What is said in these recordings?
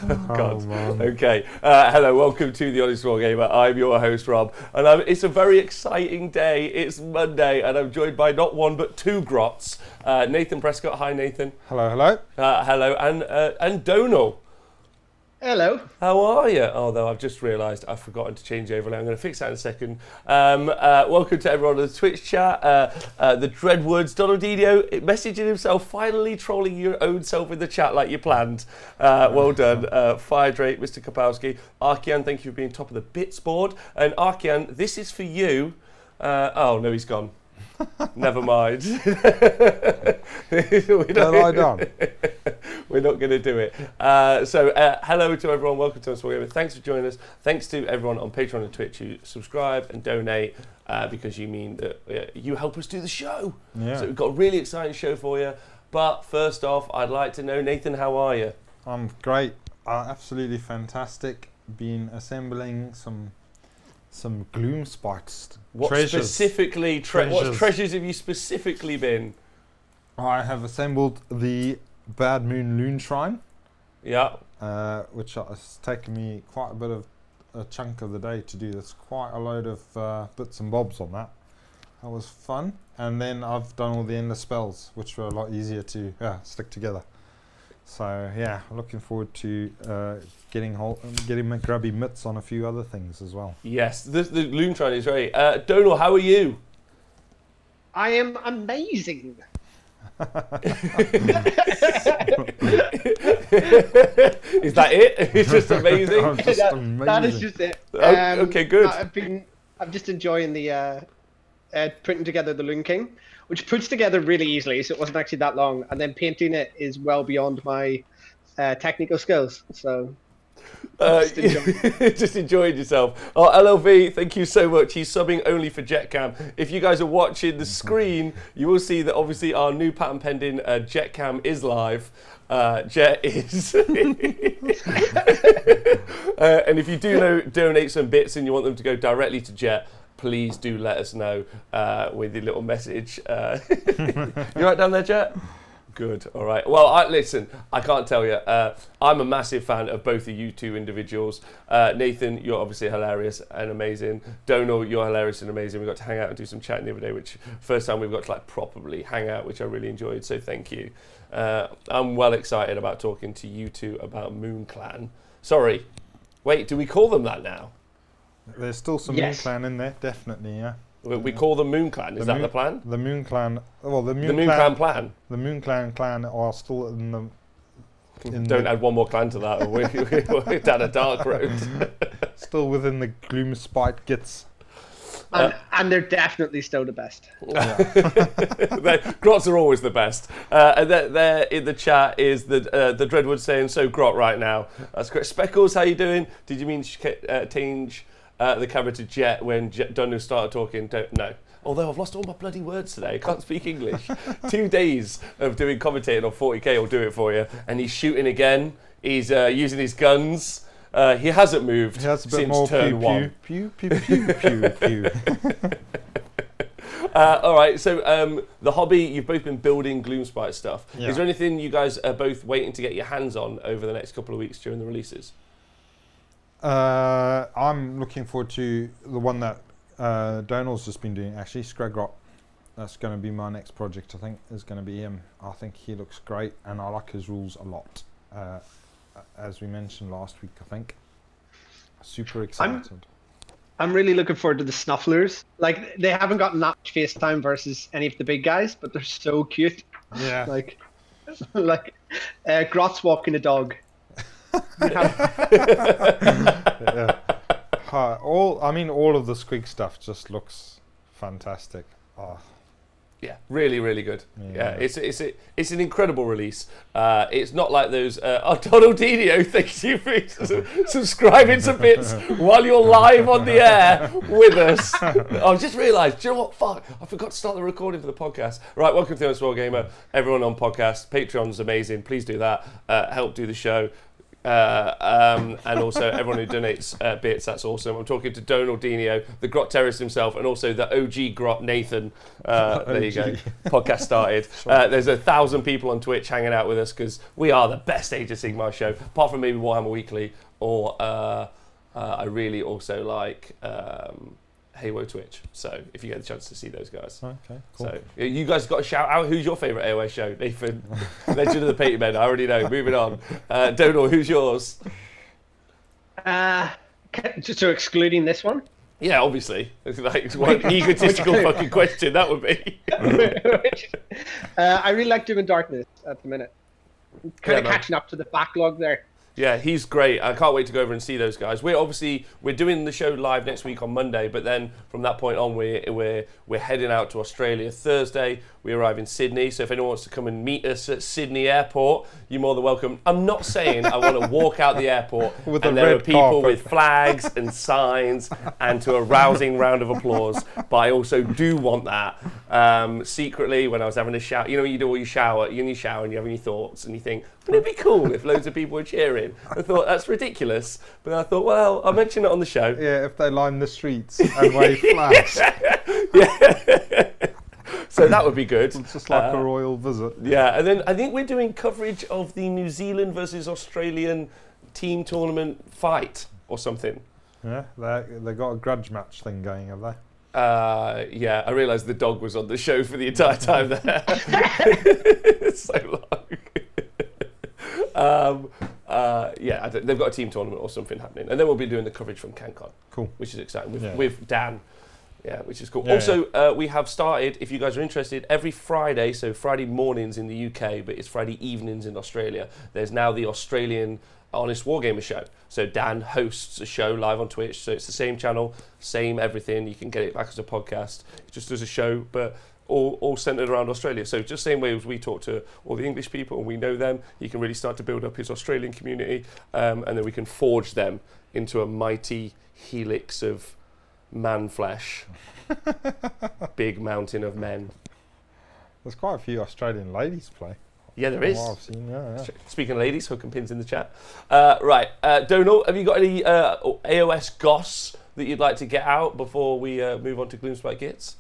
Oh, God. Man. Okay. Hello, welcome to The Honest Wargamer. I'm your host, Rob, and it's a very exciting day. It's Monday, and I'm joined by not one, but two grots. Nathan Prescott. Hi, Nathan. Hello, hello. Hello, and Donal. Hello. How are you? Although I've just realised I've forgotten to change the overlay. I'm going to fix that in a second. Welcome to everyone on the Twitch chat. The Dreadwoods, Donal messaging himself, finally trolling your own self in the chat like you planned. Well done. Fire Drake, Mr. Kapowski. Arkian, thank you for being top of the bits board. And Arkian, this is for you. Oh, no, he's gone. Never mind. We're not going to do it. Hello to everyone. Welcome to us. Thanks for joining us. Thanks to everyone on Patreon and Twitch who subscribe and donate because you mean that you help us do the show. Yeah. So we've got a really exciting show for you. But first off, I'd like to know, Nathan, how are you? I'm great. Absolutely fantastic. Been assembling some GLOOMSPITE treasures. What treasures have you specifically been? I have assembled the Bad Moon Loon Shrine. Yeah. Which has taken me quite a bit of a chunk of the day to do. There's quite a load of bits and bobs on that. That was fun. And then I've done all the endless spells, which were a lot easier to stick together. So yeah, looking forward to getting my grubby mitts on a few other things as well. Yes, the Loon Shrine is great. Donal, how are you? I am amazing. Is that it? It's just amazing. Amazing. That is just it. Okay, good. I'm just enjoying the putting together the Loon King, which puts together really easily, so it wasn't actually that long. And then painting it is well beyond my technical skills. So just enjoying yourself. Oh, LLV, thank you so much. He's subbing only for JetCam. If you guys are watching the screen, you will see that obviously our new patent pending JetCam is live. Jet is. And if you do donate some bits and you want them to go directly to Jet, please do let us know with your little message. You right down there, Jet? Good. All right. Well, listen, I can't tell you. I'm a massive fan of both of you two individuals. Nathan, you're obviously hilarious and amazing. Donal, you're hilarious and amazing. We got to hang out and do some chatting the other day, which first time we've got to properly hang out, which I really enjoyed. So thank you. I'm well excited about talking to you two about Moon Clan. Sorry. Wait, do we call them that now? There's still some Moon Clan in there, definitely, yeah. We call them Moon Clan. Is that the plan? The Moon Clan. Well, the Moon Clan plan. The Moon Clan are still in the. Don't add one more clan to that, or we're down a dark road. Still within the GLOOMSPITE GITZ. And they're definitely still the best. Grots are always the best. And there in the chat is the Dreadwood saying, so Grot right now. That's great. Speckles, how you doing? Did you mean change the camera to Jet when Donal started talking? No. Although I've lost all my bloody words today. I can't speak English. 2 days of doing commentating on 40k will do it for you. And he's shooting again. He's using his guns. He hasn't moved since turn one. Pew, pew, pew, pew, pew. All right, so the hobby, you've both been building GLOOMSPITE stuff. Yeah. Is there anything you guys are both waiting to get your hands on over the next couple of weeks during the releases? I'm looking forward to the one that Donal's just been doing, actually, Scragrot. That's going to be my next project, I think, is going to be him. I think he looks great, and I like his rules a lot. As we mentioned last week, I think. Super excited. I'm really looking forward to the Snufflers. Like, they haven't gotten that much face time versus any of the big guys, but they're so cute. Yeah. like Grot's walking a dog. Yeah. All of the Squig stuff just looks fantastic. Oh. Yeah, really, really good. Yeah, it's an incredible release. It's not like those. Donal Dino, thank you for subscribing to bits while you're live on the air with us. I've just realised. Do you know what? Fuck! I forgot to start the recording for the podcast. Right, welcome to the Honest Wargamer. Everyone on podcast, Patreon's amazing. Please do that. Help do the show. And also everyone who donates bits, that's awesome. I'm talking to Donal Dino, the Grot terrorist himself, and also the OG Grot Nathan. There you go. Podcast started. There's 1,000 people on Twitch hanging out with us because we are the best Age of Sigmar show, apart from maybe Warhammer Weekly, or I really also like Halo Twitch. So if you get the chance to see those guys. Okay, cool. So you guys got to shout out. Who's your favourite AOS show? Nathan, Legend of the Painted Men. I already know. Moving on. Donal, who's yours? Just so excluding this one. Yeah, obviously. It's like what an egotistical fucking question that would be. I really like doing Darkness at the minute. Kind of man. catching up to the backlog there. Yeah, he's great. I can't wait to go over and see those guys. We're doing the show live next week on Monday, but then from that point on, we're heading out to Australia Thursday. We arrive in Sydney, so if anyone wants to come and meet us at Sydney Airport, you're more than welcome. I'm not saying I want to walk out the airport and there are people with flags and signs and to a rousing round of applause, but I also do want that. Secretly, when I was having a shower, you know, you do all your shower, you're in your shower and you're having your thoughts and you think, wouldn't it be cool if loads of people were cheering? I thought, that's ridiculous. But I thought, well, I'll mention it on the show. Yeah, if they line the streets and wave flags. Yeah. So that would be good. It's just like a royal visit. Yeah, and then I think we're doing coverage of the New Zealand versus Australian team tournament fight or something. Yeah, they got a grudge match thing going, have they? Yeah, I realised the dog was on the show for the entire time there. It's so long. Yeah, they've got a team tournament or something happening, and then we'll be doing the coverage from CanCon. Cool, which is exciting Yeah. with Dan. Yeah, which is cool. Yeah, also, we have started, if you guys are interested, every Friday, so Friday mornings in the UK, but it's Friday evenings in Australia. There's now the Australian Honest Wargamer show. So Dan hosts a show live on Twitch, so it's the same channel, same everything. You can get it back as a podcast. It just does a show, but all centered around Australia. So just the same way as we talk to all the English people and we know them, he can really start to build up his Australian community, and then we can forge them into a mighty helix of man flesh. Big mountain of men. There's quite a few Australian ladies play. Yeah, there is. I've seen, yeah. Speaking of ladies, hook and pins in the chat. Right, Donal, have you got any AOS goss that you'd like to get out before we move on to GLOOMSPITE GITZ?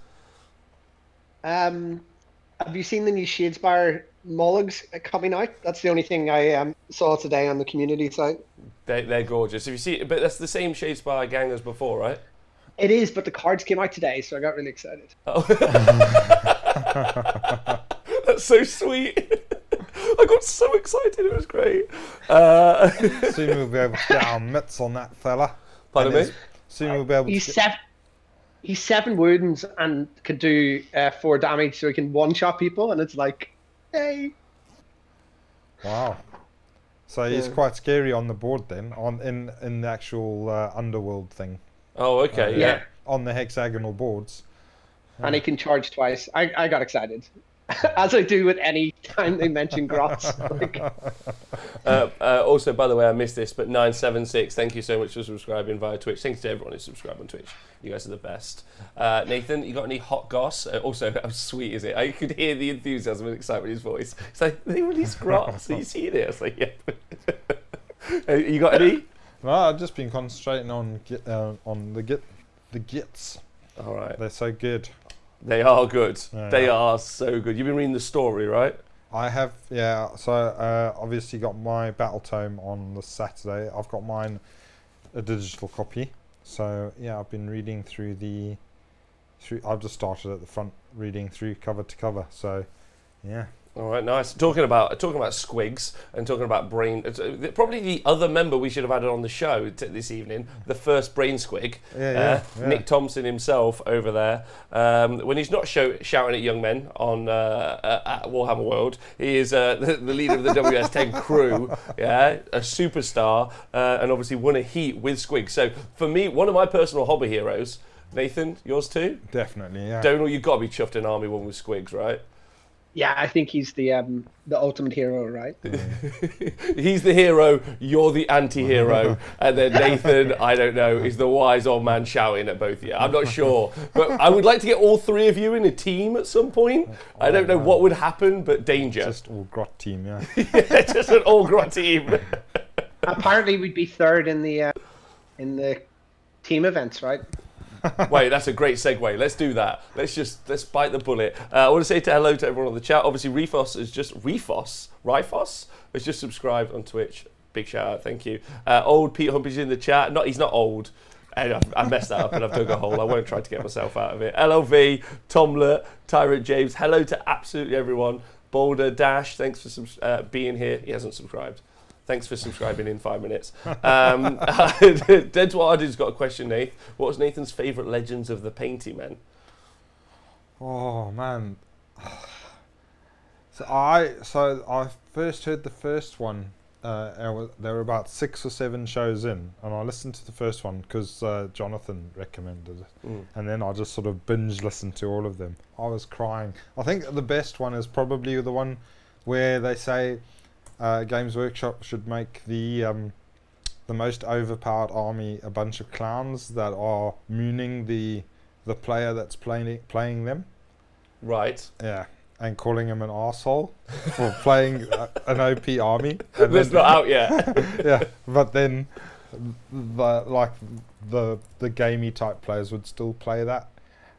Have you seen the new Shadespire Mulligs coming out? That's the only thing I saw today on the community site. They're gorgeous. If you see, but that's the same Shadespire gang as before, right? It is, but the cards came out today, so I got really excited. Oh. That's so sweet. I got so excited. It was great. Soon we'll be able to get our mitts on that fella. Pardon me? Soon we'll be able to. He's 7 wounds and can do 4 damage, so he can one-shot people, and it's like, hey. Wow. So he's quite scary on the board then, in the actual underworld thing. Oh, okay, yeah. On the hexagonal boards. And he can charge twice. I got excited. As I do with any time they mention grots. Also, by the way, I missed this, but 976, thank you so much for subscribing via Twitch. Thanks to everyone who's subscribed on Twitch. You guys are the best. Nathan, you got any hot goss? Also, how sweet is it? I could hear the enthusiasm and excitement in his voice. It's like, they released grots. Are you seeing it? I was like, yeah. You got any? No, I've just been concentrating on the GITZ. All right. They're so good. They are good. Yeah. They are so good. You've been reading the story, right? I have, yeah. So obviously got my Battle Tome on the Saturday. I've got mine a digital copy. So yeah, I've been reading through I've just started at the front, reading through cover to cover. So yeah. All right, nice. Talking about squigs and talking about brain. Probably the other member we should have had on the show this evening, the first brain squig, Nick Thompson himself over there. When he's not shouting at young men on at Warhammer World, he is the leader of the WS10 crew. Yeah, a superstar, and obviously won a heat with squigs. So for me, one of my personal hobby heroes. Nathan, yours too? Definitely, yeah. Donal, you've got to be chuffed in Army 1 with squigs, right? Yeah, I think he's the ultimate hero, right? He's the hero, you're the anti-hero, and then Nathan, I don't know, is the wise old man shouting at both of you. I'm not sure, but I would like to get all 3 of you in a team at some point. I don't know what would happen, but danger. Just all grot team, yeah. Yeah, just an all grot team. Apparently, we'd be 3rd in the team events, right? Wait, that's a great segue. Let's do that. Let's bite the bullet. I want to say hello to everyone on the chat. Obviously, Rifos has just subscribed on Twitch. Big shout out, thank you. Old Pete Humpage in the chat. He's not old. I messed that up and I've dug a hole. I won't try to get myself out of it. LLV, Tomlet, Tyrant James. Hello to absolutely everyone. Boulder Dash, thanks for being here. He hasn't subscribed. Thanks for subscribing in 5 minutes. Deadwater's got a question, Nath. What was Nathan's favourite Legends of the Painty Men? Oh man. So I first heard the first one. There were about 6 or 7 shows in, and I listened to the first one because Jonathan recommended it, and then I just sort of binge listened to all of them. I was crying. I think the best one is probably the one where they say Games Workshop should make the most overpowered army a bunch of clowns that are mooning the player that's playing them. Right. Yeah. And calling him an arsehole for playing an OP army. And It's not out yet. Yeah, but then the gamey type players would still play that,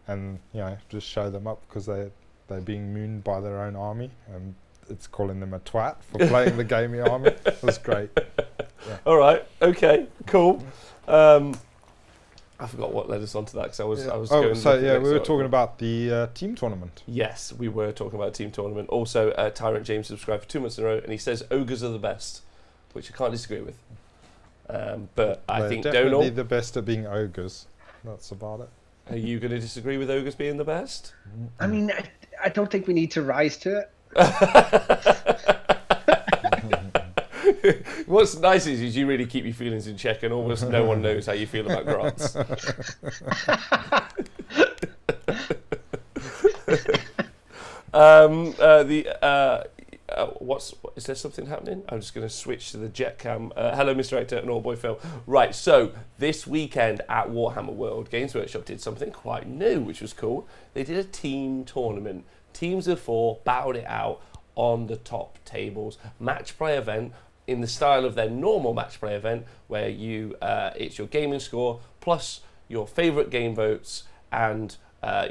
and just show them up because they're being mooned by their own army, and it's calling them a twat for playing the gamey army. It was great. Yeah. All right. Okay. Cool. I forgot what led us onto that because I was going. So yeah, we were talking about the team tournament. Yes, we were talking about team tournament. Also, Tyrant James subscribed for 2 months in a row, and he says ogres are the best, which I can't disagree with. But I think definitely Donal, the best at being ogres. That's about it. Are you going to disagree with ogres being the best? I mean, I don't think we need to rise to it. What's nice is you really keep your feelings in check, and almost no one knows how you feel about grants. Is there something happening? I'm just going to switch to the jet cam. Hello, Mr. Actor and All Boy Phil. Right, so this weekend at Warhammer World, Games Workshop did something quite new, which was cool. They did a team tournament. Teams of 4 battled it out on the top tables. Match play event in the style of their normal match play event, where it's your gaming score plus your favourite game votes and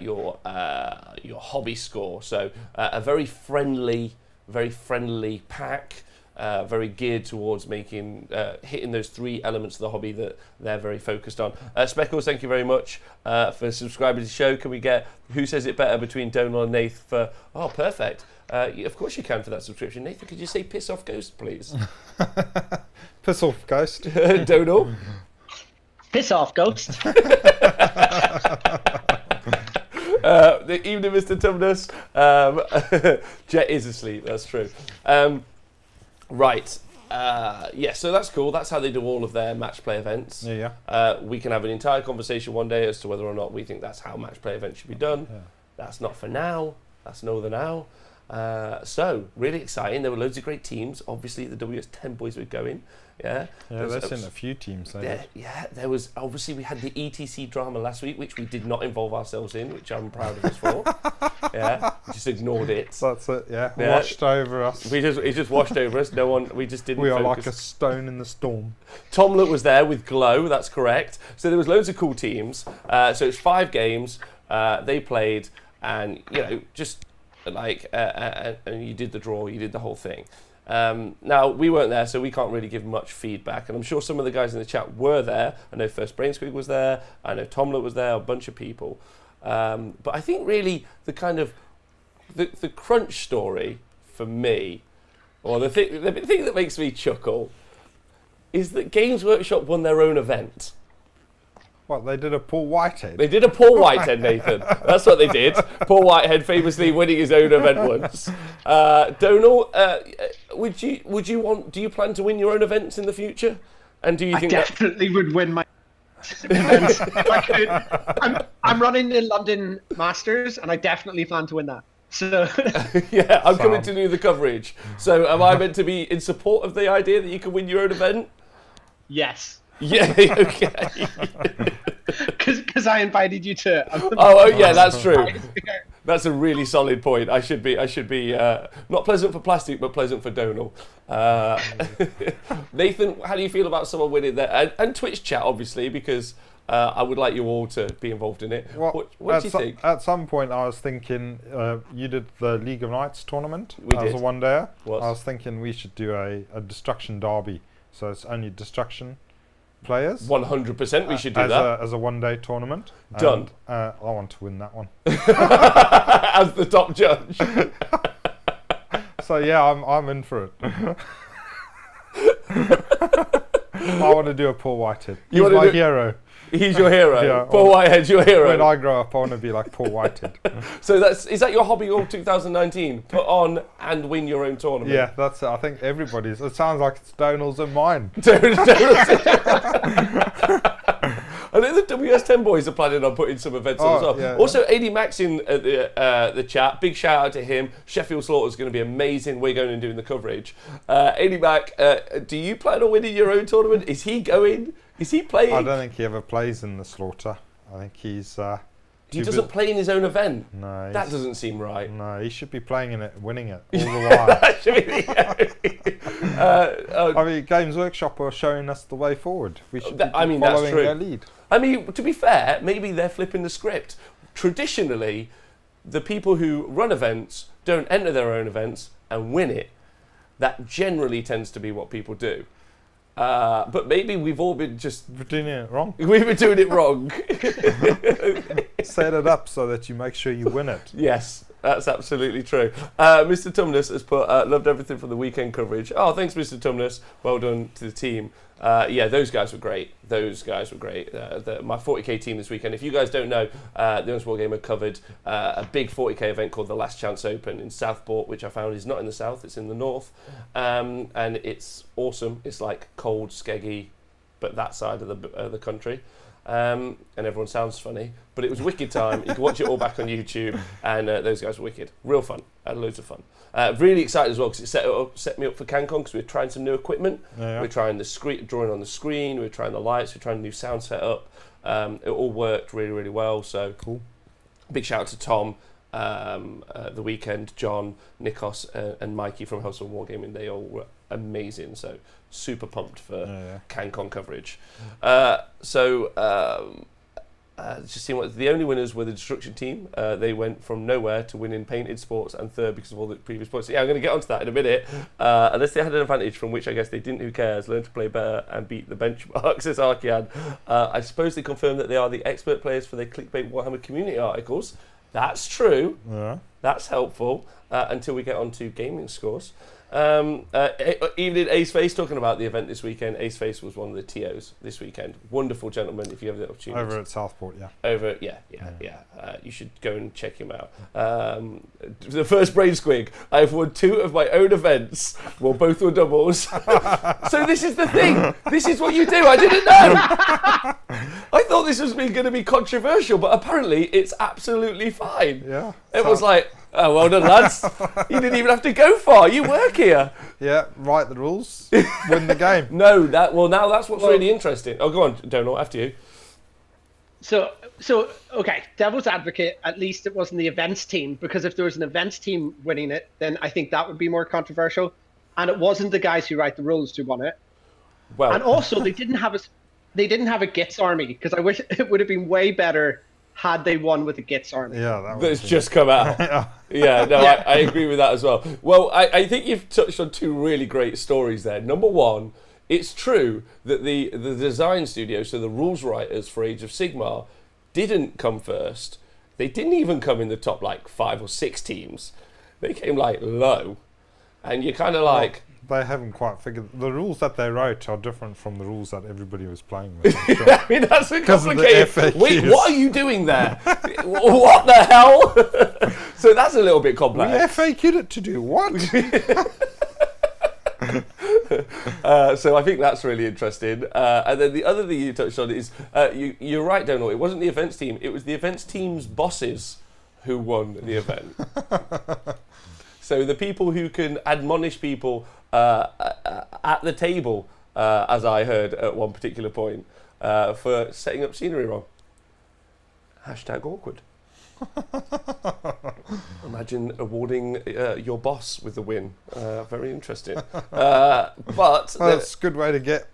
your hobby score. So a very friendly pack, very geared towards making hitting those 3 elements of the hobby that they're very focused on. Speckles, thank you very much for subscribing to the show. Can we get who says it better between Donal and Nath for? Oh, perfect. Of course you can for that subscription. Nathan, could you say piss off ghost, please? Piss off ghost. Donal. Piss off ghost. The evening, Mr. Tumnus. Jet is asleep, that's true. Right. Yeah, so that's cool. That's how they do all of their match play events. Yeah. We can have an entire conversation one day as to whether or not we think that's how match play events should be done. Yeah. That's not for now. That's no the now. So really exciting. There were loads of great teams. Obviously, the WS10 boys were going. Yeah. Yeah, they've sent a few teams. Yeah, there was obviously we had the ETC drama last week, which we did not involve ourselves in, which I'm proud of us for. Yeah, we just ignored it. That's it. Yeah, washed over us. It just washed over us. No one. We just didn't. We are focus. like a stone in the storm. Tomlet was there with Glow. That's correct. So there was loads of cool teams. So it's 5 games. They played, and just like and you did the draw. You did the whole thing. Now, we weren't there, so we can't really give much feedback, and I'm sure some of the guys in the chat were there. I know First Brain Squig was there, I know Tomlet was there, a bunch of people. But I think really the kind of the crunch story for me, or the thing that makes me chuckle, is that Games Workshop won their own event. What, they did a Paul Whitehead? They did a Paul Whitehead, Nathan. That's what they did. Paul Whitehead famously winning his own event once. Donal, do you plan to win your own events in the future? And do you think definitely would win my events? I'm running the London Masters, and I definitely plan to win that. So yeah, I'm coming to do the coverage. So am I meant to be in support of the idea that you can win your own event? Yes. Yeah, okay. Because I invited you to. Oh yeah, that's true. That's a really solid point. I should be not pleasant for plastic, but pleasant for Donal. Nathan, how do you feel about someone winning there? And Twitch chat, obviously, because I would like you all to be involved in it. Well, what do you think? At some point, I was thinking you did the League of Knights tournament as a one-dayer. I What? was thinking we should do a destruction derby, so it's only destruction players. 100% we should do that. As a one-day tournament. Done. And, I want to win that one. As the top judge. So yeah, I'm in for it. I want to do a Paul Whitehead. He's You wanna my do- hero. He's your hero. Yeah, Paul Whitehead's your hero. When I grow up, I want to be like Paul Whitehead. So is that your hobby all 2019? Put on and win your own tournament. Yeah, that's it. I think everybody's. It sounds like it's Donal's and mine. I know the WS10 boys are planning on putting some events on as well. Yeah, Also, AD Max in the chat. Big shout out to him. Sheffield Slaughter is going to be amazing. We're going and doing the coverage. AD Mac, do you plan on winning your own tournament? Is he going? Is he playing? I don't think he ever plays in the Slaughter. I think he's. He doesn't play in his own event. No, that doesn't seem right. No, he should be playing in it, winning it all the while. I mean, Games Workshop are showing us the way forward. We should be following that's true. their lead. I mean, to be fair, maybe they're flipping the script. Traditionally, the people who run events don't enter their own events and win it. That generally tends to be what people do. But maybe we've all been We're doing it wrong. We've been doing it wrong. Set it up so that you make sure you win it. Yes, that's absolutely true. Mr. Tumnus has put, loved everything from the weekend coverage. Oh, thanks, Mr. Tumnus. Well done to the team. Yeah, those guys were great. Those guys were great. My 40k team this weekend. If you guys don't know, the Honest Wargamer covered a big 40k event called the Last Chance Open in Southport, which I found is not in the south, it's in the north. And it's awesome. It's like cold, skeggy, but that side of the country. And everyone sounds funny, but it was wicked time. You can watch it all back on YouTube, and those guys were wicked. Real fun. I had loads of fun. Really excited as well because it set me up for CanCon because we're trying some new equipment. Yeah. We're trying the drawing on the screen. We're trying the lights. We're trying a new sound setup. It all worked really, really well. So cool. Big shout out to Tom, the weekend, John, Nikos, and Mikey from Hustle Wargaming. They all were amazing. So super pumped for CanCon coverage. Just seeing what the only winners were the Destruction team. They went from nowhere to winning Painted Sports and third because of all the previous points. So yeah, I'm going to get onto that in a minute. Unless they had an advantage from which I guess they didn't. Who cares? Learn to play better and beat the benchmarks, says Arkian. I suppose they confirmed that they are the expert players for their clickbait Warhammer community articles. That's true. Yeah. That's helpful until we get on to gaming scores. Evening Ace Face talking about the event this weekend. Ace Face was one of the TOs this weekend. Wonderful gentleman. If you have the opportunity, over at Southport, you should go and check him out. The first Brain Squig. I've won 2 of my own events. Well, both were doubles. So this is the thing. This is what you do. I didn't know. I thought this was going to be controversial, but apparently it's absolutely fine. Yeah. It was like, oh, well done, lads. You didn't even have to go far. You work here. Yeah, write the rules, win the game. No, now that's what's really interesting. Oh, go on, Donal, after you. So okay, devil's advocate, at least it wasn't the events team, because if there was an events team winning it, then I think that would be more controversial. And it wasn't the guys who write the rules who won it. Well, and also they didn't have a GITZ army, because I wish it would have been way better had they won with the GITZ army. Yeah, that's just come out. I agree with that as well. Well, I think you've touched on 2 really great stories there. Number one, it's true that the design studio, so the rules writers for Age of Sigmar, didn't come first. They didn't even come in the top 5 or 6 teams. They came low, and you're kind of like. They haven't quite figured. The rules that they wrote are different from the rules that everybody was playing with. Sure. I mean, that's a complicated. Wait, what are you doing there? What the hell? So that's a little bit complex. We FAQ'd it to do what? So I think that's really interesting. And then the other thing you touched on is you're right, Donal. It wasn't the events team. It was the events team's bosses who won the event. So the people who can admonish people at the table, as I heard at one particular point, for setting up scenery wrong. #awkward. Imagine awarding your boss with the win. Very interesting. But that's a good way to get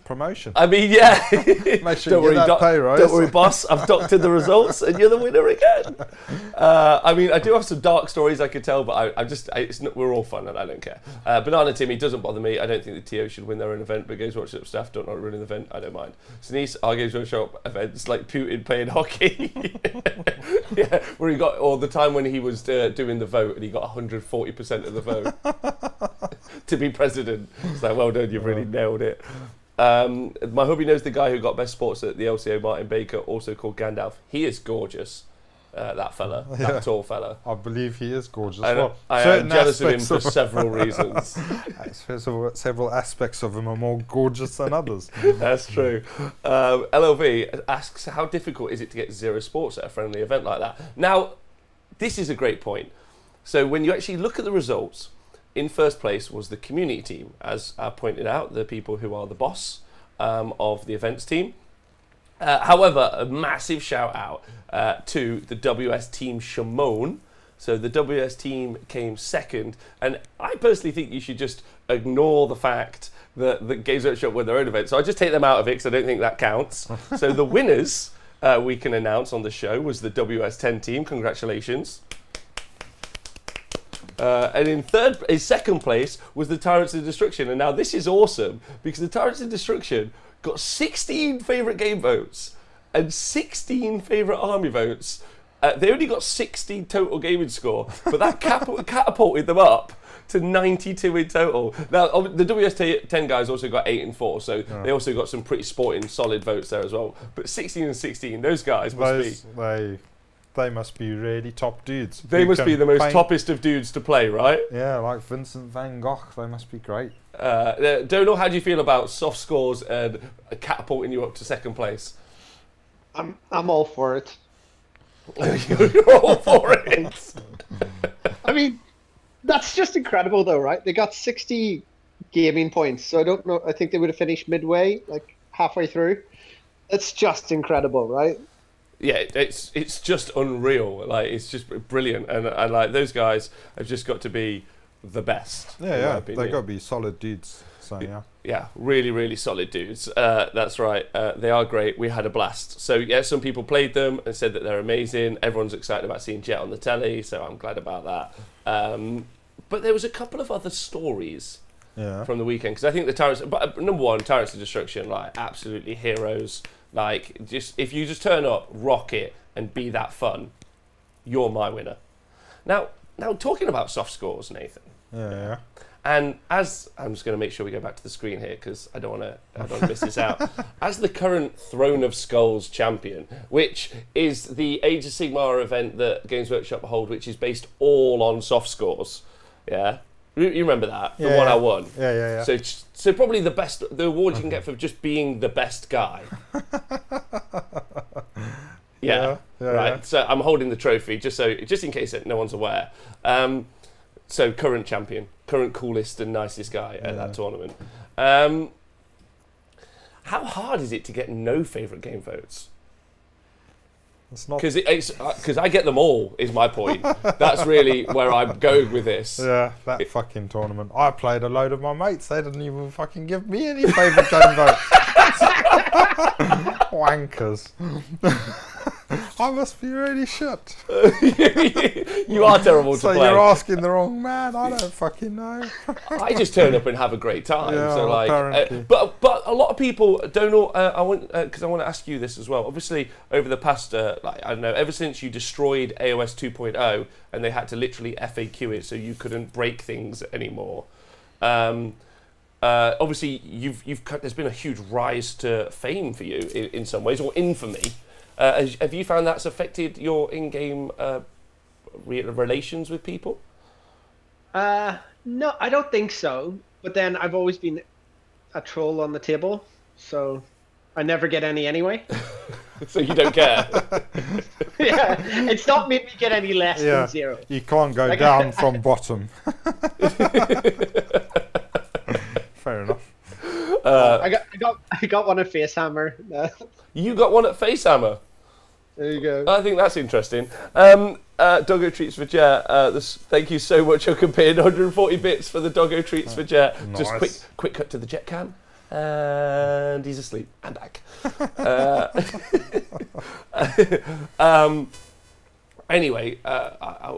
promotion. I mean, yeah. Make sure you get that pay rise. Don't worry, boss. I've doctored the results, and you're the winner again. I mean, I do have some dark stories I could tell, but we're all fun, and I don't care. Banana Timmy doesn't bother me. I don't think the TO should win their own event, but Games Workshop staff don't know running the event. I don't mind. Denise, our Games Workshop events like Putin playing hockey. Yeah, where he got all the time when he was doing the vote, and he got 140% of the vote. to be president. So well done, you've really nailed it. My hubby knows the guy who got best sports at the LCO, Martin Baker, also called Gandalf. He is gorgeous, that fella, that tall fella. I believe he is gorgeous. I am jealous of him for several reasons. Several aspects of him are more gorgeous than others. That's true. LLV asks, how difficult is it to get 0 sports at a friendly event like that? Now, this is a great point. So when you actually look at the results, in first place was the community team, as I pointed out, the people who are the boss of the events team. However, a massive shout out to the WS team Shimon. So the WS team came second, and I personally think you should just ignore the fact that the Games Workshop won their own event. So I just take them out of it because I don't think that counts. So the winners we can announce on the show was the WS10 team. Congratulations. And in second place was the Tyrants of Destruction. And now this is awesome because the Tyrants of Destruction got 16 favourite game votes and 16 favourite army votes. They only got 60 total gaming score, but that catapulted them up to 92 in total. Now, the WS10 guys also got 8 and 4, so they also got some pretty sporting, solid votes there as well. But 16 and 16, those guys They must be really top dudes. They must be the most toppest of dudes to play, right? Yeah, like Vincent van Gogh. They must be great. Donal, how do you feel about soft scores and catapulting you up to second place? I'm all for it. You're all for it. I mean, that's just incredible, though, right? They got 60 gaming points, so I don't know. I think they would have finished midway, like halfway through. It's just incredible, right? Yeah, it's just unreal. Like, it's just brilliant, and like those guys have just got to be the best. Yeah, they got to be solid dudes. So yeah, really, really solid dudes. That's right. They are great. We had a blast. So yeah, some people played them and said that they're amazing. Everyone's excited about seeing Jet on the telly, so I'm glad about that. But there was a couple of other stories from the weekend because I think the Tyrants. But number one, Tyrants of Destruction, like absolutely heroes. Like, just if you just turn up, rock it, and be that fun, you're my winner. Now talking about soft scores, Nathan. Yeah. And as I'm just going to make sure we go back to the screen here because I don't want to miss this out. As the current Throne of Skulls champion, which is the Age of Sigmar event that Games Workshop hold, which is based all on soft scores. Yeah. You remember that? The one I won. Yeah. So probably the award you can get for just being the best guy. Yeah. Right. So I'm holding the trophy just in case no one's aware. So current champion, current coolest and nicest guy at that tournament. How hard is it to get no favourite game votes? It's not because I get them all. Is my point. That's really where I'm going with this. Yeah, that fucking tournament. I played a load of my mates. They didn't even fucking give me any favourite game votes. Wankers. I must be really shit. You are terrible to play. So you're asking the wrong man. I don't fucking know. I just turn up and have a great time. Yeah, so like, but a lot of people don't know. I want because I want to ask you this as well. Obviously, over the past, I don't know, ever since you destroyed AOS 2.0 and they had to literally FAQ it so you couldn't break things anymore. Obviously, there's been a huge rise to fame for you in some ways, or infamy. Have you found that's affected your in-game relations with people? No, I don't think so. But then I've always been a troll on the table, so I never get any anyway. So you don't care? Yeah, it's not made me get any less than 0. You can't go down from bottom. Fair enough. I got one at Facehammer. You got one at Facehammer. There you go. I think that's interesting. Doggo Treats for Jet. Thank you so much, Uncle Pin. 140 bits for the Doggo Treats for Jet. Nice. Just quick cut to the Jet cam. And he's asleep and back. Anyway, I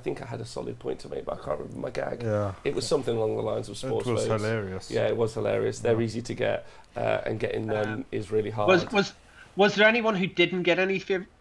think I had a solid point to make, but I can't remember my gag. Yeah. It was something along the lines of sports votes. It was votes. hilarious. Yeah, it was hilarious. They're easy to get, and getting them is really hard. Was there anyone who didn't get any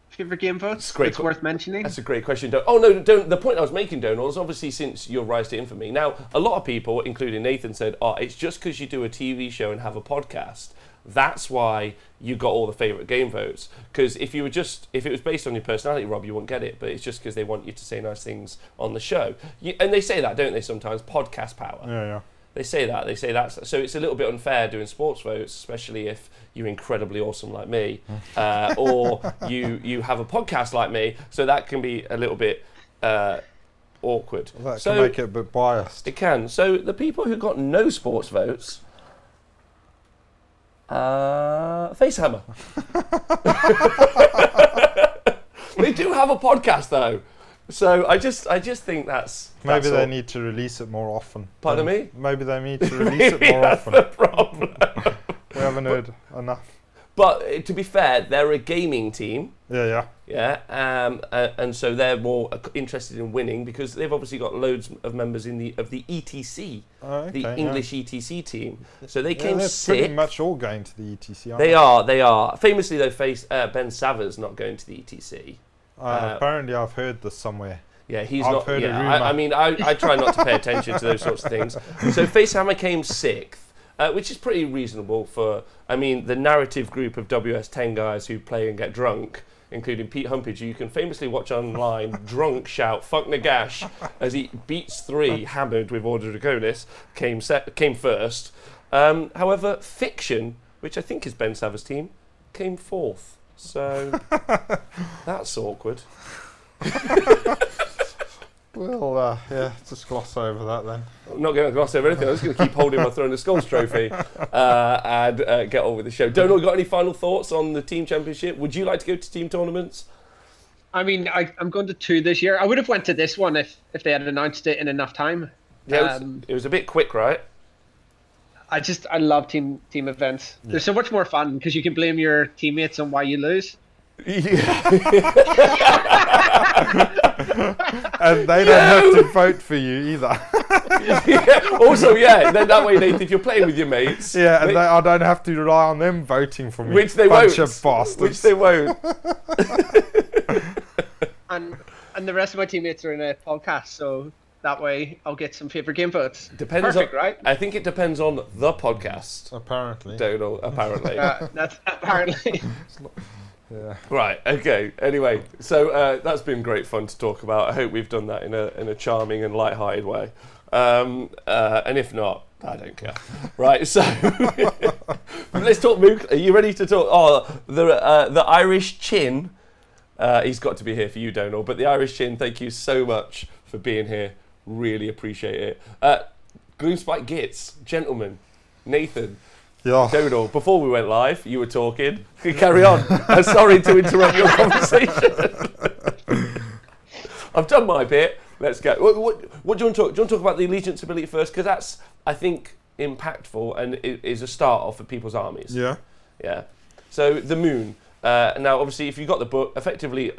favorite game votes? Great. It's worth mentioning. That's a great question. Oh no, don't. The point I was making, Donal, is obviously since your rise to infamy. Now, a lot of people, including Nathan, said, "Oh, it's just because you do a TV show and have a podcast. That's why you got all the favorite game votes. Because if it was based on your personality, Rob, you wouldn't get it. But it's just because they want you to say nice things on the show. And they say that, don't they? Sometimes podcast power. Yeah. They say that. They say that. So it's a little bit unfair doing sports votes, especially if you're incredibly awesome like me, or you have a podcast like me. So that can be a little bit awkward. Well, that so can make it a bit biased. It can. So the people who got no sports votes, Facehammer. They do have a podcast though. So I just think that's maybe they need to release it more often. Pardon me? Maybe they need to release it more often. That's the problem. We haven't heard enough. But to be fair, they're a gaming team. Yeah. And so they're more interested in winning because they've obviously got loads of members in the ETC, the English ETC team. So they came they're sick. Pretty much all going to the ETC. They are. Famously, they faced Ben Savers not going to the ETC. Apparently, I've heard this somewhere. Yeah, he's I've not. heard a rumour. I mean, I try not to pay attention to those sorts of things. So Facehammer came sixth, which is pretty reasonable for. I mean, the narrative group of WS10 guys who play and get drunk, including Pete Humpage, who you can famously watch online, drunk shout "fuck Nagash" as he beats 3 hammered with Order Draconis, came first. However, Fiction, which I think is Ben Savers' team, came 4th. So that's awkward. Well, just gloss over that then. I'm not going to gloss over anything. I'm just going to keep holding my Throne of Skulls trophy and get on with the show. Donal, got any final thoughts on the team championship? Would you like to go to team tournaments? I mean, I'm going to 2 this year. I would have went to this one if they had announced it in enough time. Yeah, it was a bit quick, right? I love team events. Yeah. They're so much more fun because you can blame your teammates on why you lose. Yeah. And they don't have to vote for you either. Also, then that way, Nathan, if you're playing with your mates... Yeah, and I don't have to rely on them voting for me. Which they Bunch won't. Of bastards. Which they won't. And the rest of my teammates are in a podcast, so... That way, I'll get some favorite game votes. Depends Perfect, on, right? I think it depends on the podcast. Apparently. Donal, apparently. That's apparently. Yeah. Right. Okay. Anyway, so that's been great fun to talk about. I hope we've done that in a charming and light-hearted way. And if not, I don't care. Right. So let's talk Mook. Are you ready to talk? Oh, the Irish Chin. He's got to be here for you, Donal. But the Irish Chin, thank you so much for being here. Really appreciate it. GLOOMSPITE GITZ, gentlemen, Nathan, Donal, before we went live, you were talking. Carry on. I'm sorry to interrupt your conversation. I've done my bit. Let's go. What do you want to talk? Do you want to talk about the allegiance ability first? Because that's, I think, impactful and it is a start off for people's armies. Yeah. Yeah. So the moon. Now, obviously, if you got the book, effectively,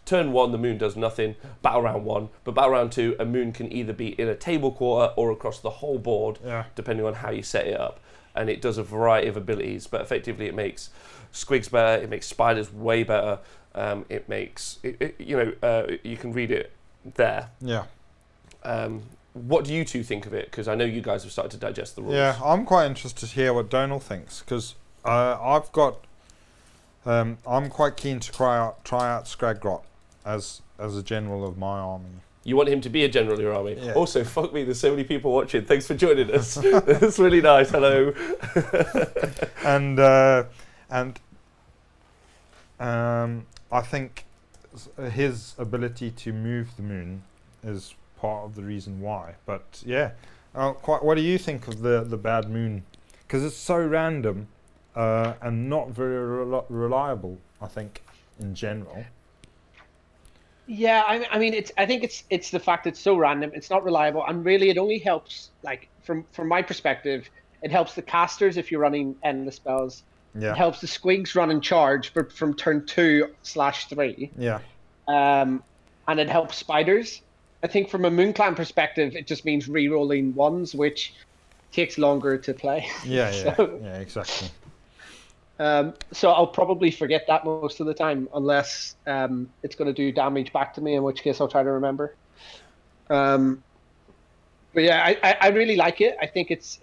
turn 1, the moon does nothing, battle round 1, but battle round 2, a moon can either be in a table quarter or across the whole board, depending on how you set it up. And it does a variety of abilities, but effectively it makes squigs better, it makes spiders way better, it makes, you can read it there. Yeah. What do you two think of it? Because I know you guys have started to digest the rules. Yeah, I'm quite interested to hear what Donal thinks, because I've got... I'm quite keen to try out Skragrott as a general of my army. You want him to be a general of your army? Yeah. Also, fuck me, there's so many people watching. Thanks for joining us. It's really nice. Hello. And I think his ability to move the moon is part of the reason why. But yeah, what do you think of the bad moon? Because it's so random. And not very reliable, I think, in general. Yeah, I mean, I think it's the fact it's so random. It's not reliable, and really, it only helps. Like from my perspective, it helps the casters if you're running endless spells. Yeah. It helps the squigs run in charge, but from turn 2/3. Yeah. And it helps spiders. I think from a Moon Clan perspective, it just means re-rolling 1s, which takes longer to play. Yeah, So, yeah, exactly. So I'll probably forget that most of the time, unless it's going to do damage back to me, in which case I'll try to remember. But yeah, I really like it. I think it's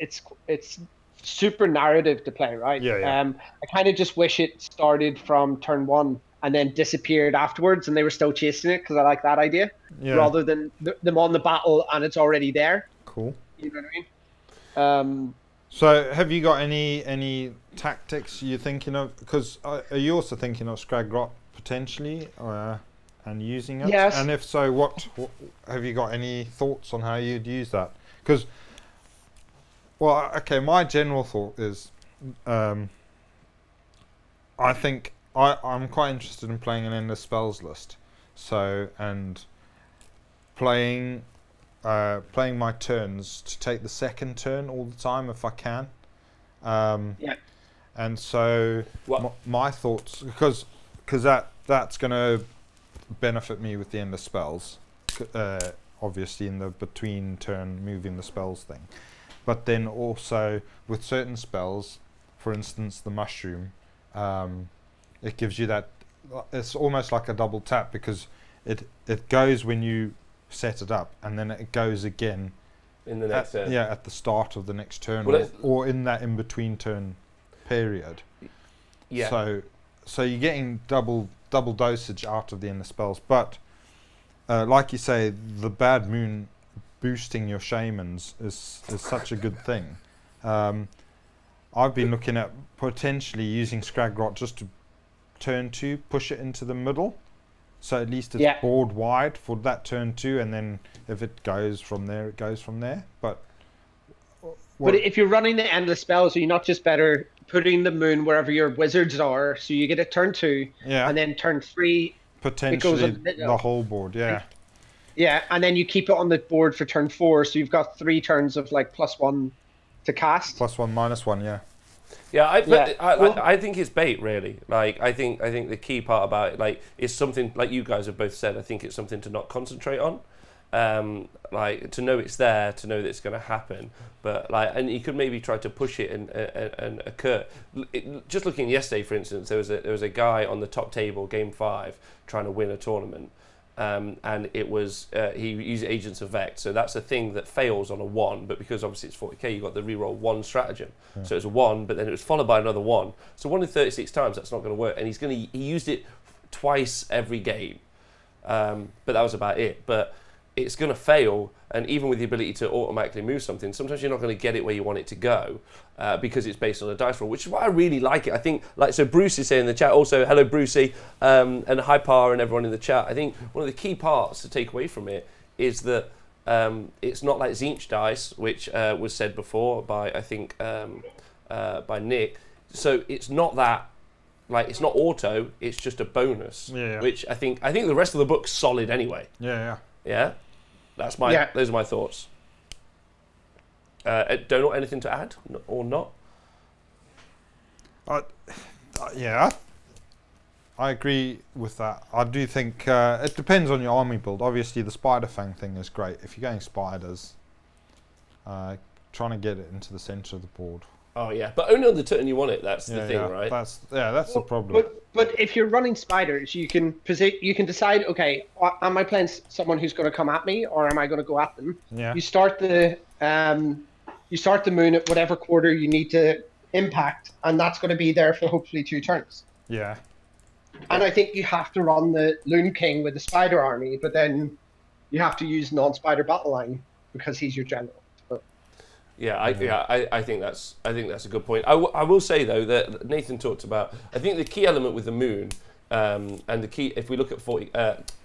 super narrative to play, right? Yeah. I kind of just wish it started from turn 1 and then disappeared afterwards, and they were still chasing it, because I like that idea, rather than them on the battle and it's already there. Cool. You know what I mean? So have you got any tactics you're thinking of? Because are you also thinking of Scrag potentially, and using it? Yes. And if so, what have you got any thoughts on how you'd use that? Because, well, okay, my general thought is, I think I'm quite interested in playing an endless spells list. So, and playing my turns to take the second turn all the time if I can. Yeah. And so my thoughts, because that's going to benefit me with the endless spells, obviously in the between turn moving the spells thing, but then also with certain spells, for instance the mushroom, it gives you that, it's almost like a double tap, because it goes when you set it up, and then it goes again in the next turn. Yeah, at the start of the next turn, Well, or in that in between turn period. Yeah. So you're getting double dosage out of the endless spells, but like you say, the bad moon boosting your shamans is such a good thing. I've been looking at potentially using Scrag just to turn 2, push it into the middle, so at least it's board wide for that turn 2, and then if it goes from there, it goes from there. But if you're running the endless spells, are you not just better putting the moon wherever your wizards are, so you get a turn 2, and then turn 3 potentially the whole board, yeah, and then you keep it on the board for turn 4, so you've got 3 turns of like +1 to cast. +1, -1, Yeah, I think it's bait, really. Like, I think the key part about it, like, is something like you guys have both said. I think it's something to not concentrate on, like, to know it's there, to know that it's going to happen. But like, and you could maybe try to push it and occur. Just looking yesterday, for instance, there was a guy on the top table, game 5, trying to win a tournament. And it was he used Agents of Vex, so that's a thing that fails on a 1, but because obviously it's 40k, you got the reroll 1 stratagem. So it's a 1, but then it was followed by another 1. So 1 in 36 times, that's not going to work. And he used it twice every game, but that was about it. But it's going to fail, and even with the ability to automatically move something, sometimes you're not going to get it where you want it to go, because it's based on a dice roll, which is why I really like it. I think, like, so Bruce is saying in the chat, also, hello Brucey, and Hi Par and everyone in the chat. I think one of the key parts to take away from it is that it's not like Tzeentch dice, which was said before by, I think, by Nick. So it's not that, like, it's not auto, it's just a bonus, which I think the rest of the book's solid anyway. Yeah, that's my. Those are my thoughts. Donal, anything to add or not? Yeah, I agree with that. I do think it depends on your army build. Obviously, the Spider Fang thing is great. If you're going spiders, trying to get it into the center of the board. Oh yeah, but only on the turn you want it. That's the thing, right? That's the problem. But if you're running spiders, you can decide. Okay, am I playing someone who's going to come at me, or am I going to go at them? Yeah. You start the moon at whatever quarter you need to impact, and that's going to be there for hopefully 2 turns. Yeah. And I think you have to run the Loon King with the spider army, but then you have to use non-spider battle line because he's your general. Yeah, I think that's a good point. I will say though that Nathan talked about, I think the key element with the moon, and the key, if we look at 40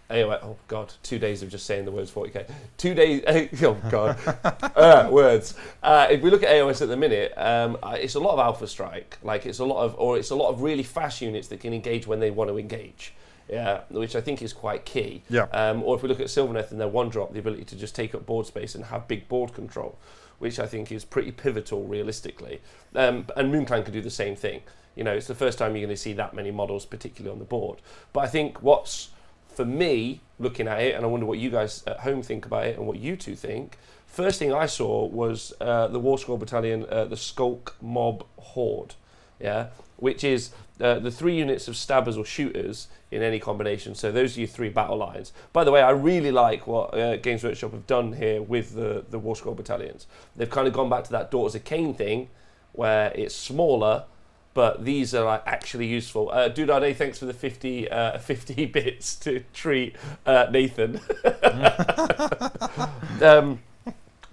AOS, oh god, 2 days of just saying the words 40k. 2 days, oh god, words. If we look at AOS at the minute, it's a lot of Alpha Strike. Like, it's a lot of really fast units that can engage when they want to engage. Yeah, which I think is quite key. Yeah. Or if we look at Sylvaneth and their 1-drop, the ability to just take up board space and have big board control, which I think is pretty pivotal realistically. And Moonclan can do the same thing. You know, it's the first time you're going to see that many models, particularly on the board. But I think what's, for me, looking at it, and I wonder what you guys at home think about it and what you two think, first thing I saw was the War Scroll Battalion, the Skulk Mob Horde. yeah, which is the 3 units of stabbers or shooters in any combination. So those are your 3 battle lines. By the way, I really like what Games Workshop have done here with the War Scroll battalions. They've kind of gone back to that Daughters of Cain thing, where it's smaller, but these are like actually useful. Dudade, thanks for the 50 bits to treat Nathan.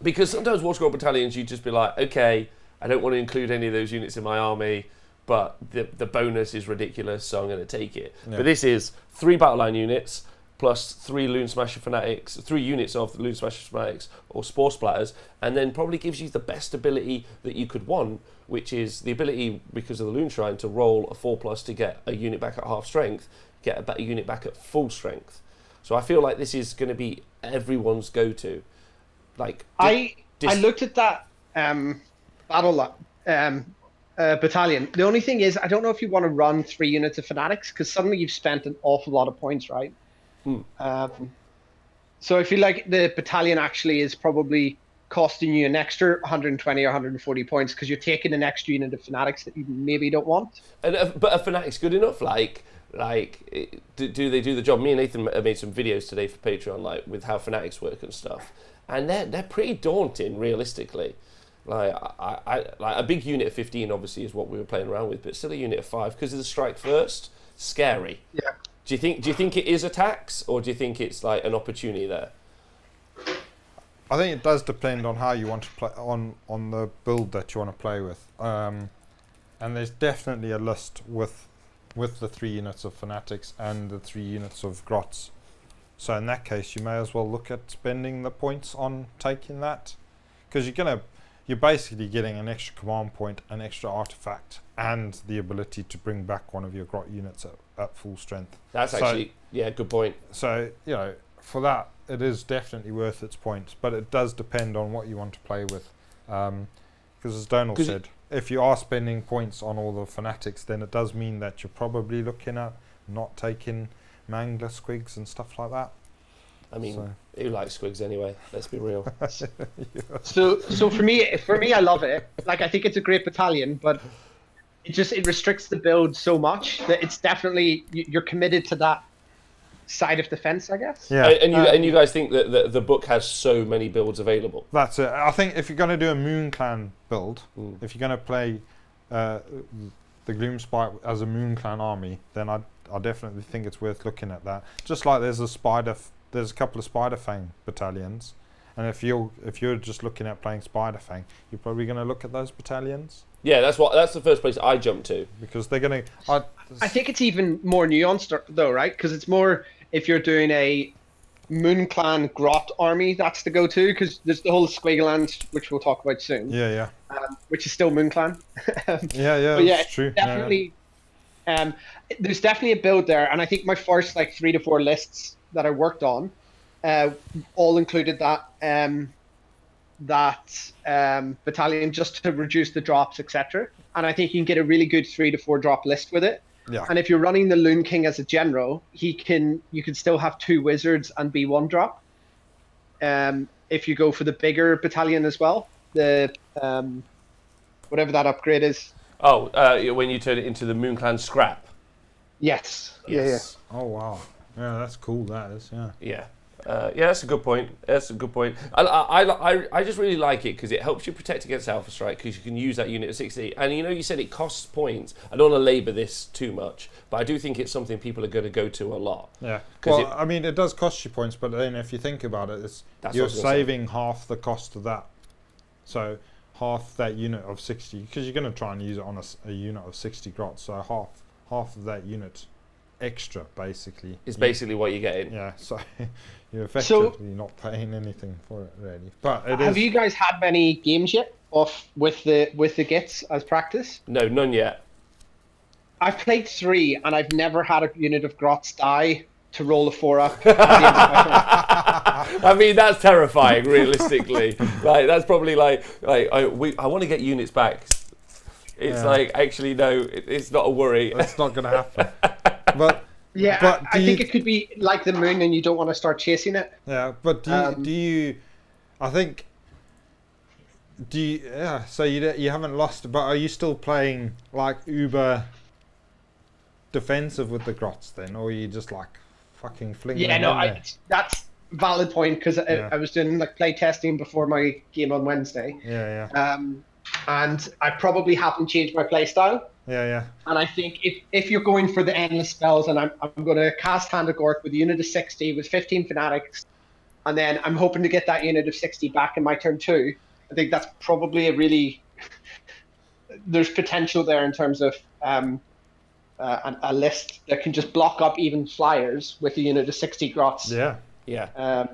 Because sometimes War Scroll battalions, you'd just be like, okay, I don't want to include any of those units in my army, but the bonus is ridiculous, so I'm going to take it. Yeah. But this is 3 battle line units plus 3 Loon Smasher Fanatics, 3 units of the Loon Smasher Fanatics or Spore Splatters, and then probably gives you the best ability that you could want, which is the ability, because of the Loon Shrine, to roll a 4+ to get a unit back at half strength, get a better unit back at full strength. So I feel like this is going to be everyone's go-to. Like I looked at that battalion. The only thing is, I don't know if you want to run 3 units of Fanatics, because suddenly you've spent an awful lot of points, right? So I feel like the battalion actually is probably costing you an extra 120 or 140 points, because you're taking an extra unit of Fanatics that you maybe don't want. But a Fanatic's good enough? Like do they do the job? Me and Nathan made some videos today for Patreon, like with how Fanatics work and stuff, and they're pretty daunting, realistically. Like like a big unit of 15 obviously is what we were playing around with, but still a unit of 5 because of the strike first. Scary. Yeah. Do you think it is a tax, or do you think it's like an opportunity there? I think it does depend on how you want to play, on the build that you want to play with. And there's definitely a list with the 3 units of Fanatics and the 3 units of Grots. So in that case, you may as well look at spending the points on taking that, because you're basically getting an extra command point, an extra artifact, and the ability to bring back one of your Grot units at full strength. That's actually, yeah, good point. So, you know, for that, it is definitely worth its points, but it does depend on what you want to play with. Because as Donal said, if you are spending points on all the Fanatics, then it does mean that you're probably looking at not taking Mangler Squigs and stuff like that. I mean, who likes Squigs anyway? Let's be real. Yeah. So for me, I love it. Like, I think it's a great battalion, but it restricts the build so much that it's definitely, you're committed to that side of the fence, I guess. Yeah. And you guys think that the book has so many builds available? That's it. I think if you're going to do a Moon Clan build, if you're going to play the Gloomspite as a Moon Clan army, then I definitely think it's worth looking at that. Just like there's a couple of Spider Fang battalions, and if you're just looking at playing Spider Fang, you're probably going to look at those battalions. Yeah, that's the first place I jump to, because they're going to. I think it's even more nuanced though, right? Because it's more, if you're doing a Moon Clan Grot army, that's the go-to, because there's the whole Squiggleland, which we'll talk about soon. Yeah. Which is still Moon Clan. yeah, it's true. Definitely. Yeah. There's definitely a build there, and I think my first 3 to 4 lists that I worked on all included that battalion, just to reduce the drops, etc. And I think you can get a really good 3 to 4 drop list with it. Yeah. And if you're running the Loon King as a general, you can still have 2 wizards and be 1 drop. If you go for the bigger battalion as well, the whatever that upgrade is. Oh, when you turn it into the Moon Clan Scrap. Yes. Yeah. Oh wow. Yeah, that's cool. That is. Yeah. Yeah. Yeah, that's a good point. I just really like it because it helps you protect against Alpha Strike, because you can use that unit at 60. And you said it costs points. I don't want to labour this too much, but I do think it's something people are going to go to a lot. Yeah. Well, I mean, it does cost you points, but then if you think about it, you're saving half the cost of that. So half that unit of 60, because you're going to try and use it on a unit of 60 grots. So half of that unit extra basically is basically what you're getting. Yeah, so you're effectively not paying anything for it really. But have you guys had many games yet with the GITZ as practice? No, none yet. I've played 3 and I've never had a unit of Grots die to roll a 4 up. I mean, that's terrifying realistically. Like, that's probably I want to get units back. It's actually no, it's not a worry. It's not going to happen. But I think it could be like the moon, and you don't want to start chasing it. Yeah, but do you? I think Do you? Yeah. So you haven't lost, but are you still playing like uber defensive with the grots then, or are you just like fucking flinging them in there? That's valid point because I was doing like play testing before my game on Wednesday. Yeah. And I probably haven't changed my play style. Yeah. And I think if you're going for the endless spells, and I'm going to cast Hand of Gork with a unit of 60 with 15 fanatics, and then I'm hoping to get that unit of 60 back in my turn 2. I think that's probably there's potential there in terms of a list that can just block up even flyers with a unit of 60 grots. Yeah. I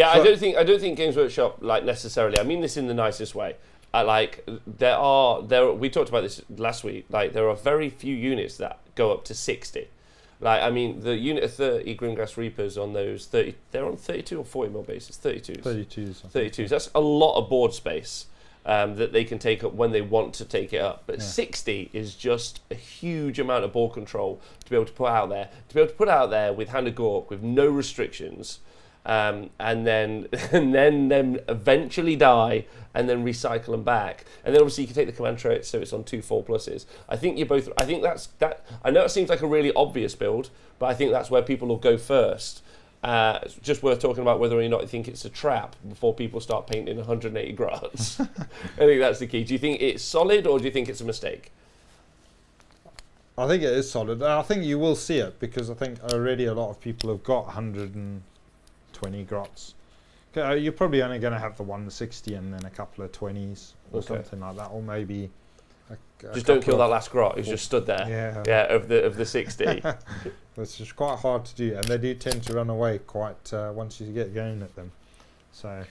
don't think Games Workshop like necessarily. I mean this in the nicest way. Like we talked about this last week. Like there are very few units that go up to 60. Like I mean the unit of 30 Grimgrass Reapers on those 30, they're on 32 or 40 mil bases. 32s. 32s. That's a lot of board space that they can take up when they want to take it up. But 60 is just a huge amount of board control to be able to put out there. To be able to put out there with Hand of Gork with no restrictions. And then them eventually die and then recycle them back, and then obviously you can take the command trait so it's on 2 4+. I think that's that. I know it seems like a really obvious build, but I think that's where people will go first. It's just worth talking about whether or not you think it's a trap before people start painting 180 grots. I think that's the key. Do you think it's solid or do you think it's a mistake? I think it is solid. I think you will see it because I think already a lot of people have got 120 grots. You're probably only going to have the 160 and then a couple of 20s or something like that, or maybe. Just don't kill that last grot who's just stood there. Yeah, of the 60. It's just quite hard to do, and they do tend to run away quite once you get going at them. So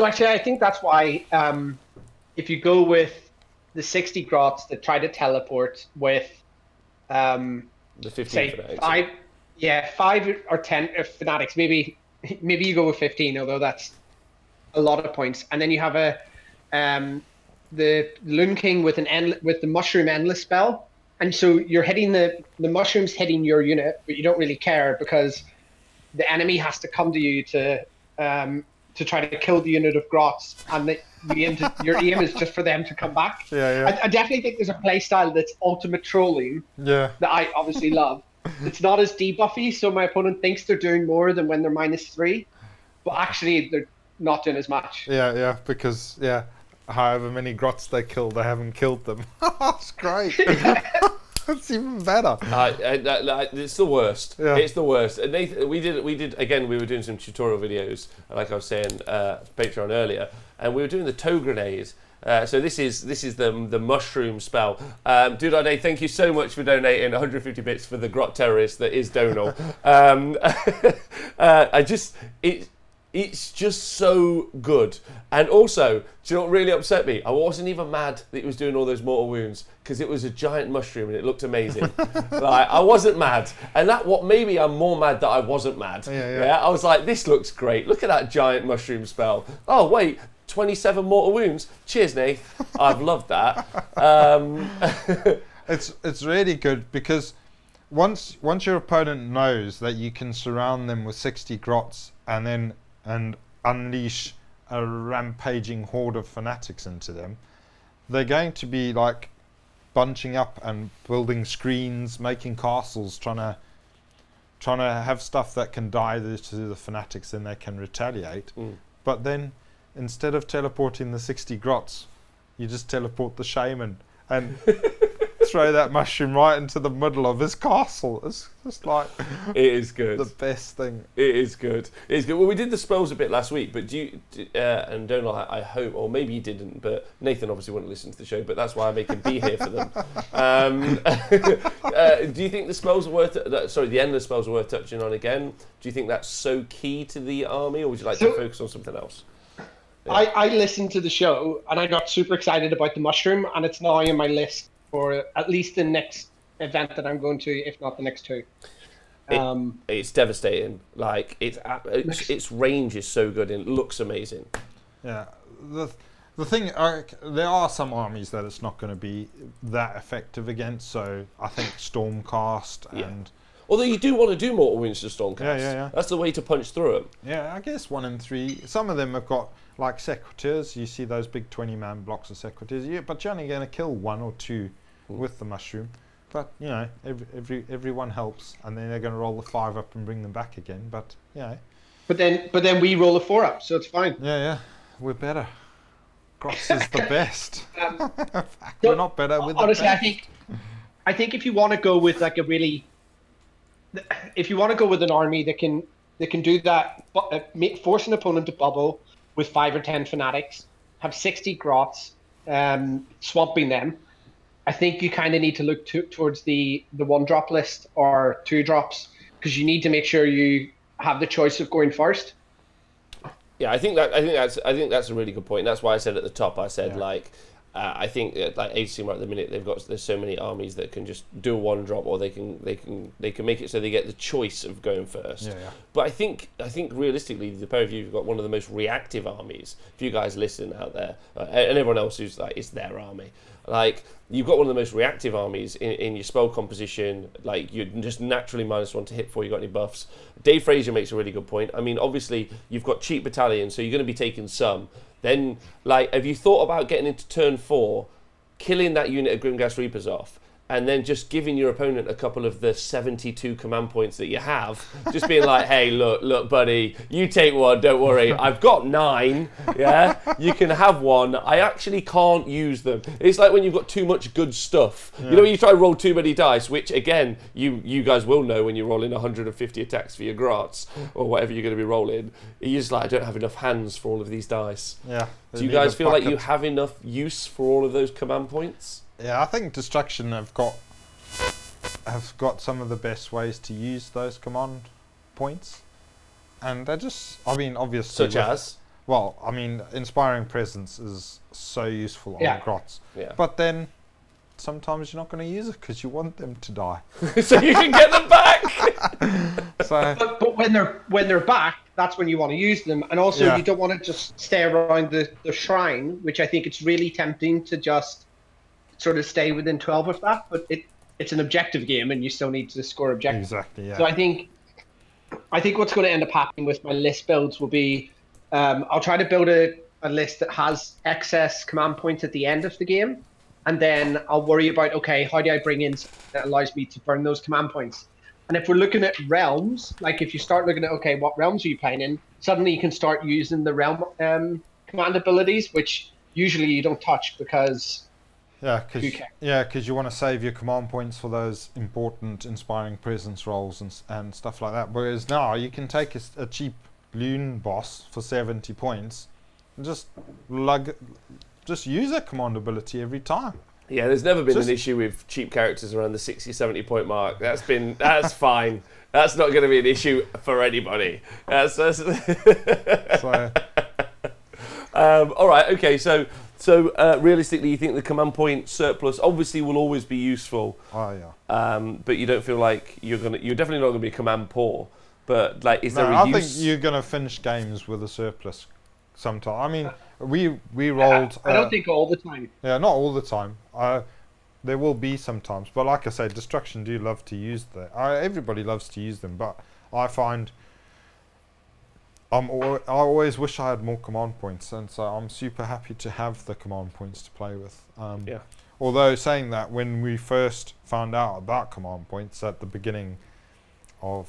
actually, I think that's why if you go with the 60 grots that try to teleport with the 15 fanatics. 5 or 10 fanatics, maybe you go with 15, although that's a lot of points, and then you have the Loon King with the mushroom endless spell, and so you're hitting the mushrooms hitting your unit, but you don't really care because the enemy has to come to you to try to kill the unit of grots, and your aim is just for them to come back. I definitely think there's a play style that's ultimate trolling that I obviously love. It's not as debuffy, so my opponent thinks they're doing more than when they're -3, but actually they're not doing as much. Because however many grots they kill, they haven't killed them. That's great. That's even better. It's the worst. It's the worst. And Nathan, we did again. We were doing some tutorial videos, like I was saying, Patreon earlier, and we were doing the toe grenade. So this is the mushroom spell. Donal, thank you so much for donating 150 bits for the grot terrorist that is Donal. It's just so good. And also, do you know what really upset me? I wasn't even mad that it was doing all those mortal wounds because it was a giant mushroom and it looked amazing. Like, I wasn't mad. And maybe I'm more mad that I wasn't mad. I was like, this looks great. Look at that giant mushroom spell. Oh, wait. 27 mortal wounds. Cheers, Nath. I've loved that. It's really good because once your opponent knows that you can surround them with 60 grots and unleash a rampaging horde of fanatics into them, they're going to be like bunching up and building screens, making castles, trying to have stuff that can die to the fanatics, and they can retaliate. But then instead of teleporting the 60 grots, you just teleport the shaman and throw that mushroom right into the middle of his castle. It's just like... It is good. The best thing. It is good. It is good. Well, we did the spells a bit last week, but and Donal, I hope, or maybe you didn't, but Nathan obviously wouldn't listen to the show, but that's why I make him be here for them. Do you think the spells are worth... the endless spells are worth touching on again? Do you think that's so key to the army, or would you like to focus on something else? I listened to the show and I got super excited about the mushroom, and it's now on my list for at least the next event that I'm going to, if not the next 2. It's devastating. Like its range is so good and it looks amazing. Yeah, the thing, there are some armies that it's not going to be that effective against. So I think Stormcast and Although you do want to do mortal wounds to Stormcast. Yeah. That's the way to punch through them. Yeah, I guess 1 and 3. Some of them have got like secretors. You see those big 20-man blocks of secretors. Yeah, but you're only going to kill 1 or 2 with the mushroom. But you know, everyone helps, and then they're going to roll the 5 up and bring them back again. But you know. But then we roll a 4 up, so it's fine. Yeah, we're better. Grots is the best. We're not better with honestly, the best. I think if you want to go with like if you want to go with an army that can do that, force an opponent to bubble with 5 or 10 fanatics, have 60 grots, swamping them, I think you kind of need to look towards the 1-drop list or 2 drops, because you need to make sure you have the choice of going first. Yeah, I think that's a really good point. That's why I said at the top. I said I think like Age Team at the minute there's so many armies that can just do a 1-drop, or they can make it so they get the choice of going first. Yeah. But I think realistically, the pair of you have got one of the most reactive armies. If you guys listen out there, and everyone else who's like, it's their army. Like, you've got one of the most reactive armies in your spell composition. Like, you're just naturally -1 to hit before you got any buffs. Dave Fraser makes a really good point. I mean, obviously, you've got cheap battalions, so you're going to be taking some. Then, like, have you thought about getting into turn 4, killing that unit of Grimghast Reapers off, and then just giving your opponent a couple of the 72 command points that you have, just being like, hey, look, buddy, you take 1, don't worry, I've got 9, yeah, you can have 1, I actually can't use them. It's like when you've got too much good stuff. You know when you try to roll too many dice, which, again, you guys will know when you're rolling 150 attacks for your grots, or whatever you're going to be rolling, you're just like, I don't have enough hands for all of these dice. Yeah. Do you guys feel like you have enough use for all of those command points? Yeah, I think Destruction have got some of the best ways to use those command points, and they're just, I mean, obviously, such as, well, I mean, Inspiring Presence is so useful on grots, but then sometimes you're not going to use it because you want them to die, so you can get them back. But when they're back, that's when you want to use them, and also you don't want to just stay around the shrine, which I think it's really tempting to just sort of stay within 12 of that, but it's an objective game and you still need to score objectives. Exactly, yeah. So I think what's going to end up happening with my list builds will be I'll try to build a list that has excess command points at the end of the game, and then I'll worry about, okay, how do I bring in something that allows me to burn those command points? And if we're looking at realms, like if you start looking at, okay, what realms are you playing in, suddenly you can start using the realm command abilities, which usually you don't touch because because you want to save your command points for those important Inspiring Presence rolls and stuff like that. Whereas now you can take a cheap loon boss for 70 points and just use that command ability every time. Yeah, there's never been an issue with cheap characters around the 60-70 point mark. That's fine. That's not going to be an issue for anybody. So all right, okay, so realistically, you think the command point surplus obviously will always be useful. Oh yeah. But you don't feel like you're definitely not gonna be command poor. But like, is there a I use? think you're gonna finish games with a surplus sometime. I mean, we rolled. I don't think all the time. Yeah, not all the time. There will be sometimes, but like I say, Destruction do love to use that. Everybody loves to use them, but I find. I always wish I had more command points, and so I'm super happy to have the command points to play with. Although saying that, when we first found out about command points at the beginning of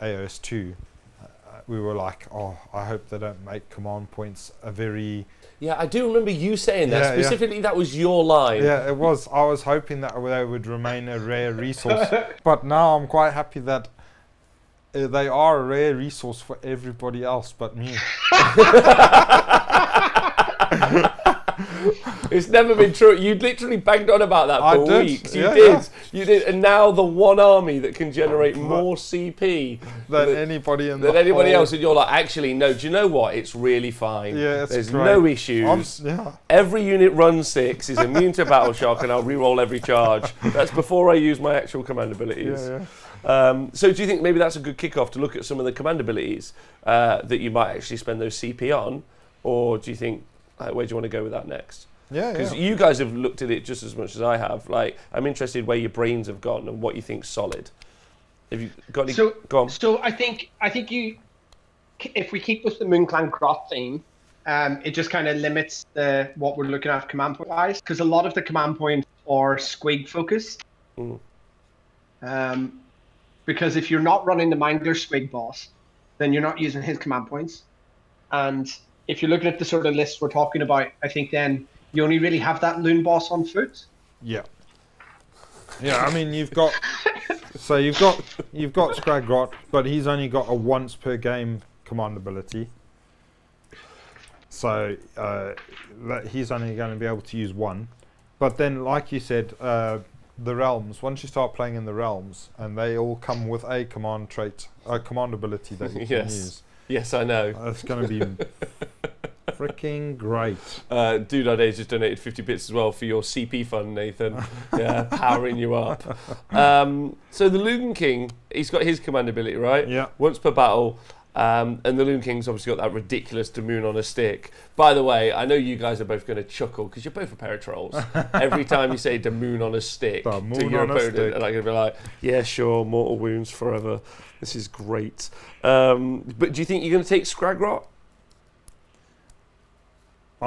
AOS 2, we were like, oh, I hope they don't make command points a very... Yeah, I do remember you saying that. Specifically, that was your line. Yeah, it was. I was hoping that they would remain a rare resource. But now I'm quite happy that they are a rare resource for everybody else but me. It's never been true. You literally banged on about that for weeks. You did. And now the one army that can generate more CP than anybody else, and you're like, actually, no, do you know what? It's really fine. Yeah, there's no issues. Every unit runs 6, is immune to battle shock, and I'll reroll every charge. That's before I use my actual command abilities. So do you think maybe that's a good kickoff to look at some of the command abilities that you might actually spend those CP on, or do you think, where do you want to go with that next? Yeah, Because yeah. you guys have looked at it just as much as I have. Like, I'm interested where your brains have gone and what you think's solid. Have you got any? Go on. So I think you, if we keep with the Moonclan Grot theme, it just kind of limits what we're looking at command point wise, because a lot of the command points are squig focused. Because if you're not running the Mangler Squig boss, then you're not using his command points. And if you're looking at the sort of list we're talking about, I think then you only really have that Loon boss on foot. Yeah. Yeah, I mean you've got Scragrot, but he's only got a once per game command ability. So he's only going to be able to use one. But then, like you said, the realms. Once you start playing in the realms, and they all come with a command trait, a command ability that you can use. Yes, I know. It's going to be freaking great. Donal just donated 50 bits as well for your CP fund, Nathan. Yeah, powering you up. So the Loon King, he's got his command ability, right? Yeah. Once per battle. And the Loon King's obviously got that ridiculous Damoon on a stick. By the way, I know you guys are both going to chuckle because you're both a pair of trolls. Every time you say Damoon on a stick to your opponent, and I'm going to be like, yeah, sure, mortal wounds forever. This is great. But do you think you're going to take Scragrot?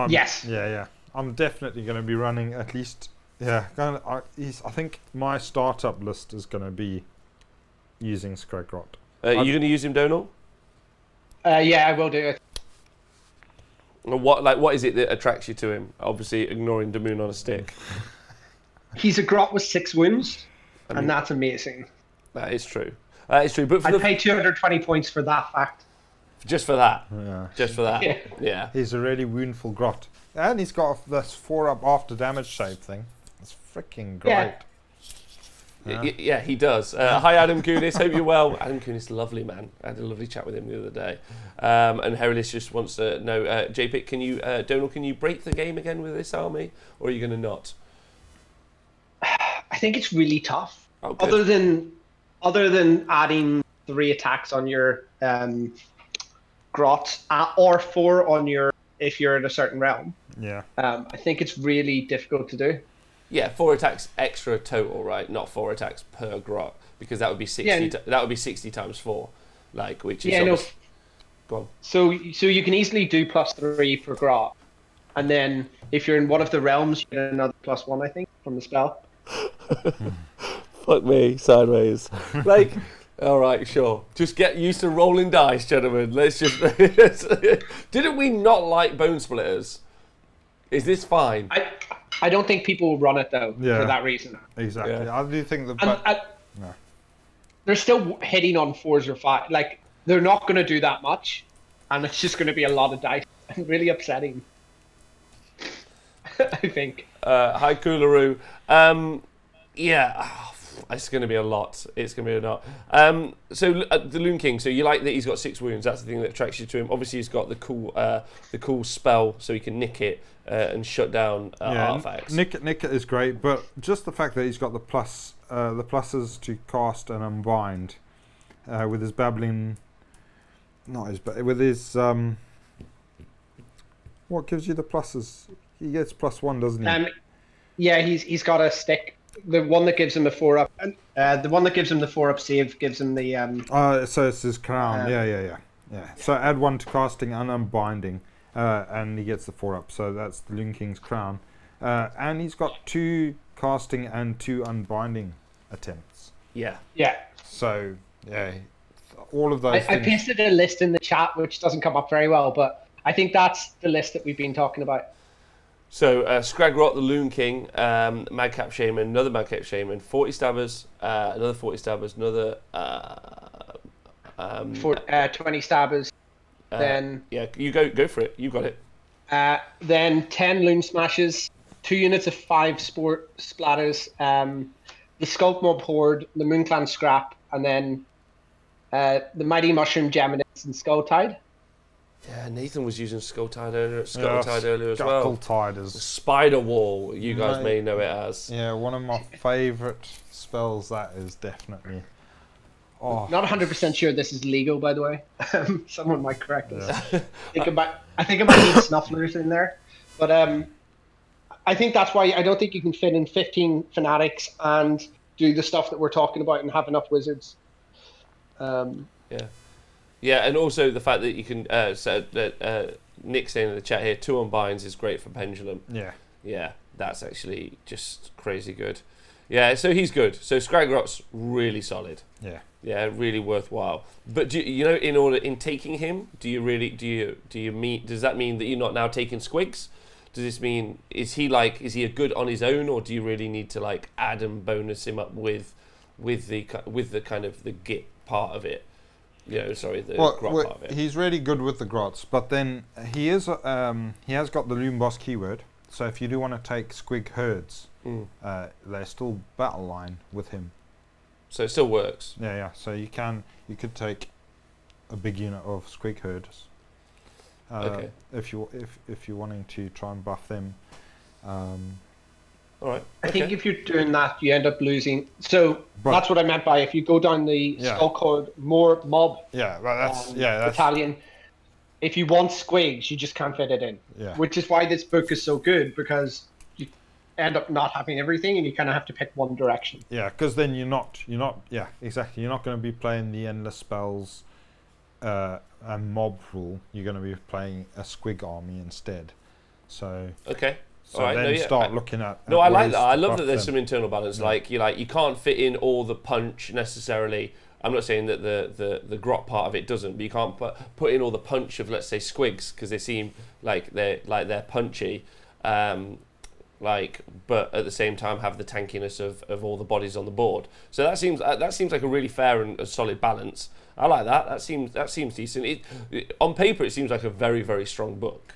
Yes. Yeah. I'm definitely going to be running at least. Yeah, I think my startup list is going to be using Scragrot. Are you going to use him, Donal? Yeah, I will do it. What is it that attracts you to him? Obviously, ignoring Damoon on a stick. He's a Grot with 6 wounds, and that's amazing. That is true. That is true. But I'd pay 220 points for that fact. Just for that. Yeah. Just for that. Yeah. He's a really woundful Grot, and he's got this 4-up after damage shape thing. It's freaking great. Yeah. Yeah, he does. Hi, Adam Kunis. Hope you're well. Adam Kunis, lovely man. I had a lovely chat with him the other day. And Herilis just wants to know, JPIC, Donal, can you break the game again with this army, or are you going to not? I think it's really tough. Oh, other than adding 3 attacks on your Grot, or 4 on your if you're in a certain realm. Yeah. I think it's really difficult to do. Yeah, 4 attacks extra total, right? Not 4 attacks per Grot, because that would be 60. Yeah. That would be 60 times 4, which is. Yeah, no. Go on. So you can easily do +3 for Grot, and then if you're in one of the realms, you get another +1, I think, from the spell. Fuck me, sideways. All right, sure. Just get used to rolling dice, gentlemen. Let's just. Didn't we not like Bone Splitters? Is this fine? I don't think people will run it though for that reason. Exactly. Yeah. I do think they're still hitting on 4s or 5. Like they're not going to do that much, and it's just going to be a lot of dice and really upsetting. I think. Hi, Coolaroo. It's going to be a lot. It's going to be a lot. So the Loon King. So you like that he's got 6 wounds. That's the thing that attracts you to him. Obviously, he's got the cool spell, so he can nick it and shut down artifacts. Nick it is great, but just the fact that he's got the pluses to cast and unbind with his babbling. With his what gives you the pluses? He gets +1, doesn't he? Yeah, he's got a stick. The one that gives him the 4-up, the one that gives him the 4-up save gives him the. So it's his crown. Yeah. So add 1 to casting and unbinding, and he gets the 4-up. So that's the Loon King's crown, and he's got 2 casting and 2 unbinding attempts. Yeah. So all of those. I pasted a list in the chat which doesn't come up very well, but I think that's the list that we've been talking about. So Scragrot, the Loon King, Madcap Shaman, another Madcap Shaman, 40 stabbers, another 40 stabbers, another 20 stabbers. Then you go for it. You got it. Then 10 Loon Smashes, 2 units of 5 Sport Splatters, the Skulk Mob Horde, the Moonclan Scrap, and then the Mighty Mushroom Geminids and Skull Tide. Yeah, Nathan was using Skull Tide earlier as well. Skull Tide is Spider Wall. You guys may know it as. Yeah, one of my favourite spells. That is definitely. Oh. Not 100% sure this is legal, by the way. Someone might correct us. I think it might need snufflers in there, but I think that's why I don't think you can fit in 15 fanatics and do the stuff that we're talking about and have enough wizards. Yeah, and also the fact that you can. Nick's saying in the chat here, 2 unbinds is great for pendulum. Yeah, that's actually just crazy good. Yeah, so he's good. So Scragrot's really solid. Yeah, really worthwhile. But do you know, in taking him, do you mean, does that mean that you're not now taking Squigs? Does this mean is he a good on his own, or do you really need to like add and bonus him up with the kind of the git part of it? Grot part of it. He's really good with the grots, but then he has got the Loom Boss keyword. So if you do want to take Squig herds, they're still battle line with him. So it still works. Yeah. So you could take a big unit of Squig herds. Okay. If you're wanting to try and buff them. All right. I think if you're doing that, you end up losing. So that's what I meant by if you go down the skull code more mob. Yeah, well, that's battalion. If you want Squigs, you just can't fit it in. Yeah. Which is why this book is so good, because you end up not having everything, and you kind of have to pick one direction. Yeah, because then you're not. Yeah, exactly. You're not going to be playing the endless spells and mob rule. You're going to be playing a Squig army instead. So. Okay. So then start looking at. No, I like that. I love that there's some internal balance. Yeah. You can't fit in all the punch necessarily. I'm not saying that the grot part of it doesn't, but you can't put in all the punch of, let's say, Squigs, because they seem like they're punchy, but at the same time have the tankiness of all the bodies on the board. So that seems like a really fair and a solid balance. I like that. That seems decent. On paper, it seems like a very, very strong book.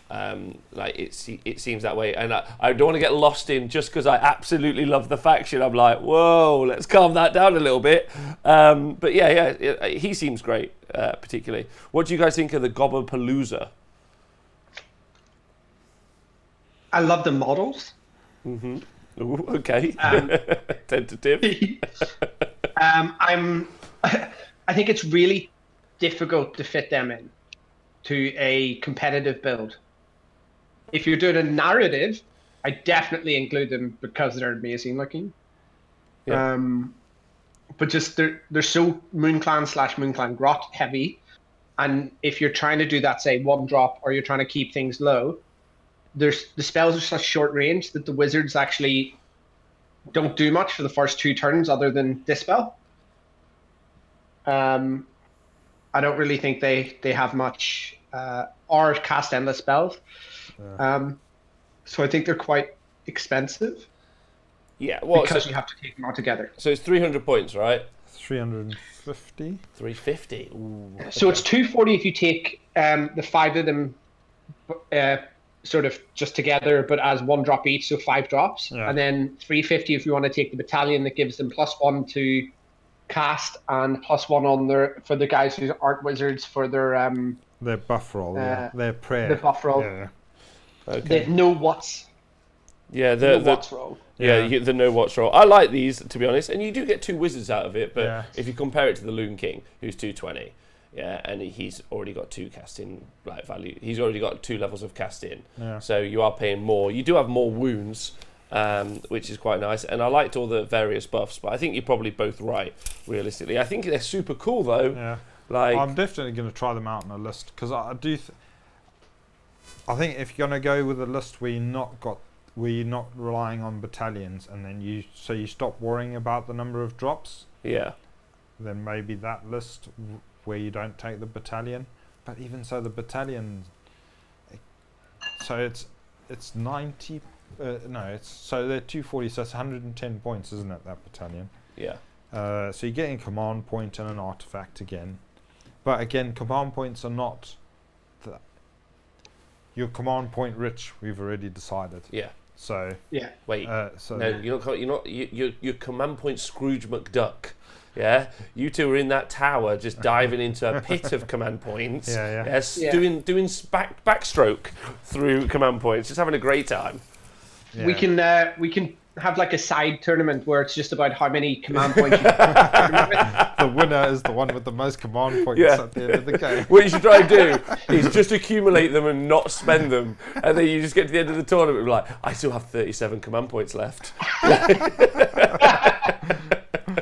It seems that way, and I don't want to get lost in just because I absolutely love the faction. I'm like, whoa, let's calm that down a little bit. But yeah, he seems great, particularly. What do you guys think of the Gobblepalooza? I love the models. Mm-hmm. Ooh, okay. Tentative. I think it's really difficult to fit them in to a competitive build. If you're doing a narrative, I definitely include them because they're amazing looking. Yeah. But just they're so Moonclan/Moonclan Grot heavy, and if you're trying to do that, say 1-drop, or you're trying to keep things low, the spells are such short range that the wizards actually don't do much for the first 2 turns other than dispel. I don't really think they have much or cast endless spells. Yeah. So I think they're quite expensive. Yeah, well, because you have to take them all together. So it's 300 points, right? 350. 350. Ooh, so it's 240 if you take the 5 of them sort of just together, but as 1-drop each, so 5 drops, and then 350 if you want to take the battalion that gives them +1 to cast and +1 on for the guys who aren't wizards for their buff roll, their prayer. The buff roll. Yeah. Okay. The know what's. Yeah, the what's roll. Yeah, the know what's roll. I like these, to be honest, and you do get 2 wizards out of it. But if you compare it to the Loon King, who's 220, and he's already got 2 casting value. He's already got 2 levels of casting. Yeah. So you are paying more. You do have more wounds. Which is quite nice, and I liked all the various buffs, but I think you're probably both right, realistically. I think they're super cool though. Yeah. I'm definitely going to try them out on a list, because I do. I think if you're going to go with a list where you're not relying on battalions, and then you stop worrying about the number of drops. Yeah. Then maybe that list where you don't take the battalion, but even so, the battalion. So it's 90. So they're 240, so it's 110 points, isn't it, that battalion? Yeah. So you're getting command point and an artifact again. But again, command points are not... You're command point rich, we've already decided. Yeah. So... Yeah. Wait. No, you're command point Scrooge McDuck. Yeah, you two are in that tower, just diving into a pit of command points. Yes, doing backstroke through command points, just having a great time. Yeah. We can have like a side tournament where it's just about how many command points you can The winner is the one with the most command points at the end of the game. What you should try and do is just accumulate them and not spend them, and then you just get to the end of the tournament and be like, I still have 37 command points left.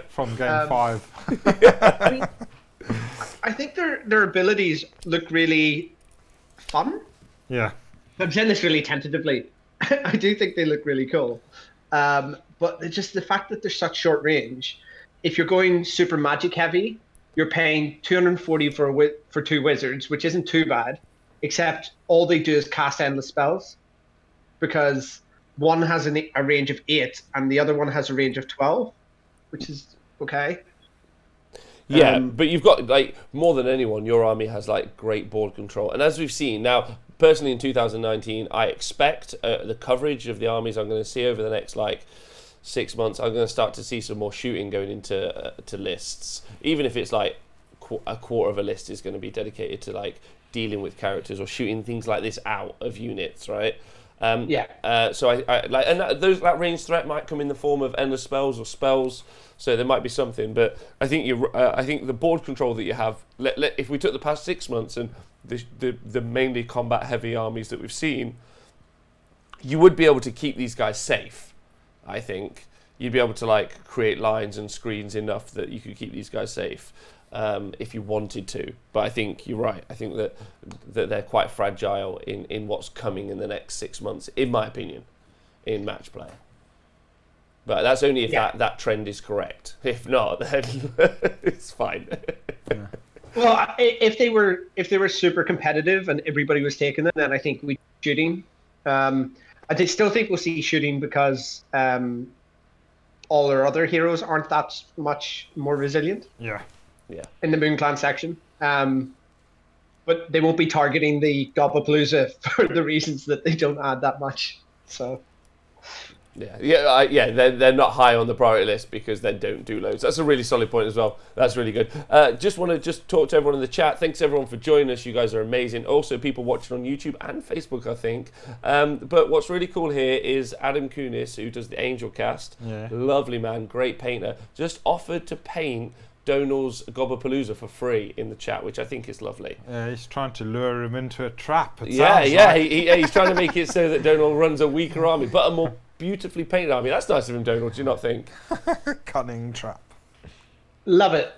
From game 5. I think their abilities look really fun. Yeah. I'm saying this really tentatively. I do think they look really cool. But just the fact that they're such short range, if you're going super magic heavy, you're paying 240 for 2 wizards, which isn't too bad, except all they do is cast endless spells, because one has a range of 8 and the other one has a range of 12, which is okay. Yeah, but you've got, like, more than anyone, your army has, like, great board control. And as we've seen, now, personally in 2019, I expect the coverage of the armies I'm going to see over the next, like, 6 months, I'm going to start to see some more shooting going into to lists. Even if it's, like, a quarter of a list is going to be dedicated to, like, dealing with characters or shooting things like this out of units, right? So I like, and that range threat might come in the form of endless spells or spells. So there might be something, but I think I think the board control that you have. If we took the past 6 months and the mainly combat heavy armies that we've seen, you would be able to keep these guys safe. I think you'd be able to, like, create lines and screens enough that you could keep these guys safe. If you wanted to, but I think you're right. I think that they're quite fragile in what's coming in the next 6 months, in my opinion, in match play. But that's only if that trend is correct. If not, then it's fine. Yeah. Well, if they were super competitive and everybody was taking them, then I think we'd shooting. I still think we'll see shooting because all our other heroes aren't that much more resilient. Yeah. Yeah. In the Moon Clan section. But they won't be targeting the Gobblepalooza for the reasons that they don't add that much. So they're not high on the priority list because they don't do loads. That's a really solid point as well. That's really good. Just want to talk to everyone in the chat. Thanks everyone for joining us. You guys are amazing. Also, people watching on YouTube and Facebook, I think. But what's really cool here is Adam Kunis, who does the Angel Cast. Yeah. Lovely man, great painter. Just offered to paint Donal's Gobblepalooza for free in the chat, which I think is lovely. Yeah, he's trying to lure him into a trap. He's trying to make it so that Donal runs a weaker army, but a more beautifully painted army. That's nice of him, Donal, do you not think? Cunning trap. Love it.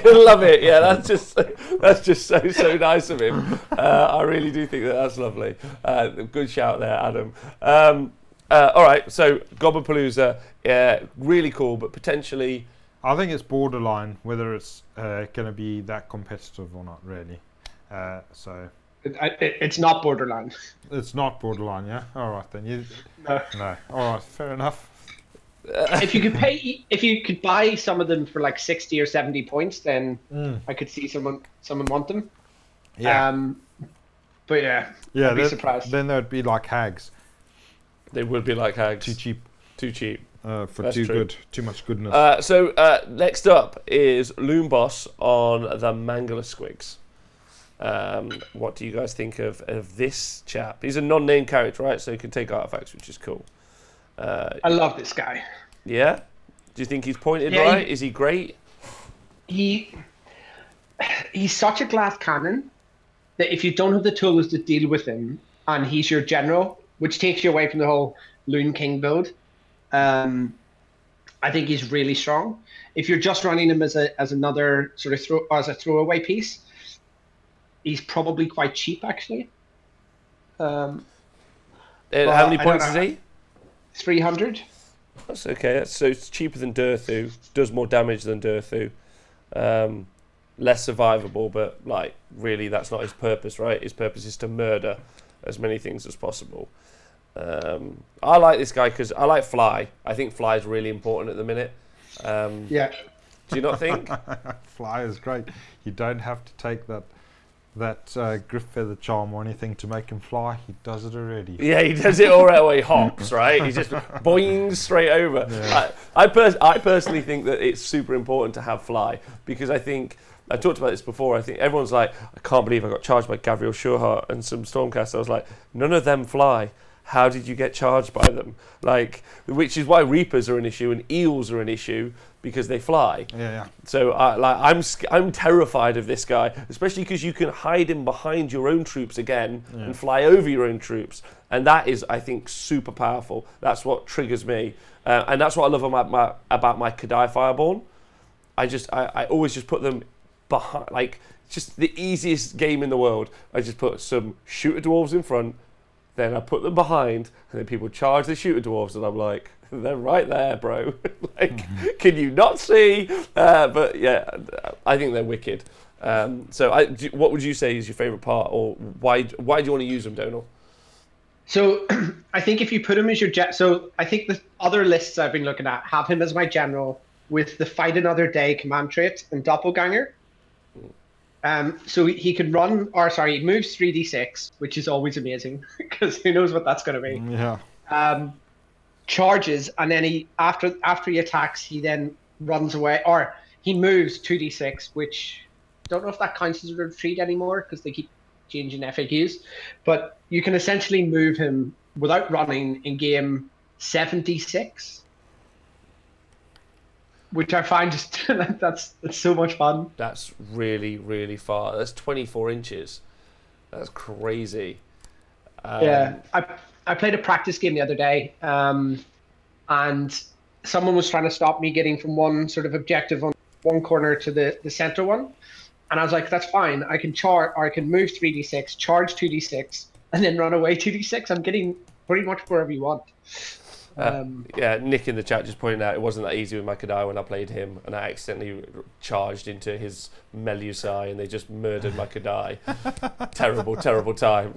Love it. Yeah, that's just so nice of him. I really do think that's lovely. Good shout there, Adam. All right, so Gobblepalooza, really cool, but potentially, I think it's borderline whether it's going to be that competitive or not, really. It's not borderline. It's not borderline, yeah? All right, then. No. All right, fair enough. If you could buy some of them for like 60 or 70 points, then I could see someone want them. Yeah. But I'd be surprised. Then they would be like hags. They would be like hags. Too cheap. That's Too much goodness. So next up is Loom Boss on the Mangala Squigs. What do you guys think of this chap? He's a non-named character, right? So he can take artifacts, which is cool. I love this guy. Yeah? Do you think he's pointed right? Is he great? He's such a glass cannon that if you don't have the tools to deal with him, and he's your general, which takes you away from the whole Loon King build, I think he's really strong. If you're just running him as another sort of throwaway piece, he's probably quite cheap actually. How many points is he? 300. That's okay. So it's cheaper than Durthu. Does more damage than Durthu. Less survivable, but like really, that's not his purpose, right? His purpose is to murder as many things as possible. I like this guy because I like Fly. I think Fly is really important at the minute. Yeah. Do you not think? Fly is great. You don't have to take that Griff Feather Charm or anything to make him fly. He does it already. Yeah, he does it already. He hops, right? He just boings straight over. Yeah. I personally think that it's super important to have Fly because I think, I talked about this before, I think everyone's like, I can't believe I got charged by Gavriel Shurhart and some Stormcast. I was like, none of them fly. how did you get charged by them? Like, which is why Reapers are an issue and Eels are an issue, because they fly. Yeah. So I'm terrified of this guy, especially because you can hide him behind your own troops again and fly over your own troops, and that is, I think, super powerful. That's what triggers me, and that's what I love about my Kadai Fireborn. I always just put them behind, like, just the easiest game in the world. I just put some shooter dwarves in front, then I put them behind, and then people charge the shooter dwarves, and I'm like, they're right there, bro. Like, can you not see? But yeah, I think they're wicked. So what would you say is your favourite part, or why do you want to use them, Donal? So I think if you put him as your so I think the other lists I've been looking at have him as my general with the Fight Another Day command trait and Doppelganger. So he could run, or sorry, he moves 3d6, which is always amazing because who knows what that's going to be. Yeah. Charges, and then he after he attacks, he then runs away, or he moves 2d6, which don't know if that counts as a retreat anymore because they keep changing FAQs. But you can essentially move him without running in game 76. Which I find just that's so much fun. That's really, really far. That's 24 inches. That's crazy. Yeah, I played a practice game the other day, and someone was trying to stop me getting from one sort of objective on one corner to the center one, and I was like, that's fine. I can charge, or I can move 3d6, charge 2d6, and then run away 2d6. I'm getting pretty much wherever you want. Yeah, Nick in the chat just pointed out it wasn't that easy with my Kadai when I played him, and I accidentally charged into his Melusai and they just murdered my Kadai. Terrible, terrible time.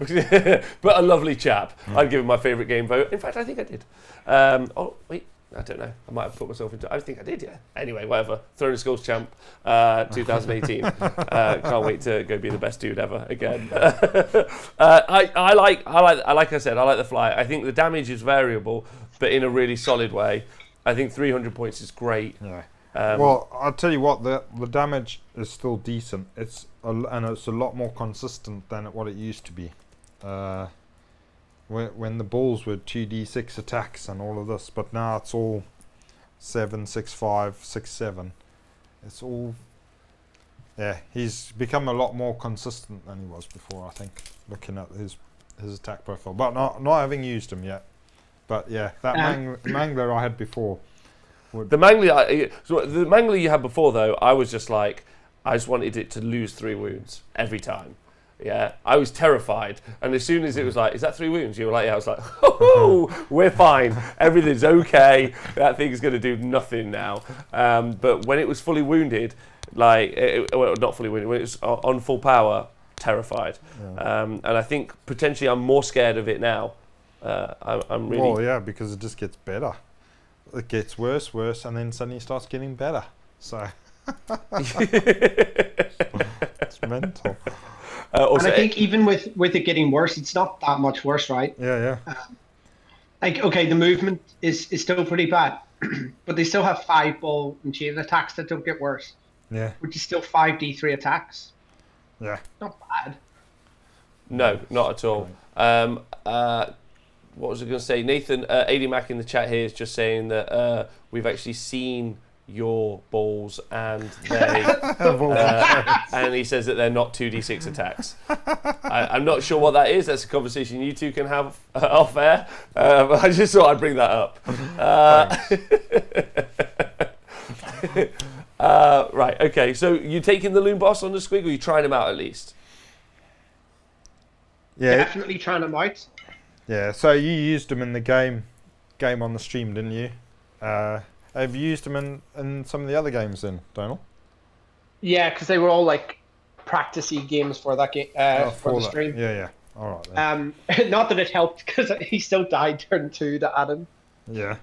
But a lovely chap. I'd give him my favourite game vote. In fact, I think I did. Oh, wait. I don't know. I might have put myself into. I think I did, yeah. Anyway, whatever. Throne of Skulls champ, 2018. Can't wait to go be the best dude ever again. I like I said, I like the fly. I think the damage is variable, but in a really solid way. I think 300 points is great. Yeah. Well, I'll tell you what, the damage is still decent. It's a lot more consistent than what it used to be. When the balls were 2d6 attacks and all of this, but now it's all 7, 6, 5, 6, 7. It's all, yeah. He's become a lot more consistent than he was before, I think. Looking at his attack profile, but not having used him yet. But yeah, that mangler I had before. The mangler you had before, though, I was just like, I just wanted it to lose 3 wounds every time. Yeah, I was terrified, and as soon as it was like, is that 3 wounds? You were like, yeah. I was like, oh, we're fine, everything's okay. That thing's going to do nothing now. But when it was fully wounded, like, well, not fully wounded, when it was on full power, terrified. Yeah. And I think potentially I'm more scared of it now. I'm really. Well, yeah, because it just gets better. It gets worse, and then suddenly it starts getting better. So it's mental. And I think even with it getting worse, it's not that much worse, right? Yeah. Like, okay, the movement is still pretty bad, but they still have 5 ball and chain attacks that don't get worse. Yeah. Which is still 5d3 attacks. Yeah. Not bad. No, not at all. What was I going to say? Nathan, AD Mac in the chat here is just saying that we've actually seen your balls and they and he says that they're not 2d6 attacks. I'm not sure what that is. That's a conversation you two can have off air, but I just thought I'd bring that up. Right, okay, so you taking the Loon Boss on the squig, or you trying him out at least? Yeah, definitely trying him out. Yeah, so you used him in the game on the stream, didn't you? Have you used them in some of the other games then, Donal? Yeah, because they were all like practicey games for that game for the stream. Yeah. All right. Then. Not that it helped because he still died turn 2 to Adam. Yeah.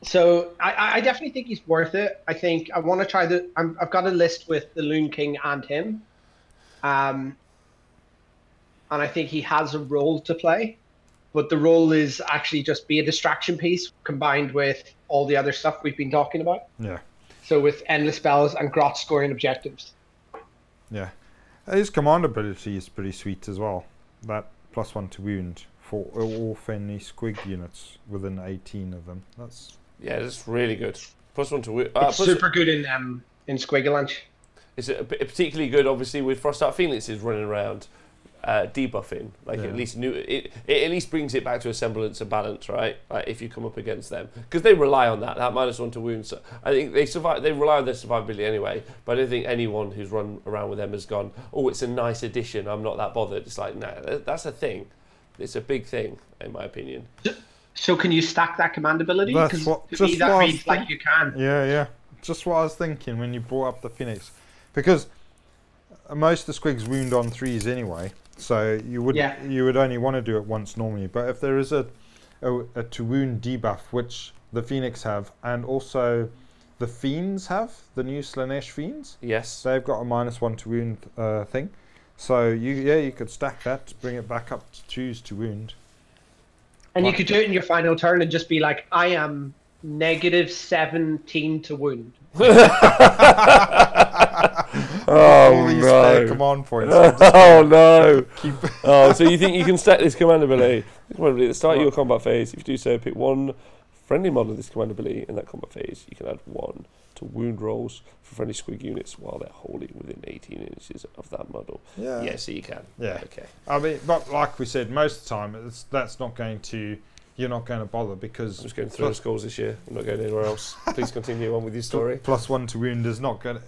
So I definitely think he's worth it. I think I want to try I've got a list with the Loon King and him, and I think he has a role to play. But the role is actually just be a distraction piece combined with all the other stuff we've been talking about. Yeah. So with endless spells and grot scoring objectives. Yeah. His command ability is pretty sweet as well. That +1 to wound for all friendly squig units within 18 of them. Yeah, that's really good. +1 to wound. It's super good in Squiggalanche. It's particularly good, obviously, with Frostart Phoenixes running around, debuffing. Like at least it at least brings it back to a semblance of balance, right? Like if you come up against them, because they rely on that -1 to wound. So I think they survive. They rely on their survivability anyway. But I don't think anyone who's run around with them has gone, "Oh, it's a nice addition. I'm not that bothered." It's like, no, that's a thing. It's a big thing, in my opinion. So can you stack that command ability? That's what. To me, that reads like you can. Yeah. Just what I was thinking when you brought up the Phoenix, because most of the squigs wound on 3s anyway. So you would only want to do it once normally. But if there is a to wound debuff, which the Phoenix have, and also the Fiends have, the new Slanesh Fiends. Yes. They've got a -1 to wound thing. So you could stack that, bring it back up to 2s to wound. And you could do it in your final turn and just be like, I am -17 to wound. All these spare command points. Oh no! Oh, so you think you can stack this command ability? At the start of your combat phase, if you do so, pick one friendly model of this command ability in that combat phase. You can add 1 to wound rolls for friendly squig units while they're wholly within 18 inches of that model. Yeah, so you can. Yeah. Okay. I mean, but like we said, most of the time, that's not going to. You're not going to bother because. I'm just going through the scores this year. I'm not going anywhere else. Please continue on with your story. +1 to wound is not going.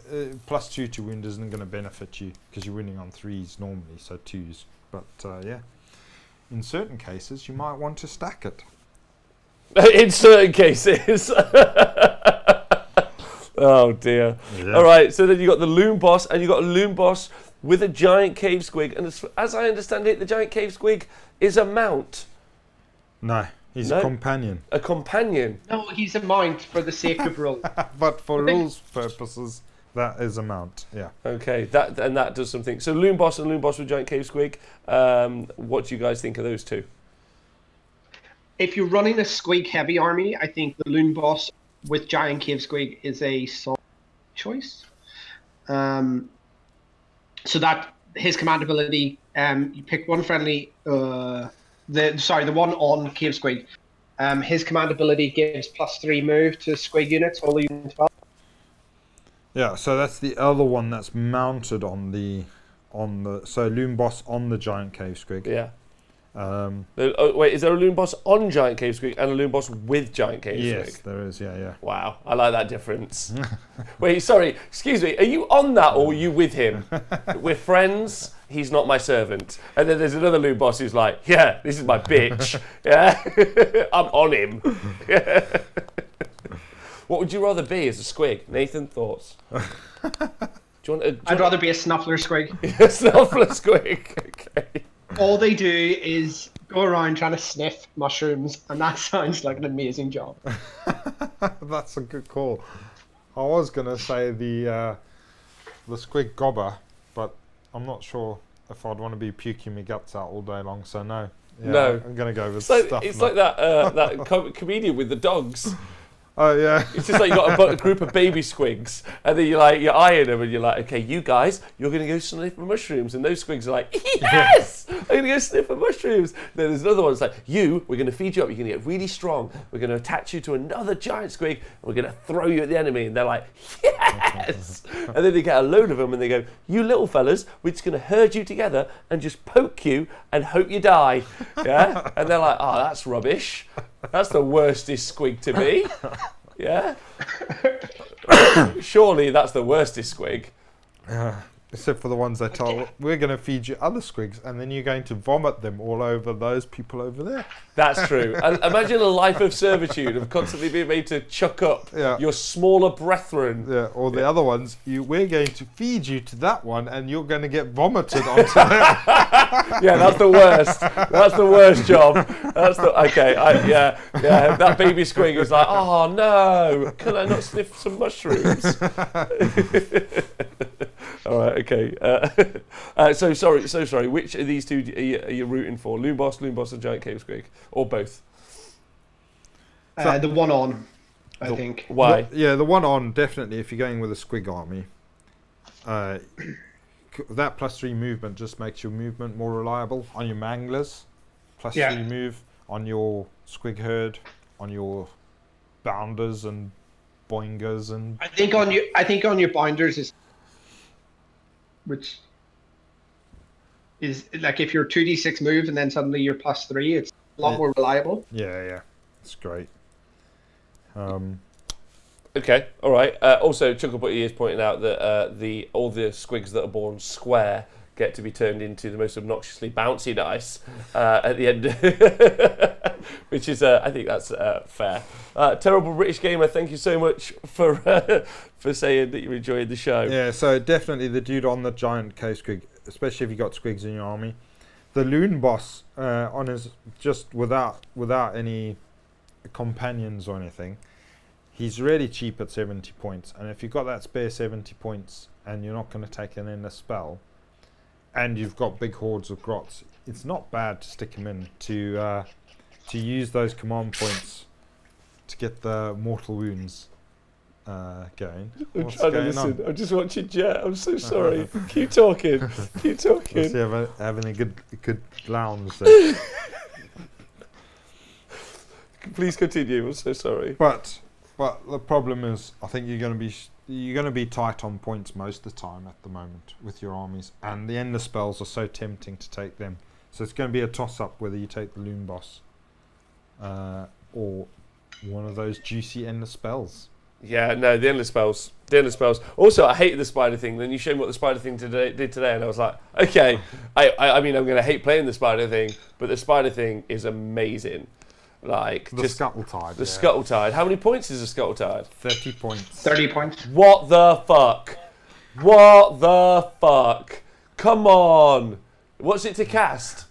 +2 to wound isn't going to benefit you because you're winning on 3s normally, so 2s. But yeah, in certain cases, you might want to stack it. In certain cases. Oh dear. Yeah. All right, so then you got the Loom Boss, and you got a Loom Boss with a giant cave squig, and as I understand it, the giant cave squig is a mount. No, he's a companion. A companion. No, he's a mount for the sake of rules. But for rules purposes, that is a mount. Yeah. Okay, that does something. So Loom Boss and Loom Boss with giant cave squig. What do you guys think of those two? If you're running a squig heavy army, I think the Loom Boss with giant cave squig is a solid choice. So that his command ability, you pick one friendly. The one on cave squig. His command ability gives +3 move to squig units, all units. Yeah, so that's the other one that's mounted on the so Loom Boss on the giant cave squig. Yeah. Wait, is there a Loom Boss on giant cave squig and a Loom Boss with giant cave squig? Yes, there is. Yeah. Wow, I like that difference. Wait, sorry, excuse me. Are you on that or are you with him? We're friends. He's not my servant. And then there's another Loom Boss who's like, yeah, this is my bitch. Yeah, I'm on him. What would you rather be as a squig? Nathan, thoughts? I'd rather be a snuffler squig. A snuffler squig. Okay. All they do is go around trying to sniff mushrooms, and that sounds like an amazing job. That's a good call. I was gonna say the squig gobber, but I'm not sure if I'd want to be puking my guts out all day long. So no. Yeah, no, I'm gonna go with stuff. It's like that comedian with the dogs. Oh yeah. It's just like you got a group of baby squigs, and then you're eyeing them, and you're like, okay, you guys, you're gonna go sniff for mushrooms, and those squigs are like, yes, I'm gonna go sniff for mushrooms. Then there's another one that's like, we're gonna feed you up, you're gonna get really strong, we're gonna attach you to another giant squig, and we're gonna throw you at the enemy, and they're like, yes. And then they get a load of them, and they go, you little fellas, we're just gonna herd you together and just poke you and hope you die. Yeah, and they're like, oh, that's rubbish. That's the worstest squig to be. Yeah? Surely that's the worstest squig. Except for the ones they tell, we're going to feed you other squigs, and then you're going to vomit them all over those people over there. That's true. And imagine a life of servitude of constantly being made to chuck up your smaller brethren. Yeah, or the other ones, we're going to feed you to that one, and you're going to get vomited onto them. Yeah, that's the worst. That's the worst job. That baby squig is like, oh no, can I not sniff some mushrooms? All right, okay. So sorry. Which of these two are you rooting for? Loom Boss, and Giant Cave Squig, or both? The one on, I think. Why? The one on, definitely. If you're going with a squig army, that +3 movement just makes your movement more reliable on your manglers, +3 move on your squig herd, on your bounders and boingers, and I think on your binders is, which is like if you're 2d6 move and then suddenly you're +3, it's a lot more reliable. yeah, it's great. Okay, all right. Also, Chuckleputty is pointing out that all the squigs that are born square get to be turned into the most obnoxiously bouncy dice at the end, which is, I think that's fair. Terrible British Gamer, thank you so much for saying that you enjoyed the show. Yeah, so definitely the dude on the giant cave squig, especially if you got squigs in your army. The loon boss on his, just without any companions or anything, he's really cheap at 70 points, and if you've got that spare 70 points and you're not going to take an ender spell, and you've got big hordes of grots, it's not bad to stick him in to use those command points to get the mortal wounds going. I'm What's trying to going listen. on? I'm just watching Jet. I'm so sorry. Keep talking. Keep talking. Let's see, having a good lounge there. Please continue. I'm so sorry. But the problem is, I think you're going to be tight on points most of the time at the moment with your armies, and the ender spells are so tempting to take them. So it's going to be a toss-up whether you take the loon boss or one of those juicy ender spells. Yeah, no, the endless spells. The endless spells. Also, I hated the spider thing. Then you showed me what the spider thing did today, and I was like, okay. I mean, I'm going to hate playing the spider thing, but the spider thing is amazing. Like The Scuttle Tide. The Scuttle Tide. How many points is a Scuttle Tide? 30 points. 30 points. What the fuck? What the fuck? Come on. What's it to cast?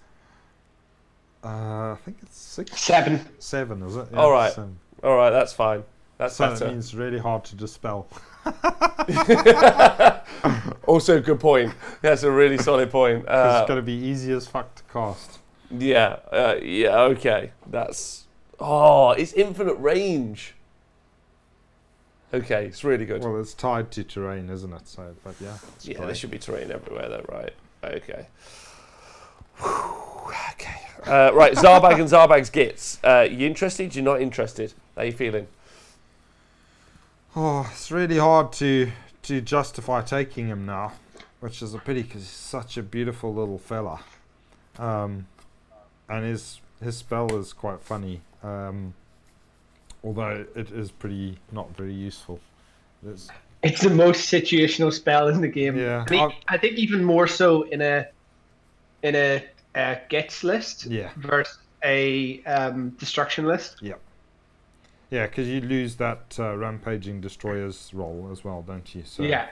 I think it's 6. 7. 7, is it? Yeah, All right. 7. All right, that's fine. That's So better. that means really hard to dispel. Also, good point. That's a really solid point. It's going to be easy as fuck to cast. Yeah, okay. That's... Oh, it's infinite range. Okay, it's really good. Well, it's tied to terrain, isn't it? So, but yeah. Yeah, there should be terrain everywhere, though, right? Okay. Okay. Right, Zarbag and Zarbag's GITZ. You interested? You're not interested? How you feeling? Oh, it's really hard to justify taking him now, which is a pity because he's such a beautiful little fella. And his spell is quite funny, although it is not very useful. It's the most situational spell in the game. Yeah, I think even more so in a GITZ list versus a destruction list. Yeah. Yeah, because you lose that rampaging destroyer's role as well, don't you? So, yeah.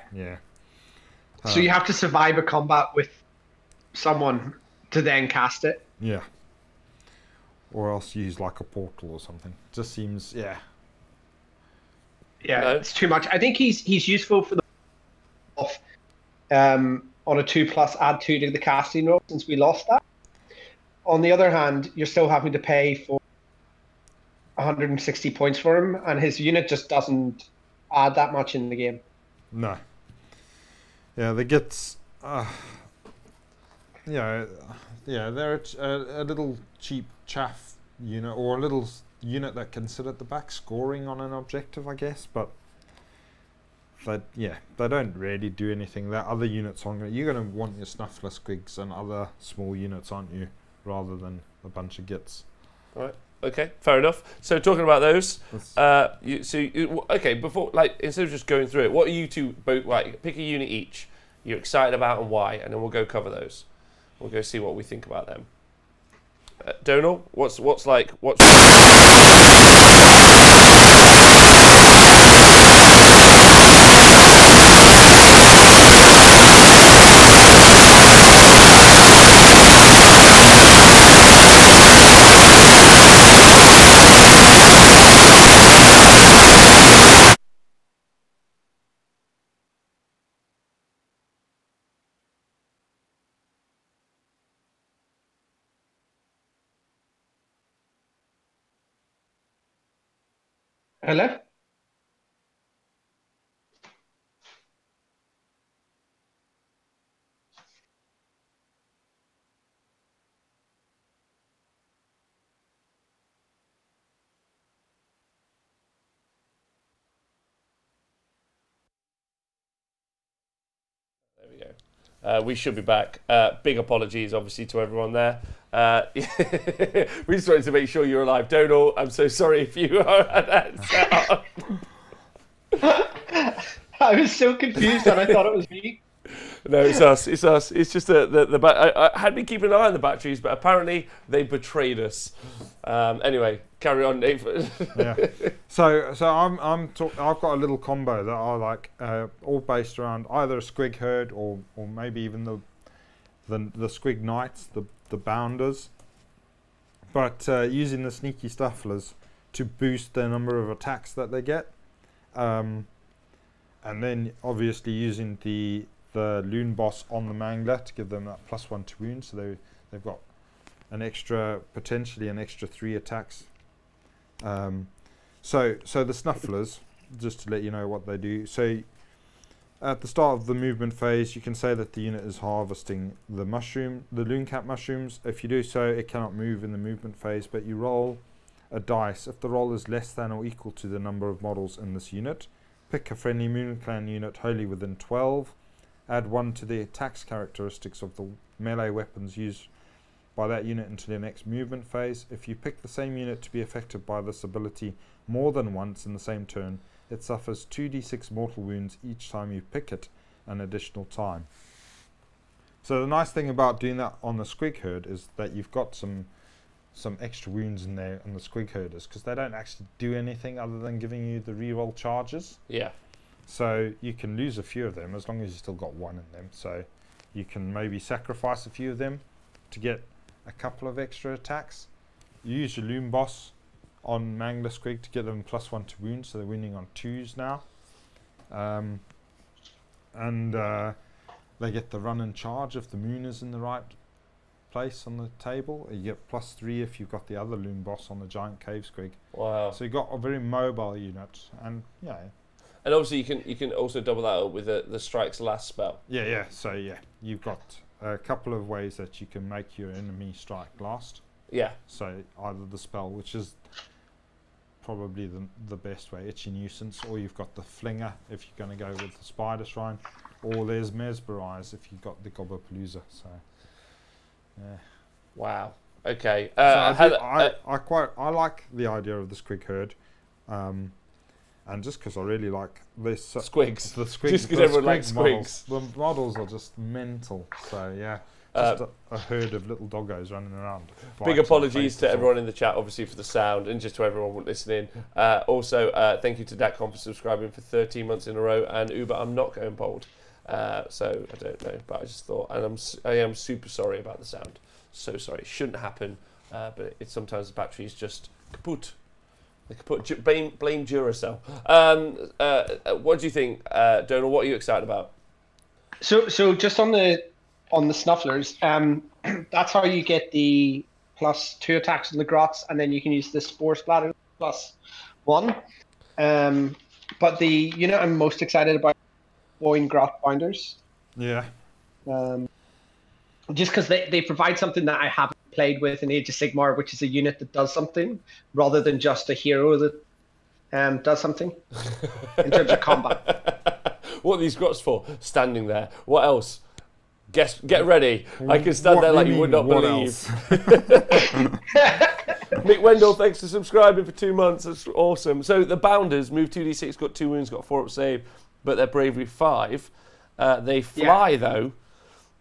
So you have to survive a combat with someone to then cast it. Yeah. Or else use like a portal or something. Just seems, Yeah, no. It's too much. I think he's useful for the on a 2+ add 2 to the casting roll since we lost that. On the other hand, you're still having to pay for 160 points for him, and his unit just doesn't add that much in the game. No. Yeah, the GITZ, they're a little cheap chaff unit, or a little unit that can sit at the back scoring on an objective, I guess, but they don't really do anything. That other units you're going to want your Snuffler Squigs and other small units, aren't you, rather than a bunch of GITZ. All right. Okay, fair enough. So talking about those, before, instead of just going through it, what are you two both like? Pick a unit each you're excited about and why, and then we'll go cover those. We'll go see what we think about them. Donal, what's Hello? There we go. We should be back. Big apologies, obviously, to everyone there. We just wanted to make sure you're alive. Donal, I'm so sorry if you are set up. I was so confused and I thought it was me. No, it's us. It's us. It's just I had been keeping an eye on the batteries, but apparently they betrayed us. Anyway, carry on, Nathan. Yeah. So I've got a little combo that I like, all based around either a squig herd or maybe even the squig knights, the bounders. But using the sneaky stufflers to boost the number of attacks that they get, and then obviously using the loon boss on the mangler to give them that +1 to wound, so they've got potentially an extra 3 attacks. So the snufflers, just to let you know what they do. So at the start of the movement phase, you can say that the unit is harvesting the loon cap mushrooms. If you do so, it cannot move in the movement phase, but you roll a dice. If the roll is less than or equal to the number of models in this unit, pick a friendly Moon Clan unit wholly within 12. Add 1 to the attacks characteristics of the melee weapons used by that unit until the next movement phase. If you pick the same unit to be affected by this ability more than once in the same turn, it suffers 2d6 mortal wounds each time you pick it an additional time. So the nice thing about doing that on the squig herd is that you've got some extra wounds in there on the squig herders, because they don't actually do anything other than giving you the reroll charges. Yeah. So you can lose a few of them as long as you still got 1 in them. So you can maybe sacrifice a few of them to get a couple of extra attacks. You use your loon boss on Mangler Squig to get them +1 to wound, so they're winning on 2s now. They get the run and charge if the moon is in the right place on the table. You get +3 if you've got the other loon boss on the giant cave squig. Wow. So you've got a very mobile unit, and yeah. And obviously you can also double that up with the strike's last spell. Yeah. So yeah, you've got a couple of ways that you can make your enemy strike last. Yeah. So either the spell, which is probably the best way, Itchy Nuisance, or you've got the Flinger if you're going to go with the Spider Shrine, or there's Mesmerize if you've got the Gobblepalooza. So yeah. Wow. Okay. So I like the idea of the squig herd. And just because I really like this squigs, the squigs, just because everyone likes models, squigs. The models are just mental. So yeah, just a herd of little doggos running around. Big apologies to everyone in the chat, obviously, for the sound, and just to everyone listening. Also, thank you to Datcom for subscribing for 13 months in a row, and Uber, I'm not going bold. So I don't know, but I just thought, and I am super sorry about the sound. So sorry, it shouldn't happen, but it's sometimes the battery is just kaput. They could put blame Duracell. What do you think, Donal? What are you excited about? So just on the snufflers, that's how you get the +2 attacks on the grots, and then you can use the spore splatter +1. But the unit I'm most excited about, Boyne Grot Binders. Yeah. Just because they provide something that I haven't played with in Age of Sigmar, which is a unit that does something rather than just a hero that does something in terms of combat. What are these grots for? Standing there. What else? Get ready. I can stand there like you would not believe. Mick Wendell, thanks for subscribing for 2 months. That's awesome. So the Bounders move 2d6, got 2 wounds, got 4 up save, but they're bravery 5. They fly though.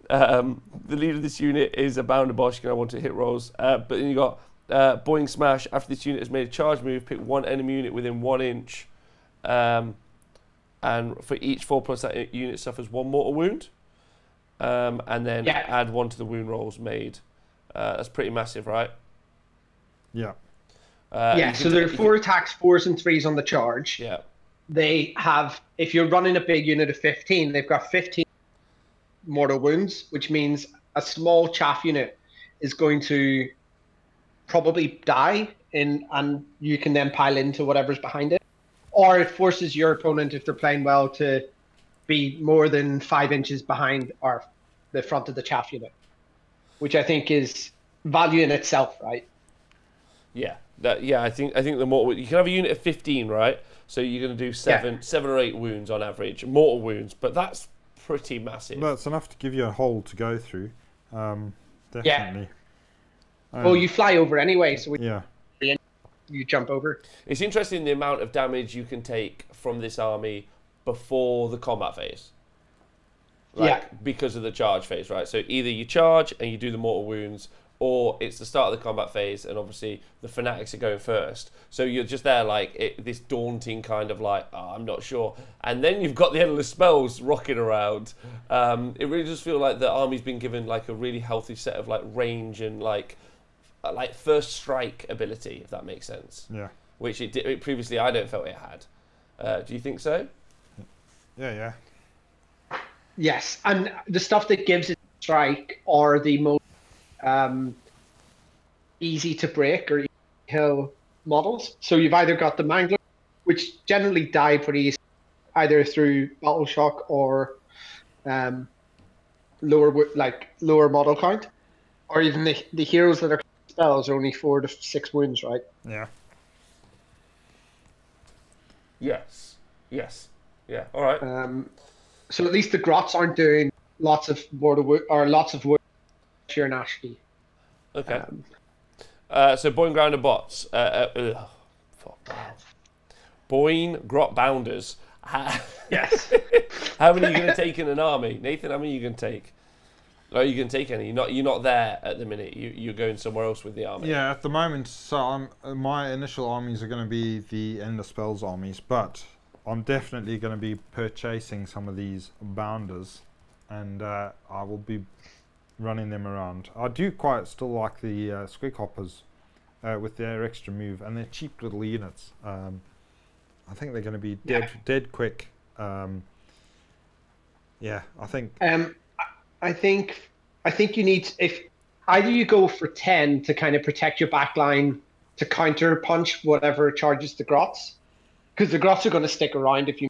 The leader of this unit is a Bounder boss. You can have 1 to hit rolls. But then you got Boing Smash. After this unit has made a charge move, pick 1 enemy unit within 1 inch. And for each 4+, that unit suffers 1 mortal wound. And then add 1 to the wound rolls made. That's pretty massive, right? Yeah. So there are 4 attacks, 4s and 3s on the charge. Yeah. They have, if you're running a big unit of 15, they've got 15 mortal wounds, which means a small chaff unit is going to probably die, and you can then pile into whatever's behind it. Or it forces your opponent, if they're playing well, to be more than 5 inches behind or the front of the chaff unit, which I think is value in itself, right? Yeah, I think the mortal, you can have a unit of 15, right? So you're going to do 7 or 8 wounds on average, mortal wounds, but that's pretty massive. Well, it's enough to give you a hole to go through. Definitely. Well, you fly over anyway, so Yeah. you jump over. It's interesting the amount of damage you can take from this army before the combat phase. Because of the charge phase, right? So either you charge and you do the mortal wounds, or it's the start of the combat phase, and obviously the fanatics are going first. So you're just there like this daunting kind of like, oh, I'm not sure. And then you've got the endless spells rocking around. It really does feel like the army's been given like a really healthy set of like range and like first strike ability, if that makes sense. Yeah. Which previously I don't felt it had. Do you think so? Yeah. Yes, and the stuff that gives it strike are the most easy to break or easy to kill models. So you've either got the Mangler, which generally die pretty easily, either through battle shock or lower model count, or even the heroes that are spells are only 4 to 6 wounds, right? Yeah. Yes. Yeah. All right. So at least the Grots aren't doing lots of wood sheer nasty. Okay. So Boyne Grounder bots. Boyne Grot Bounders. Yes. How many are you going to take in an army, Nathan? How many are you going to take? Are you going to take any? You're not there at the minute. You're going somewhere else with the army. Yeah, at the moment, so my initial armies are going to be the End of Spells armies, but I'm definitely going to be purchasing some of these bounders, and I will be running them around. I do quite still like the Squig Hoppers with their extra move, and they're cheap little units. I think they're going to be dead quick. Yeah, I think. I think you need, if either you go for 10 to kind of protect your backline to counter punch whatever charges the Grots, because the Grots are going to stick around if you,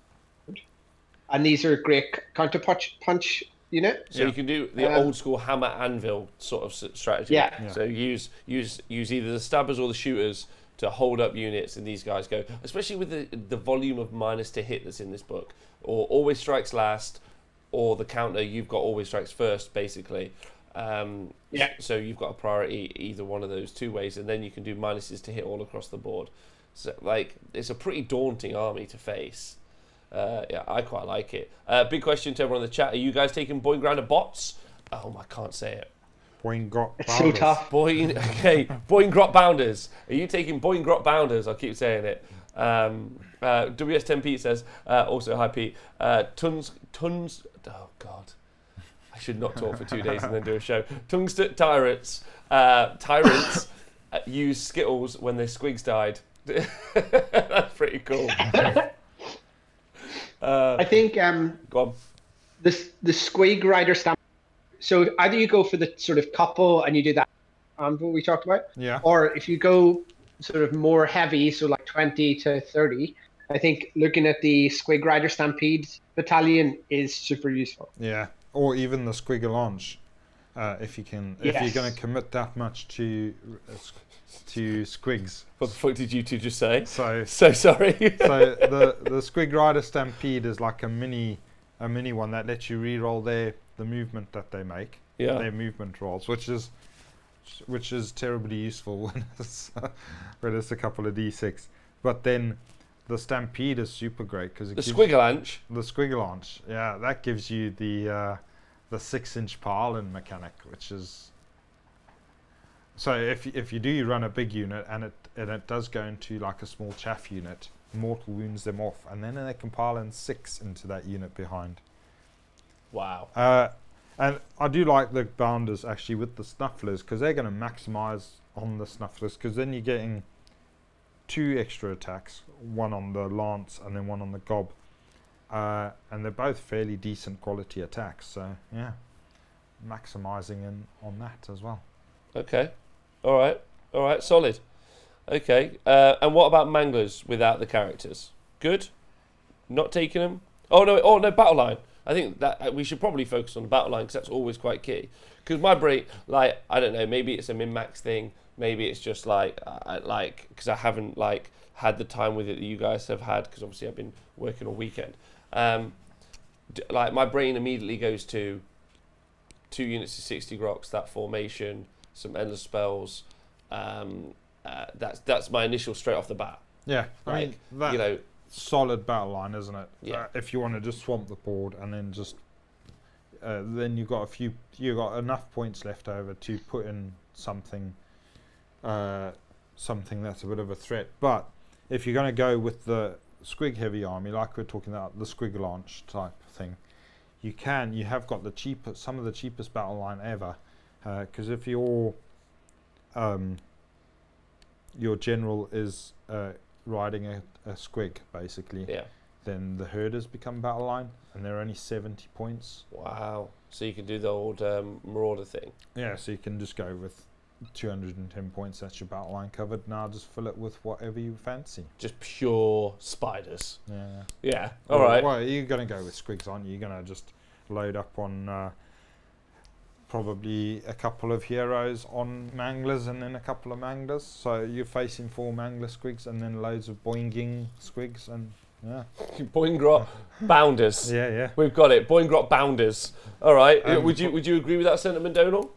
and these are a great counter punch unit. So you can do the old school hammer anvil sort of strategy. Yeah. So use either the stabbers or the shooters to hold up units, and these guys go, especially with the volume of minus to hit that's in this book, or always strikes last, or the counter, you've got always strikes first, basically. So you've got a priority either one of those two ways, and then you can do minuses to hit all across the board. So like, it's a pretty daunting army to face. Yeah, I quite like it. Big question to everyone in the chat: are you guys taking Boyne Grounder bots? Oh, I can't say it. Boyne Grot It's so Bounders. tough. Boyne Grot Bounders. Are you taking Boyne Grot Bounders? I'll keep saying it. WS10 Pete says, also hi Pete, tons, oh God, I should not talk for 2 days and then do a show. Tungsten tyrants use Skittles when their squigs died. That's pretty cool. I think Go on. the Squig Rider stamp. So either you go for the sort of couple and you do that what we talked about, Yeah. or if you go sort of more heavy, so like 20 to 30, I think looking at the Squig Rider Stampede battalion is super useful. Yeah, or even the Squigger launch, if you can, if you're going to commit that much to squigs. What the fuck did you two just say? So sorry. so the Squig Rider Stampede is like a mini one that lets you re-roll the movement that they make, their movement rolls, which is terribly useful when it's a couple of d6. But then the Stampede is super great because it The gives Squiggerlanch. the Squiggerlaunch, yeah, that gives you the 6-inch per island mechanic, which is so if you do run a big unit and it does go into like a small chaff unit, mortal wounds them off, and then they can pile in 6 into that unit behind. Wow. And I do like the bounders actually with the snufflers, because they're going to maximize on the snufflers, because then you're getting 2 extra attacks, one on the lance and then one on the gob, and they're both fairly decent quality attacks. So yeah, maximizing on that as well. Okay. All right. Solid. Okay. And what about Manglers without the characters? Good. Not taking them. Oh no. Battle line. I think that we should probably focus on the battle line, because that's always quite key. Because my brain, like, I don't know, maybe it's a min-max thing, maybe it's just like because I haven't like had the time with it that you guys have had, because obviously I've been working all weekend. like my brain immediately goes to 2 units of 60 groks, that formation, some endless spells. That's my initial straight off the bat. Yeah, I Like, mean, that you know, solid battle line, isn't it? Yeah. If you want to just swamp the board and then just then you've got enough points left over to put in something that's a bit of a threat. But if you're going to go with the squig heavy army, like we're talking about the squig launch type thing, you have got some of the cheapest battle line ever, because if your general is riding a squig basically, yeah. then the herders become battle line, and they're only 70 points. Wow. So you can do the old marauder thing. Yeah, so you can just go with 210 points. That's your battle line covered. Now just fill it with whatever you fancy. Just pure spiders. Yeah. Yeah. All right. Well, you're going to go with squigs, aren't you? You're going to just load up on probably a couple of heroes on manglers and then a couple of manglers. So you're facing 4 mangler squigs and then loads of boinging squigs and yeah. Boingrot bounders. Yeah. We've got it. Boingrot bounders. All right. Would you agree with that sentiment, Donal?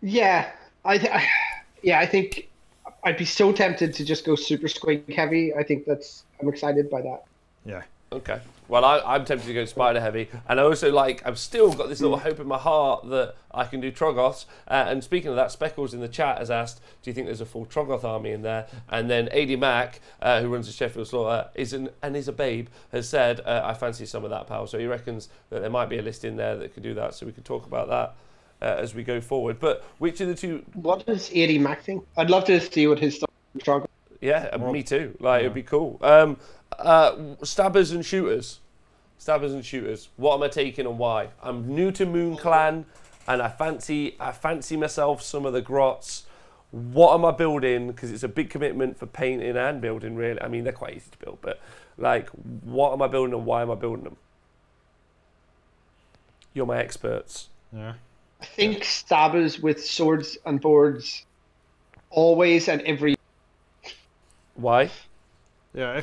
Yeah, I think I'd be so tempted to just go super squig heavy. I think I'm excited by that. Yeah. Okay. Well, I'm tempted to go spider heavy, and I also I've still got this little hope in my heart that I can do Troggoths. And speaking of that, Speckles in the chat has asked, do you think there's a full Troggoth army in there? And then AD Mac, who runs the Sheffield Slaughter, is a babe, has said, I fancy some of that, pal. So he reckons that there might be a list in there that could do that, so we could talk about that as we go forward. But which of the two... What does AD Mac think? I'd love to see what his Troggoth. Yeah, me too. It'd be cool. Stabbers and shooters. What am I taking and why? I'm new to Moon Clan, and I fancy myself some of the grots. What am I building? Because it's a big commitment for painting and building, really. I mean, they're quite easy to build, but what am I building and why am I building them? You're my experts. Yeah. I think stabbers with swords and boards, always and every. Why? Yeah,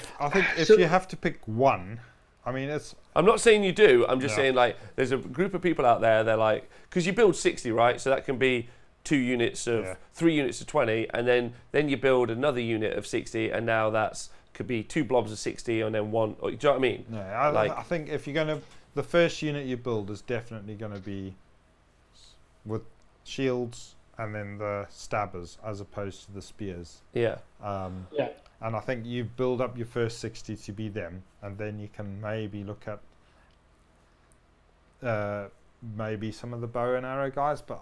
if you have to pick one, I mean, I'm not saying you do. I'm just saying, there's a group of people out there. They're because you build 60, right? So that can be 2 units of 3 units of 20, and then you build another unit of 60, and now could be 2 blobs of 60, and then one. Do you know what I mean? Yeah, I think if you're the first unit you build is definitely going to be with shields and then the stabbers as opposed to the spears. Yeah. And I think you build up your first 60 to be them, and then you can maybe look at maybe some of the bow and arrow guys, but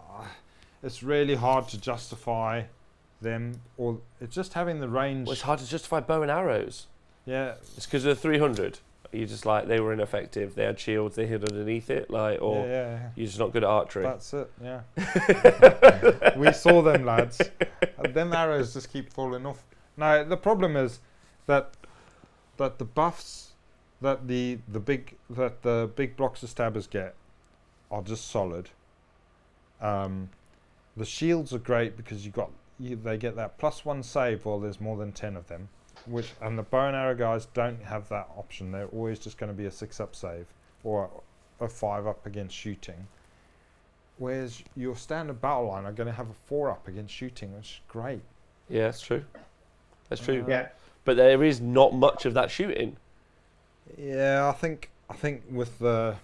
it's really hard to justify them, or it's just having the range. Well, it's hard to justify bow and arrows. Yeah. It's because of the 300. You just they were ineffective. They had shields. They hid underneath it, or you're just not good at archery. That's it. Yeah. We saw them, lads. Them arrows just keep falling off. No, the problem is that the buffs that the big blocks of stabbers get are just solid. The shields are great because they get that +1 save while there's more than 10 of them. And the bow and arrow guys don't have that option. They're always just going to be a 6-up save or a 5-up against shooting. Whereas your standard battle line are going to have a 4-up against shooting, which is great. Yeah, that's true. That's true. Yeah. But there is not much of that shooting. Yeah, I think with the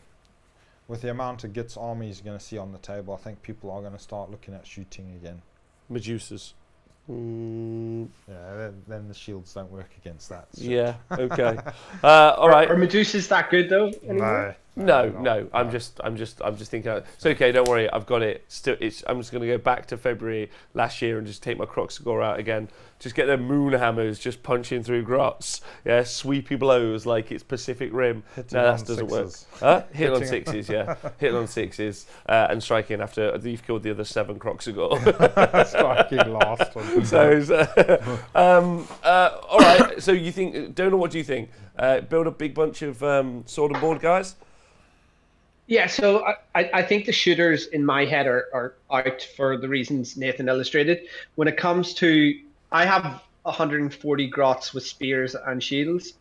amount of GITZ armies you're going to see on the table, I think people are going to start looking at shooting again. Medusas. Yeah, then the shields don't work against that. So. Yeah. Okay. All right. Are Medusas that good though? Anymore? No. I'm just thinking. It's okay. Don't worry. I've got it. I'm just going to go back to February last year and just take my Croxagore out again. Just get their moon hammers, just punching through grots. Yeah, sweepy blows like it's Pacific Rim. Hitting no, on that doesn't sixes. work. Huh? Hitting on sixes. Yeah, hitting on sixes and striking after you've killed the other 7 Croxagore. Striking last one. So, all right. So you think, Donal? What do you think? Build a big bunch of sword and board guys. Yeah, so I think the shooters in my head are out for the reasons Nathan illustrated. When it comes to, I have 140 grots with spears and shields.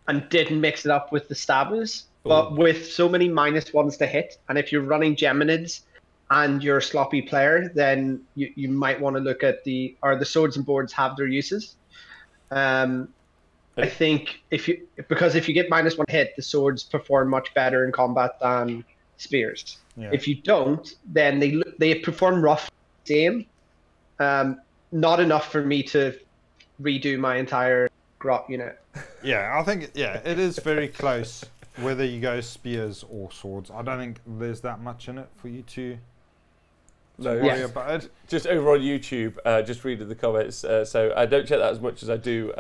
and didn't mix it up with the stabbers. But with so many -1s to hit, and if you're running Geminids and you're a sloppy player, then you might want to look at the swords and boards have their uses. I think because if you get -1 hit, the swords perform much better in combat than spears. Yeah. If you don't, then they perform rough same. Not enough for me to redo my entire grot unit. Yeah, I think it is very close whether you go spears or swords. I don't think there's that much in it for you to worry about it. Just over on YouTube, just reading the comments. So I don't check that as much as I do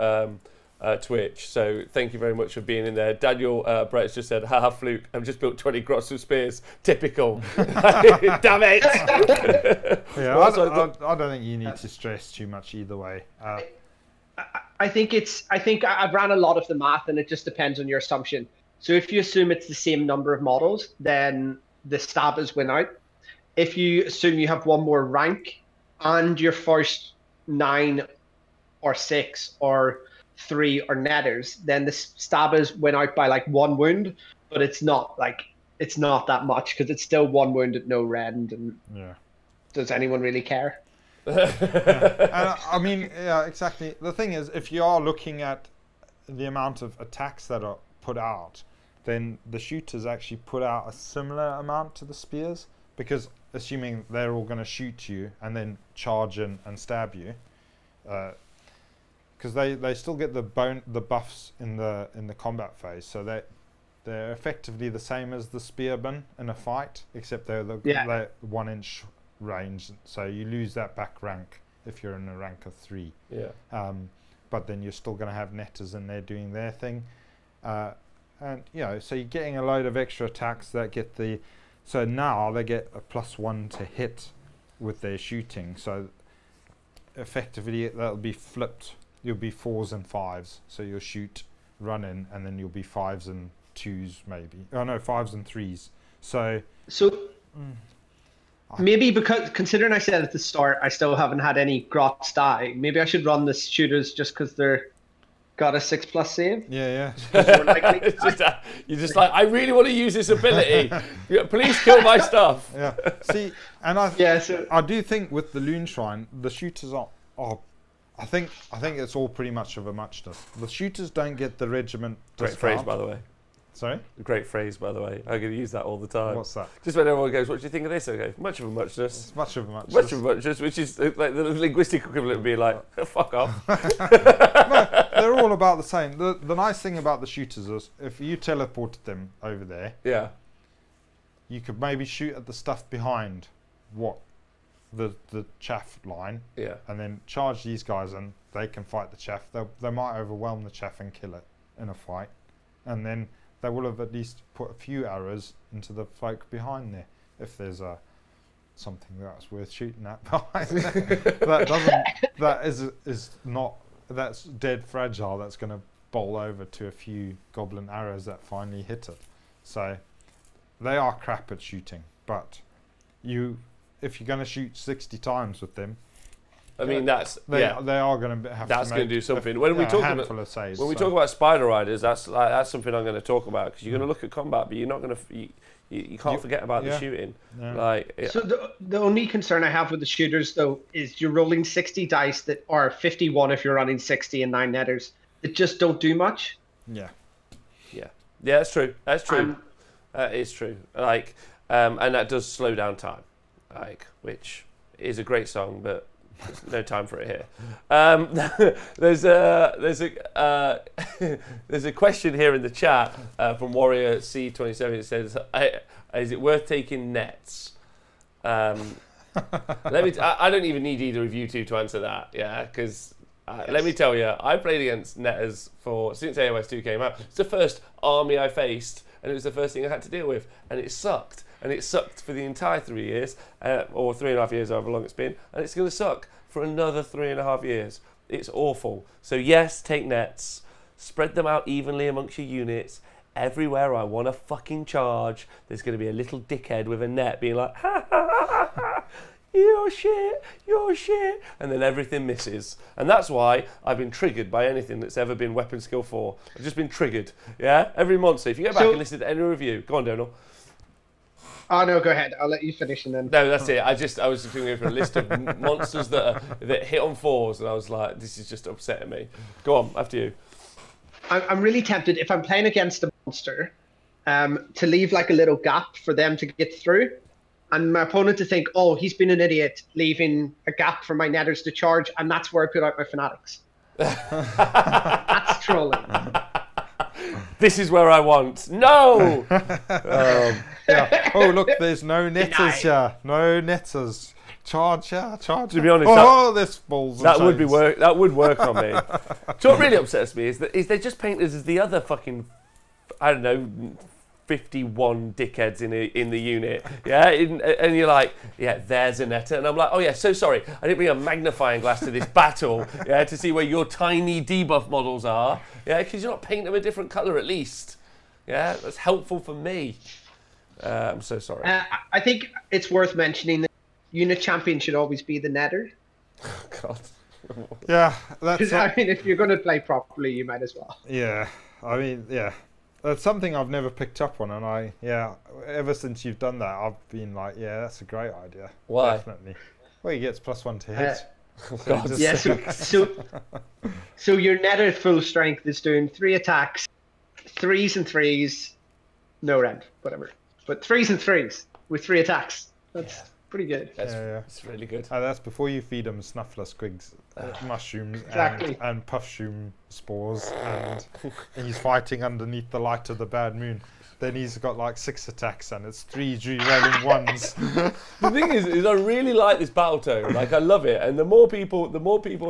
Twitch. So thank you very much for being in there. Daniel Brett's just said, haha, fluke. I've just built 20 grots with spears. Typical. Damn it. Yeah, I don't think you need to stress too much either way. I think I've ran a lot of the math, and it just depends on your assumption. So if you assume it's the same number of models, then the stabbers win out. If you assume you have one more rank and your first 9 or 6 or 3 or netters, then the stabbers win out by like 1 wound, but it's not that much because it's still 1 wound at no rend. And does anyone really care? I mean, yeah, exactly. The thing is, if you are looking at the amount of attacks that are put out, then the shooters actually put out a similar amount to the spears, because assuming they're all going to shoot you and then charge in and stab you, because they still get the buffs in the combat phase, so they're effectively the same as the spearmen in a fight, except they're 1 inch range, so you lose that back rank if you're in a rank of 3. But then you're still going to have netters in there doing their thing, and so you're getting a load of extra attacks that get so now they get a +1 to hit with their shooting, so effectively that'll be flipped. You'll be 4s and 5s, so you'll shoot, run in, and then you'll be 5s and 2s maybe. Oh no, 5s and 3s. So maybe, because considering I said at the start I still haven't had any grots die, maybe I should run the shooters just because they're got a 6+ save. Yeah. It's just, you're just like, I really want to use this ability. Please kill my stuff. Yeah. See, and I do think with the Loon Shrine, the shooters are I think it's all pretty much of a muchness. The shooters don't get the regiment discount. Great phrase, by the way. Sorry? Great phrase, by the way. I'm going to use that all the time. What's that? Just when everyone goes, what do you think of this? I go, much of a muchness. It's much of a muchness. Much of a muchness, which is like the linguistic equivalent of being like, fuck off. No, they're all about the same. The nice thing about the shooters is if you teleported them over there, you could maybe shoot at the stuff behind the chaff line, and then charge these guys, and they can fight the chaff. They might overwhelm the chaff and kill it in a fight, and then they will have at least put a few arrows into the folk behind there if there's something that's worth shooting at behind there. That's dead fragile, that's going to bowl over to a few goblin arrows that finally hit it. So they are crap at shooting, but if you're going to shoot 60 times with them, I mean, they are going to have that's to going to do something. When we talk about spider riders, that's something I'm going to talk about, because you're going to look at combat, but you're not going to you can't forget about the shooting. So the only concern I have with the shooters though is you're rolling 60 dice that are 51 if you're running 60 and 9 netters that just don't do much. Yeah, that's true. It's true. And that does slow down time, which is a great song, but there's no time for it here. There's a question here in the chat from Warrior C27. It says, "Is it worth taking nets?" I don't even need either of you two to answer that. Because let me tell you, I played against netters since AOS 2 came out. It's the first army I faced, and it was the first thing I had to deal with, and it sucked. And it sucked for the entire 3 years, or 3.5 years, however long it's been, and it's going to suck for another 3.5 years. It's awful. So yes, take nets, spread them out evenly amongst your units. Everywhere I want to fucking charge, there's going to be a little dickhead with a net being like, ha ha ha ha ha, you're shit, and then everything misses. And that's why I've been triggered by anything that's ever been weapon skill 4. I've just been triggered. Yeah, every monster. If you go back and listen to any review, go on, Donal. Oh no, go ahead. I'll let you finish and then. No, that's it. I was just going for a list of monsters that hit on 4s, and I was like, this is just upsetting me. Go on, after you. I'm really tempted if I'm playing against a monster, to leave like a little gap for them to get through, and my opponent to think, oh, he's been an idiot, leaving a gap for my netters to charge, and that's where I put out my fanatics. That's trolling. This is where I want. No. Yeah. Oh look, there's no netters here. No netters. Charge here. Charge. To be honest, this balls. That would be work. That would work on me. So what really upsets me is they just paint us as the other fucking, I don't know, 51 dickheads in the unit. Yeah, and you're like, yeah, there's a netter, and I'm like, oh yeah, so sorry, I didn't bring a magnifying glass to this battle. Yeah, to see where your tiny debuff models are. Yeah, because you're not painting them a different colour at least. Yeah, that's helpful for me. I'm so sorry. I think it's worth mentioning that unit champion should always be the netter. God. Yeah, that's. I mean, if you're going to play properly, you might as well. Yeah, I mean, yeah, that's something I've never picked up on, and ever since you've done that, I've been like, yeah, that's a great idea. Why? Definitely. Well, he gets +1 to hit. God. Yeah, so your netter full strength is doing 3 attacks, 3s and 3s, no rend, whatever. But 3s and 3s with 3 attacks. That's pretty good. That's really good. That's before you feed him snuffler squigs, mushrooms, Exactly. and puffshoom spores, and he's fighting underneath the light of the bad moon. Then he's got like 6 attacks, and it's 3 rolling 1s. The thing is I really like this battle tone. Like, I love it, and the more people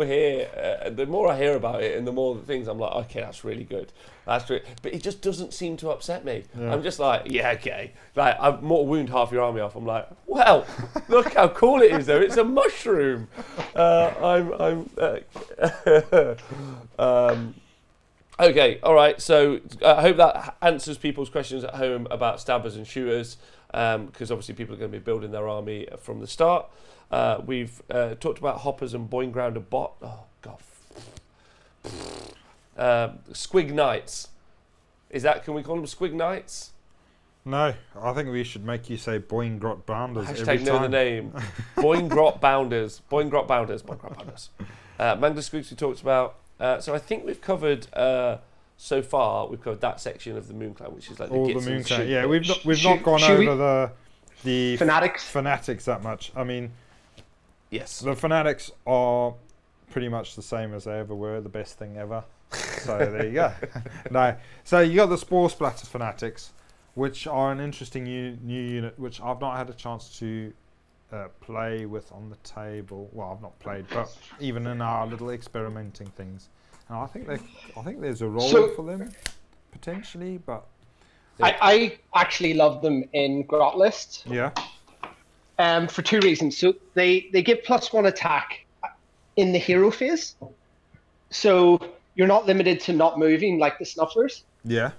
hear, the more I hear about it, and the more things I'm like, okay, that's really good. That's true. But it just doesn't seem to upset me. Yeah. I'm just like, yeah, okay. Like, I've mortal wound half your army off. I'm like, well, look how cool it is, though. It's a mushroom. Okay, all right. So I hope that answers people's questions at home about stabbers and shooters, because obviously people are going to be building their army from the start. We've talked about hoppers and boing grounder bot. Oh god. Squig knights. Can we call them squig knights? No, I think we should make you say boing grot bounders every Hashtag know time. the name. Boing grot bounders. Boing grot bounders. Boing grot bounders. Mangler squigs we talked about. So I think we've covered so far. We've covered that section of the Moon Clan, which is like all the GITZ the Moon and Clan. shit. Yeah, we've not gone over the fanatics that much. I mean, yes, the fanatics are pretty much the same as they ever were. The best thing ever. So there you go. No, so you got the Spore Splatter fanatics, which are an interesting new unit, which I've not had a chance to play with on the table. Well, I've not played, but even in our little experimenting things, and I think there's a role for them potentially. But I actually love them in Grot lists. Yeah. For 2 reasons. So they give +1 attack in the hero phase, so you're not limited to not moving like the snufflers. Yeah.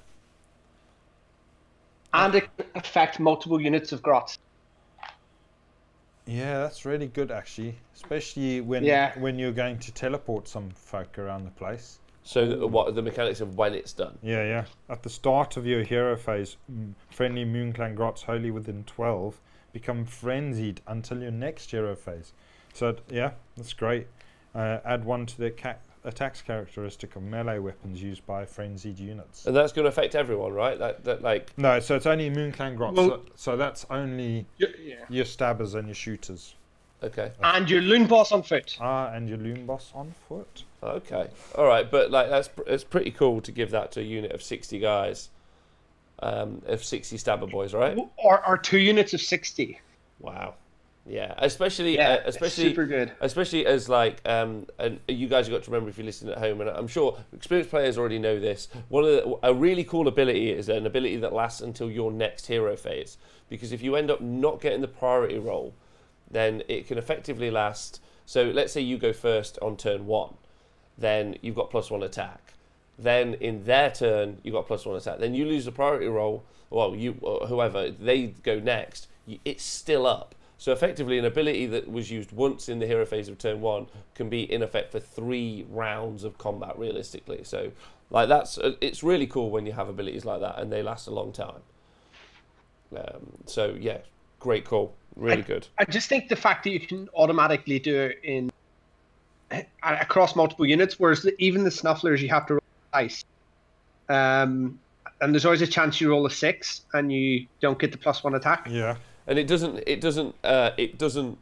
And it can affect multiple units of Grots. Yeah, that's really good actually, especially when you're going to teleport some folk around the place. So what are the mechanics of when it's done? Yeah. At the start of your hero phase, friendly Moon Clan Grots wholly within 12 become frenzied until your next hero phase. So yeah, that's great. Add 1 to the attacks characteristic of melee weapons used by frenzied units. And that's going to affect everyone, right? That like. No, so it's only Moon Clan Grots. Well, so that's only your stabbers and your shooters. Okay. And your loon boss on foot. And your loon boss on foot. Okay. All right, but like it's pretty cool to give that to a unit of 60 guys, of 60 stabber boys, right? Or 2 units of 60. Wow. Yeah, especially super good. Especially as like, and you guys have got to remember if you're listening at home, and I'm sure experienced players already know this. A really cool ability is an ability that lasts until your next hero phase, because if you end up not getting the priority roll, then it can effectively last. So let's say you go first on turn 1, then you've got +1 attack. Then in their turn you've got +1 attack. Then you lose the priority roll. Well, you or whoever they go next, it's still up. So effectively, an ability that was used once in the hero phase of turn 1 can be in effect for 3 rounds of combat, realistically. So, like it's really cool when you have abilities like that, and they last a long time. So yeah, great call, really good. I just think the fact that you can automatically do it across multiple units, whereas even the snufflers you have to roll dice. And there's always a chance you roll a 6 and you don't get the +1 attack. Yeah. And it doesn't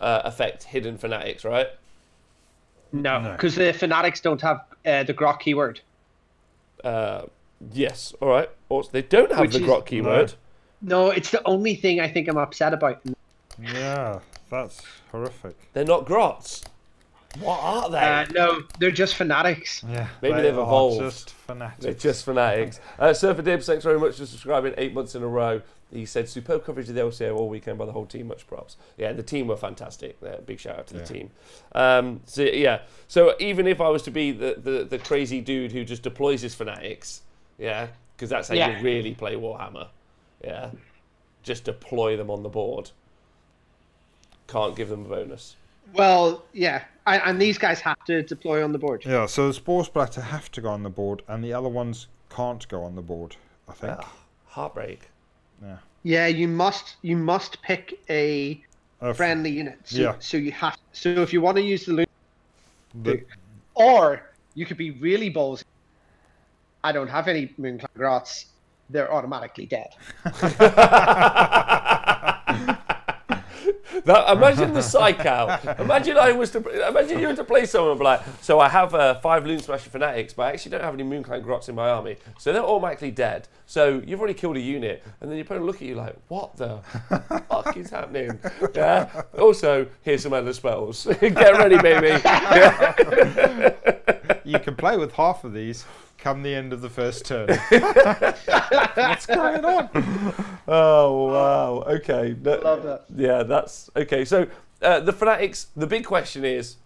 affect hidden fanatics, right? No, because the fanatics don't have the grok keyword. Yes. All right. Also, they don't have the grok keyword. No, it's the only thing I think I'm upset about. Yeah, that's horrific. They're not grots. What are they? No, they're just fanatics. Yeah, Maybe they've evolved. Just fanatics. They're just fanatics. Surfer Dibs, thanks very much for subscribing 8 months in a row. He said, superb coverage of the LCO all weekend by the whole team. Much props. Yeah, the team were fantastic. Big shout out to the team. So yeah, so even if I was to be the crazy dude who just deploys his fanatics, yeah, because that's how you really play Warhammer. Yeah, just deploy them on the board. Can't give them a bonus. Well, yeah, and these guys have to deploy on the board. Yeah, so the Spore Splatter have to go on the board, and the other ones can't go on the board, I think. Heartbreak. Yeah. Yeah, you must pick a friendly unit. So, so you have. So if you want to use the or you could be really ballsy. I don't have any Moonclan Grots. They're automatically dead. Imagine the psych out. Imagine you were to play someone and be like, so I have 5 Loon Smasher Fanatics, but I actually don't have any Moonclan Grots in my army, so they're automatically dead. So you've already killed a unit, and then your opponent look at you like, what the fuck is happening? Yeah. Also, here's some other spells. Get ready, baby. Yeah. You can play with half of these come the end of the first turn. What's going on? Oh, wow. Okay. Love that. Yeah, that's... Okay, so the Fanatics, the big question is,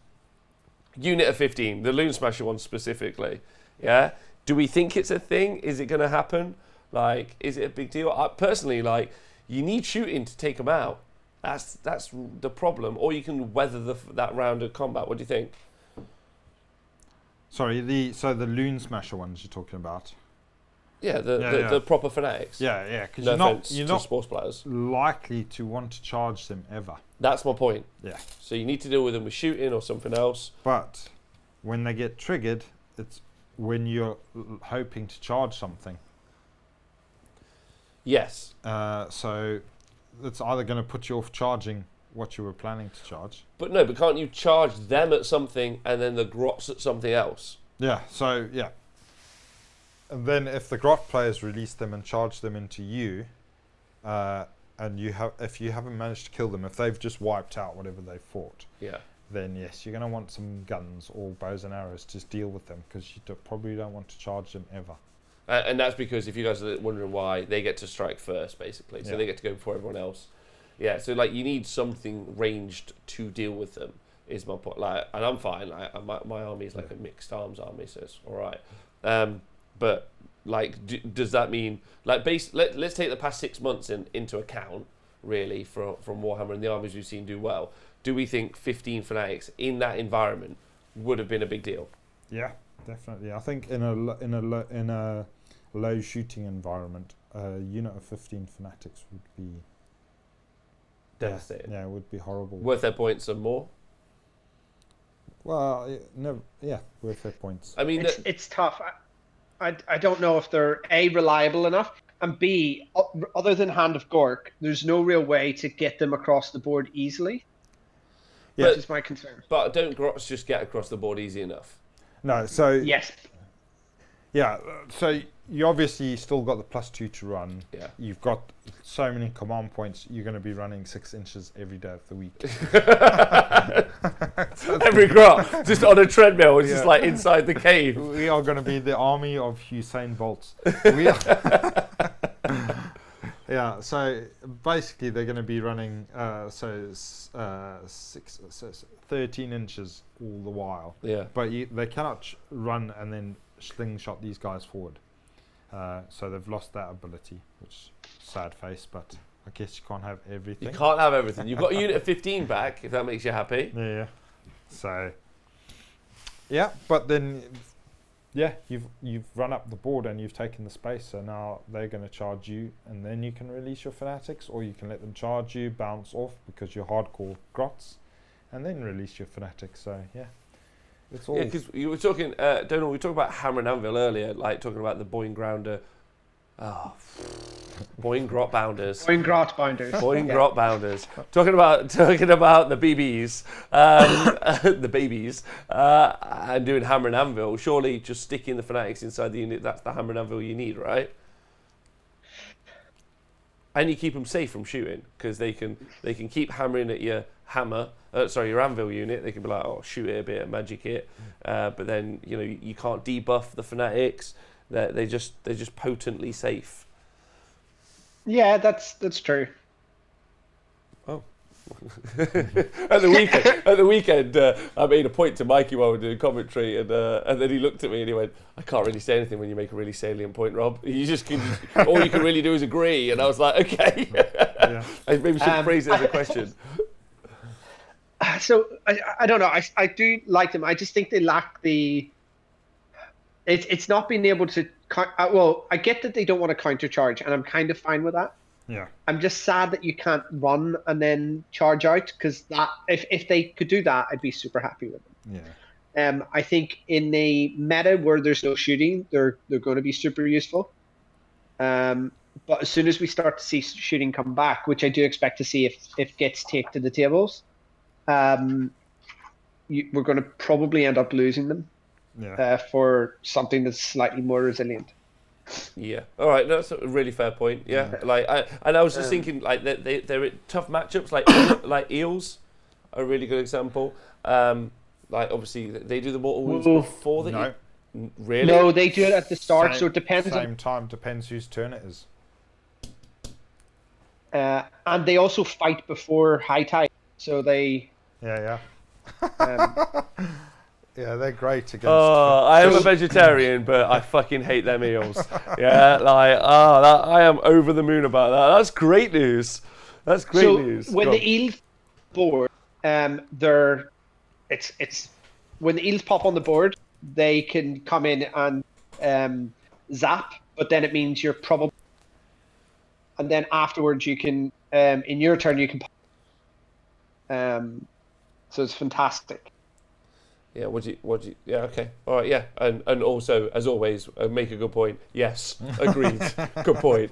unit of 15, the Loon Smasher one specifically, yeah? Do we think it's a thing? Is it going to happen? Like, is it a big deal? Personally, like, you need shooting to take them out. That's the problem. Or you can weather that round of combat. What do you think? Sorry, so the Loon Smasher ones you're talking about? Yeah, the proper Fanatics. Yeah, because you're not sports players likely to want to charge them ever. That's my point. Yeah. So you need to deal with them with shooting or something else. But when they get triggered, it's when you're hoping to charge something. Yes. So it's either going to put you off charging what you were planning to charge. But can't you charge them at something and then the grots at something else? Yeah, so, yeah. And then if the grot players release them and charge them into you, and if you haven't managed to kill them, if they've just wiped out whatever they fought, then yes, you're going to want some guns or bows and arrows to deal with them, because you probably don't want to charge them ever. And that's because, if you guys are wondering why, they get to strike first, basically. So they get to go before everyone else. Yeah, so like you need something ranged to deal with them, is my point. Like, and I'm fine. Like, my army is like a mixed arms army, so it's all right. But like, does that mean like let's take the past 6 months into account, really, from Warhammer and the armies we've seen do well. Do we think 15 Fanatics in that environment would have been a big deal? Yeah, definitely. I think in a low shooting environment, a unit of 15 Fanatics would be devastating. Yeah, it would be horrible. Worth their points and more? Well, worth their points. I mean, it's tough. I don't know if they're A, reliable enough, and B, other than Hand of Gork, there's no real way to get them across the board easily. Yeah. Which is my concern. But don't grots just get across the board easy enough? No, so... Yes. Yeah, so you obviously still got the +2 to run. Yeah. You've got so many command points, you're going to be running 6 inches every day of the week. Every grot, just on a treadmill, it's just like inside the cave. We are going to be the army of Usain Bolts. Yeah, so basically they're going to be running 13 inches all the while. Yeah. But they cannot run and then slingshot these guys forward. So they've lost that ability, which sad face, but I guess you can't have everything. You can't have everything. You've got a unit of 15 back, if that makes you happy. Yeah. So, yeah, but then, yeah, you've run up the board and you've taken the space. So now they're going to charge you, and then you can release your fanatics, or you can let them charge you, bounce off because you're hardcore grots, and then release your fanatics. So yeah, it's all. Yeah, because you were talking, Donal. We talked about Hammer and Anvil earlier, like talking about the Boeing Grounder. Oh, Boeing Grot Bounders. Boeing Grot Bounders. Boeing Grot Bounders. Talking about the BBs, the babies, and doing Hammer and Anvil. Surely just sticking the fanatics inside the unit, that's the Hammer and Anvil you need, right? And you keep them safe from shooting, because they can keep hammering at your your Anvil unit. They can be like, oh, shoot it a bit, magic it, but then you can't debuff the fanatics. They're just potently safe. Yeah, that's true. Oh. At the weekend, I made a point to Mikey while we were doing commentary, and then he looked at me and he went, "I can't really say anything when you make a really salient point, Rob. You just all you can really do is agree." And I was like, "Okay." Yeah. I maybe should phrase it as a question. So I don't know. I do like them. I just think they lack the. It's not being able to. Well, I get that they don't want to counter charge, and I'm kind of fine with that. Yeah. I'm just sad that you can't run and then charge out, because that if they could do that, I'd be super happy with them. Yeah. I think in the meta where there's no shooting, they're going to be super useful. But as soon as we start to see shooting come back, which I do expect to see if GITZ take to the tables, we're going to probably end up losing them. Yeah. For something that's slightly more resilient. Yeah. All right. No, that's a really fair point. Yeah. I was just thinking, like, they're tough matchups. Like eels are a really good example. Like, obviously they do the mortal wounds before the. No. Really? No, they do it at the start. So it depends. Same time, depends whose turn it is. And they also fight before high tide. So they. Yeah. Yeah, they're great against. Oh, I am a vegetarian, but I fucking hate them eels. Yeah, I am over the moon about that. That's great news. That's great news. When the eels board, when the eels pop on the board, they can come in and zap, but then it means you're probably. And then afterwards, you can, in your turn, you can. So it's fantastic. Yeah, yeah, okay. All right, yeah. And also, as always, make a good point. Yes, agreed. Good point.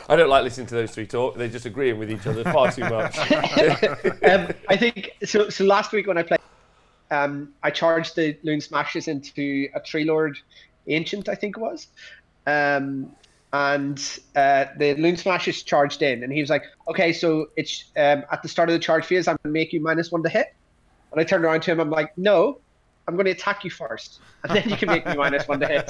I don't like listening to those three talk. They're just agreeing with each other far too much. I think, so last week when I played, I charged the Loon Smashes into a Tree Lord Ancient, I think it was. And the Loon Smashes charged in, and he was like, okay, so it's at the start of the charge phase, I'm going to make you -1 to hit. And I turned around to him, I'm like, no, I'm going to attack you first. And then you can make me -1 to hit.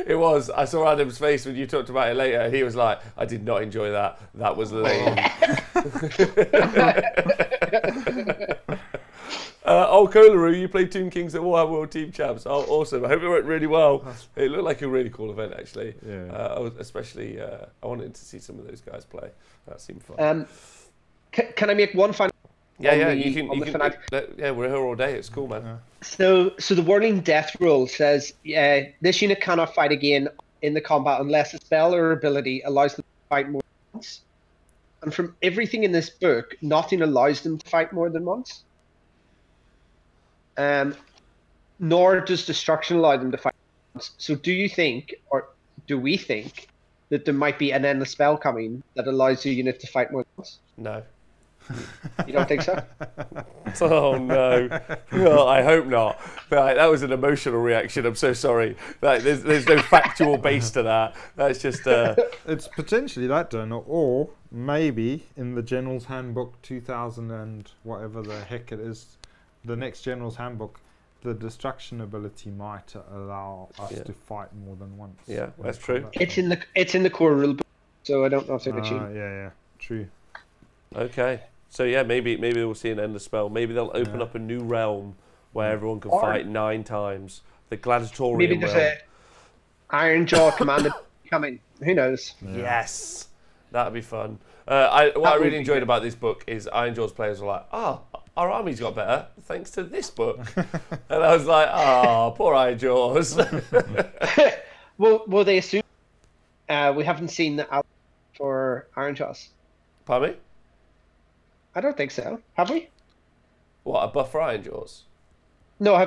It was. I saw Adam's face when you talked about it later. He was like, I did not enjoy that. That was lame. Kolaroo, you played Tomb Kings at Warhammer World Team Champs. Oh, awesome. I hope it went really well. It looked like a really cool event, actually. Yeah. I wanted to see some of those guys play. That seemed fun. Can I make one final? Yeah, you can. Yeah, we're here all day. It's cool, man. Yeah. So the Whirling Death rule says this unit cannot fight again in the combat unless a spell or ability allows them to fight more than once. And from everything in this book, nothing allows them to fight more than once. Nor does Destruction allow them to fight once. So do you think, or do we think, that there might be an endless spell coming that allows the unit to fight more than once? No. You don't think so? Oh no! Well, I hope not. But that was an emotional reaction. I'm so sorry. There's no factual base to that. That's just. It's potentially that, Donal, or maybe in the General's Handbook 2000 and whatever the heck it is, the next General's Handbook, the destruction ability might allow us to fight more than once. Yeah, that's true. It's in the core rulebook, so I don't know if they're cheating. Yeah, true. Okay. So yeah, maybe we'll see an endless spell. Maybe they'll open up a new realm where everyone can fight 9 times. The gladiatorial realm. Ironjaw Commander coming. Who knows? Yeah. Yes, that'd be fun. What I really enjoyed about this book is Ironjaw's players were like, "Oh, our army's got better thanks to this book," and I was like, "Oh, poor Ironjaws." Well, they assume we haven't seen the out for Ironjaws. Pardon me? I don't think so. Have we? What, a buff for Ironjaws? No.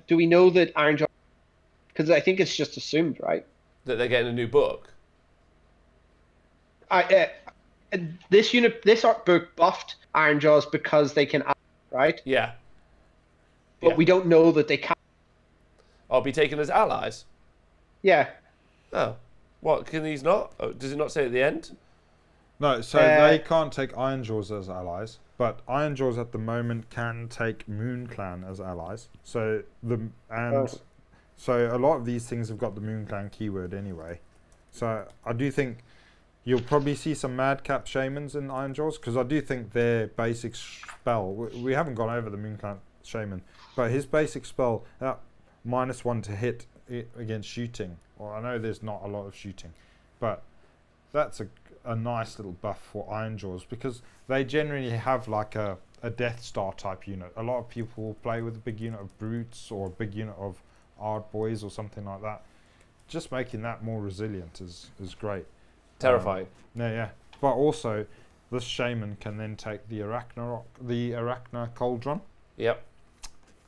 Do we know that Ironjaw? Because I think it's just assumed, right? That they're getting a new book? This art book buffed Ironjaws because they can, right? Yeah. But Yeah. we don't know that they can. I'll be taken as allies? Yeah. Oh. What, can these not? Oh, does it not say at the end? No, so they can't take Ironjaws as allies, but Ironjaws at the moment can take Moon Clan as allies. So so a lot of these things have got the Moon Clan keyword anyway. So I do think you'll probably see some Madcap Shamans in Ironjaws, because I do think their basic spell, we haven't gone over the Moon Clan Shaman, but his basic spell, -1 to hit against shooting. Well, I know there's not a lot of shooting, but that's a nice little buff for Ironjaws, because they generally have like a Death Star type unit. A lot of people will play with a big unit of Brutes or a big unit of Ard Boys or something like that. Just making that more resilient is great. Terrifying. Yeah. But also, this Shaman can then take the Arachna Cauldron. Yep.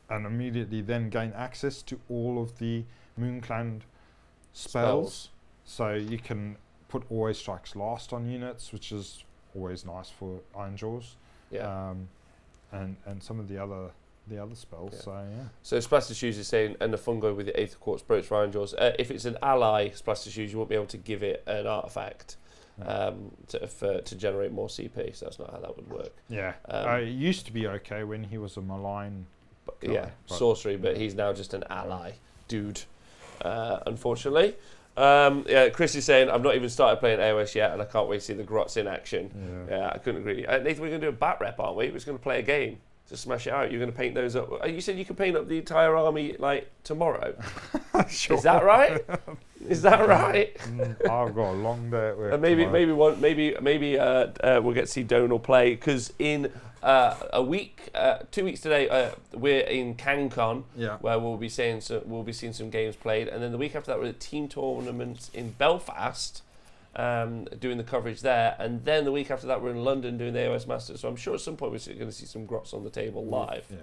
And immediately then gain access to all of the Moon Clan spells. So you can put Always Strikes Last on units, which is always nice for Ironjaws. Yeah. And some of the other spells. Yeah. So yeah. So Splaster Shoes is saying, and the fungo with the Eighth Quartz brooch for Ironjaws. If it's an ally Splaster Shoes, you won't be able to give it an artifact to generate more CP. So that's not how that would work. Yeah. It used to be okay when he was a malign. Sorcery, but he's now just an ally dude, unfortunately. Chris is saying, I've not even started playing AOS yet, and I can't wait to see the Grots in action. Yeah, I couldn't agree. Nathan, we're going to do a bat rep, aren't we? We're just going to play a game to smash it out. You're going to paint those up. You said you can paint up the entire army like tomorrow. Sure. Is that right? Is that right? I've got a long day at work. And maybe we'll get to see Donal play, because in a week, 2 weeks today, we're in CanCon, where we'll be seeing some games played, and then the week after that we're at team tournaments in Belfast, doing the coverage there, and then the week after that we're in London doing the AOS Masters. So I'm sure at some point we're going to see some Grots on the table live. Yeah.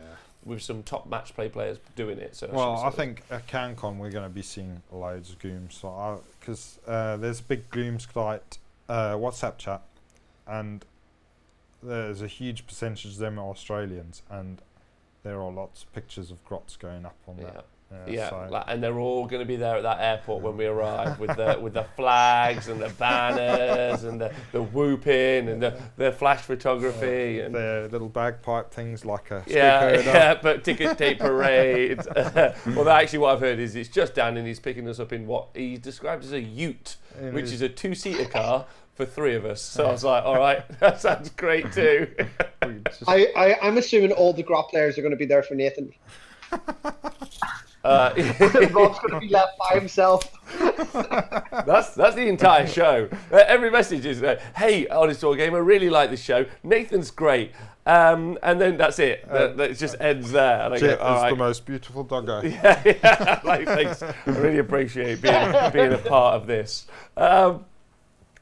With some top match play players doing it. So I think at CanCon we're going to be seeing loads of Glooms. So because there's a big GLOOMSPITE WhatsApp chat, and there's a huge percentage of them are Australians, and there are lots of pictures of Grots going up on that. And they're all going to be there at that airport when we arrive with the flags and the banners and the whooping and the flash photography and their little bagpipe things like a but ticket tape parade. Well, actually, what I've heard is it's just Dan, and he's picking us up in what he described as a ute, which is a 2-seater car for 3 of us. So I was like, all right, that sounds great too. I'm assuming all the Grot players are going to be there for Nathan. Rob's going to be left by himself. That's the entire show. Every message is, hey, Honest War Gamer, really like this show. Nathan's great. And then that's it. It just ends there. And I Jet go, all right. the most beautiful doggo. Yeah. Like, thanks. I really appreciate being a part of this.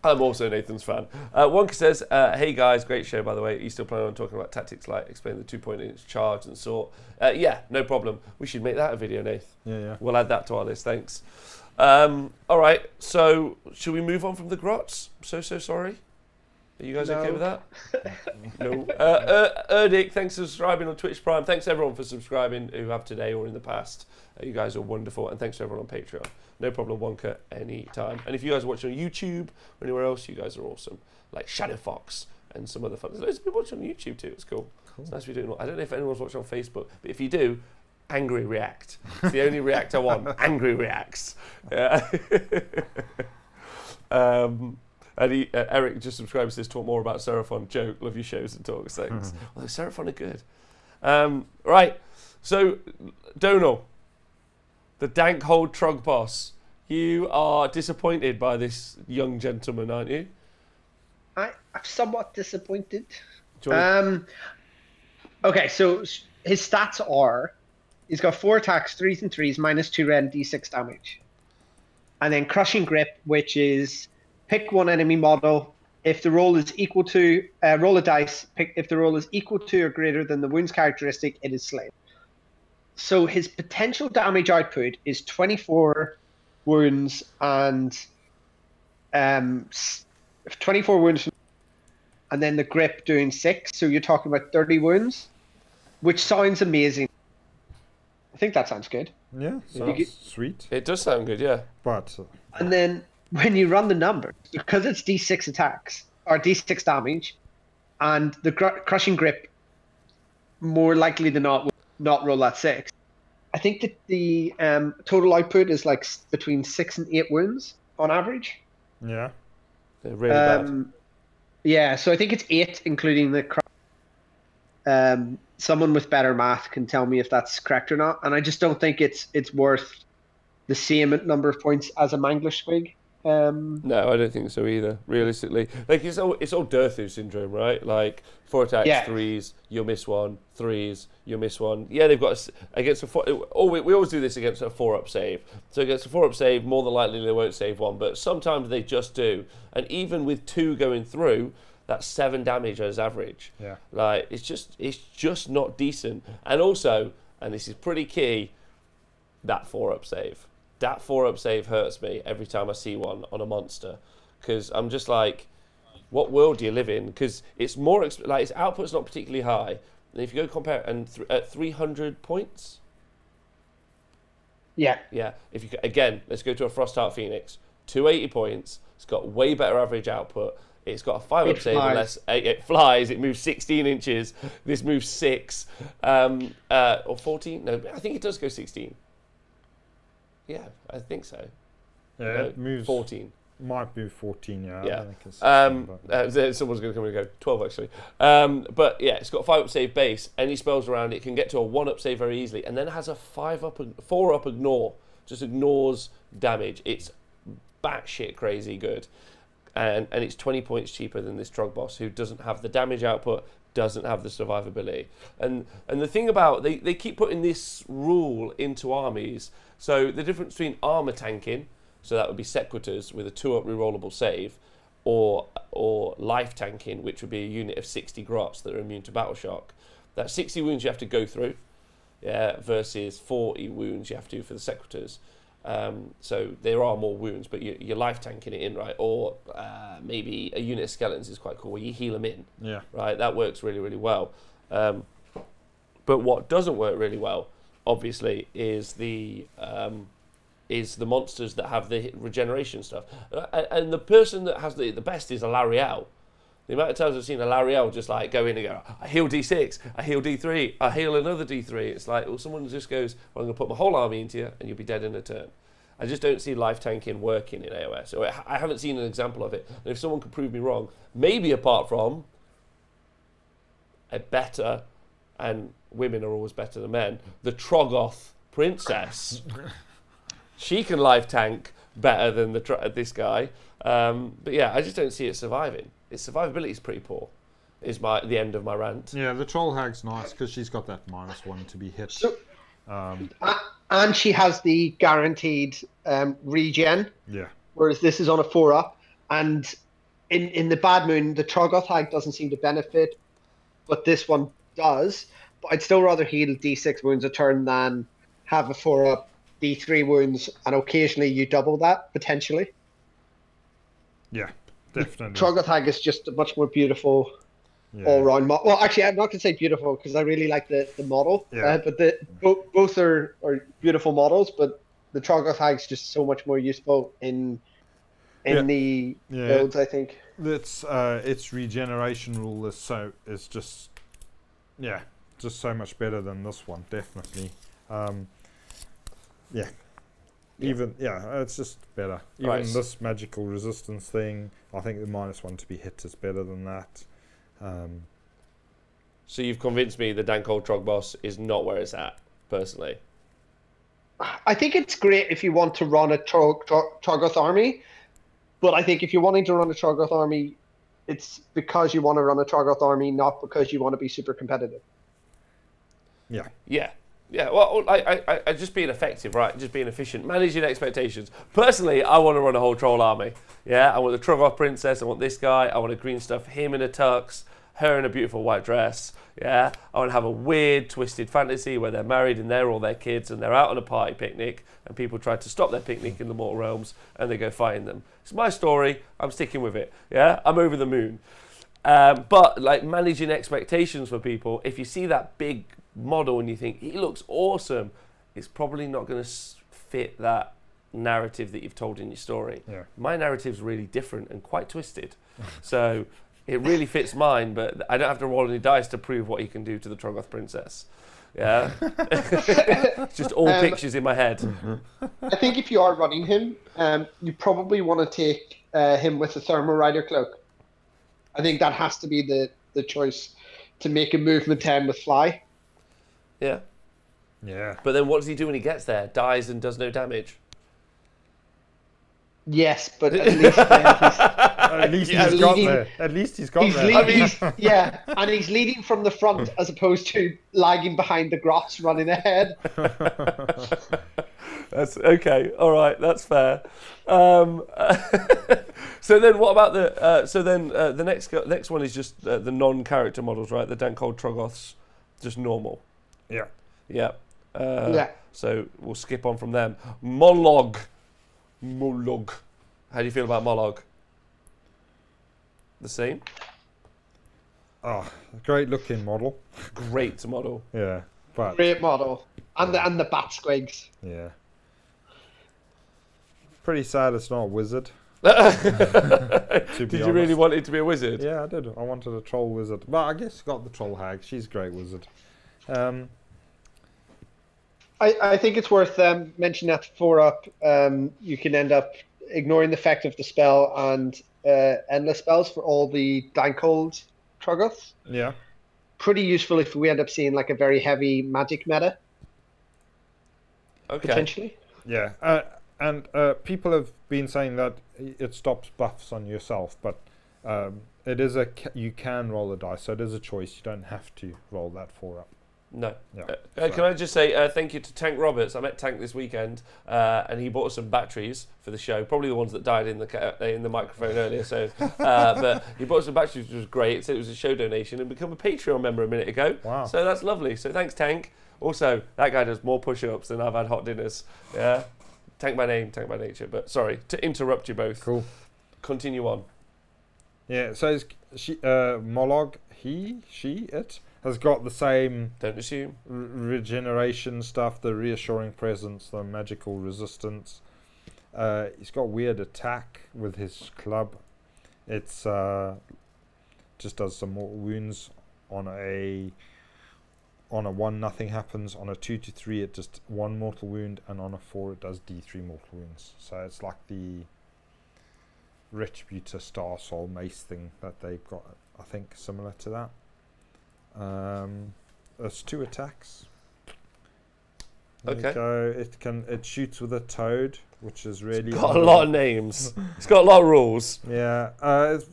I'm also Nathan's fan. Wonka says, hey guys, great show by the way. Are you still planning on talking about tactics like explain the 2-point charge and sort? Yeah, no problem. We should make that a video, Nath. Yeah. We'll add that to our list, thanks. All right, so should we move on from the Grots? So sorry. Are you guys okay with that? No. Erdic, thanks for subscribing on Twitch Prime. Thanks everyone for subscribing who have today or in the past. You guys are wonderful, and thanks to everyone on Patreon. No problem, Wonka, anytime. And if you guys are watching on YouTube or anywhere else, you guys are awesome. Like Shadow Fox and some other fun. There's loads of people watching on YouTube too. It's cool. It's nice to be doing. I don't know if anyone's watching on Facebook, but if you do, angry react. It's the only react I want. Angry reacts. Yeah. And Eric just subscribed and says, talk more about Seraphon. Joke, love your shows and talks. Thanks. Well, Seraphon are good. Right, so Donal, the dank hold trog boss. You are disappointed by this young gentleman, aren't you? I'm somewhat disappointed. Do you want Okay, so his stats are: he's got 4 attacks, 3s and 3s, -2 red, and d6 damage. And then Crushing Grip, which is pick one enemy model. If the roll is equal to, roll a dice. If the roll is equal to or greater than the wounds characteristic, it is slain. So his potential damage output is 24 wounds and 24 wounds, and then the grip doing 6. So you're talking about 30 wounds, which sounds amazing. I think that sounds good. Yeah, sounds sweet. It does sound good, yeah. But And then when you run the numbers, because it's d6 attacks or d6 damage, and the Crushing Grip more likely than not will not roll that 6. I think that the total output is like between 6 and 8 wounds on average. yeah, They're really bad. Yeah, so I think it's 8, including the. Someone with better math can tell me if that's correct or not, and I just don't think it's worth the same number of points as a Mangler Squig. No, I don't think so either. Realistically, like it's all Durthu syndrome, right? Like 4 attacks, Yeah. 3s, you'll miss 1. 3s, you'll miss 1. Yeah, they've got against a 4. We always do this against a 4-up save. So against a 4-up save, more than likely they won't save 1, but sometimes they just do. And even with 2 going through, that's 7 damage as average. yeah. Like it's just not decent. And also, and this is pretty key, that 4-up save. That 4-up save hurts me every time I see one on a monster, because I'm just like, what world do you live in? Because it's more like its output's not particularly high. And if you go compare and at 300 points, Yeah. yeah. If you again, let's go to a Frostheart Phoenix, 280 points. It's got way better average output. It's got a 5-up save unless it flies. It moves 16 inches. This moves 6 or 14. No, I think it does go 16. Yeah, I think so. Yeah, No, it moves 14. Might be 14, yeah. Yeah. I don't think it's 16, Someone's going to come and go 12 actually. But yeah, it's got a 5-up save base. Any spells around it can get to a 1-up save very easily, and then it has a 4-up ignore. Just ignores damage. It's batshit crazy good, and it's 20 points cheaper than this Trog boss, who doesn't have the damage output, doesn't have the survivability. And the thing about they keep putting this rule into armies. So the difference between armor tanking, so that would be Sequitors with a 2-up rerollable save, or life tanking, which would be a unit of 60 grots that are immune to battle shock. That's 60 wounds you have to go through, yeah, versus 40 wounds you have to for the Sequitors. So there are more wounds, but you're life tanking it in, right? Or maybe a unit of skeletons is quite cool, where you heal them in, yeah. right? That works really, really well. But what doesn't work really well, obviously, is the monsters that have the regeneration stuff. And the person that has the best is a Lariel. The amount of times I've seen a Lariel just like go in and go, I heal D6, I heal D3, I heal another D3. It's like, well, someone just goes, well, I'm going to put my whole army into you and you'll be dead in a turn. I just don't see life tanking working in AOS. Or I haven't seen an example of it. And if someone could prove me wrong, maybe apart from a better, and women are always better than men, the Troggoth princess. She can life tank better than this guy. But yeah, I just don't see it surviving. Its survivability is pretty poor. Is the end of my rant. Yeah, the Troll Hag's nice because she's got that -1 to be hit. So, and she has the guaranteed regen, Yeah. whereas this is on a 4-up. And in the Bad Moon, the Troggoth Hag doesn't seem to benefit, but this one does. But I'd still rather heal D6 wounds a turn than have a 4-up D3 wounds, and occasionally you double that, potentially. Yeah, definitely. Troggoth Hag is just a much more beautiful Yeah. all-round model. Well, actually, I'm not going to say beautiful because I really like the model. Yeah. But both are beautiful models, but the Troggoth Hag's just so much more useful in the builds, I think. That's its regeneration rule is just so much better than this one, definitely. It's just better. Even this magical resistance thing, I think the -1 to be hit is better than that. So you've convinced me the Dank Old Trog boss is not where it's at, personally. I think it's great if you want to run a Troggoth army, but I think if you're wanting to run a Troggoth army, it's because you want to run a Troggoth army, not because you want to be super competitive. Yeah. Yeah. Yeah, well, I just being effective, right? Just being efficient, managing expectations. Personally, I want to run a whole troll army. Yeah, I want the Troggoth princess. I want this guy. I want a green stuff. Him in a tux. Her in a beautiful white dress. Yeah, I want to have a weird, twisted fantasy where they're married and they're all their kids and they're out on a party picnic and people try to stop their picnic in the mortal realms and they go fighting them. It's my story. I'm sticking with it. Yeah, I'm over the moon. But like managing expectations for people, if you see that big model and you think he looks awesome, it's probably not going to fit that narrative that you've told in your story. Yeah. My narrative's really different and quite twisted, so it really fits mine, but I don't have to roll any dice to prove what he can do to the Troggoth princess. Yeah. It's just all pictures in my head. I think if you are running him, you probably want to take him with a Thermal Rider cloak. I think that has to be the choice to make a movement 10 with fly. Yeah. Yeah. But then what does he do when he gets there? Dies and does no damage. Yes, but at least At least he's got there. At least he's got there. Yeah, and he's leading from the front as opposed to lagging behind the grots running ahead. That's okay. All right, that's fair. So then, what about the? The next one is just the non-character models, right? The Dankold Troggoths, just normal. Yeah. Yeah. Yeah. So we'll skip on from them. Molog. How do you feel about Molog? The same? Oh, great looking model. Great model. Yeah. But Great model. And the bat squigs. yeah. Pretty sad it's not a wizard. Did you really want it to be a wizard? Yeah, I did. I wanted a troll wizard. But I guess got the troll hag. She's a great wizard. I think it's worth mentioning that 4-up, you can end up ignoring the effect of the spell and endless spells for all the Dankold Troggoths. Yeah. Pretty useful if we end up seeing like a very heavy magic meta. Okay. Potentially. Yeah. And people have been saying that it stops buffs on yourself, but it is you can roll a dice, so it is a choice. You don't have to roll that 4-up. No. Yeah. Can I just say thank you to Tank Roberts? I met Tank this weekend, and he bought us some batteries for the show. Probably the ones that died in the microphone earlier. So, but he bought us some batteries, which was great. It said it was a show donation, and become a Patreon member a minute ago. Wow. So that's lovely. So thanks, Tank. Also, that guy does more push-ups than I've had hot dinners. Yeah. Tank by name, Tank by nature. But sorry to interrupt you both. Cool. Continue on. Yeah. So Molog, it has got the same. Don't assume. Regeneration stuff, the reassuring presence, the magical resistance. He's got weird attack with his club. It's just does some mortal wounds on a 1 nothing happens, on a 2-3 it just 1 mortal wound, and on a 4 it does D3 mortal wounds. So it's like the Retributor Star Soul Mace thing that they've got, I think similar to that. It's 2 attacks. Okay. It shoots with a toad, which is really Got a lot of names. It's got a lot of rules. Yeah.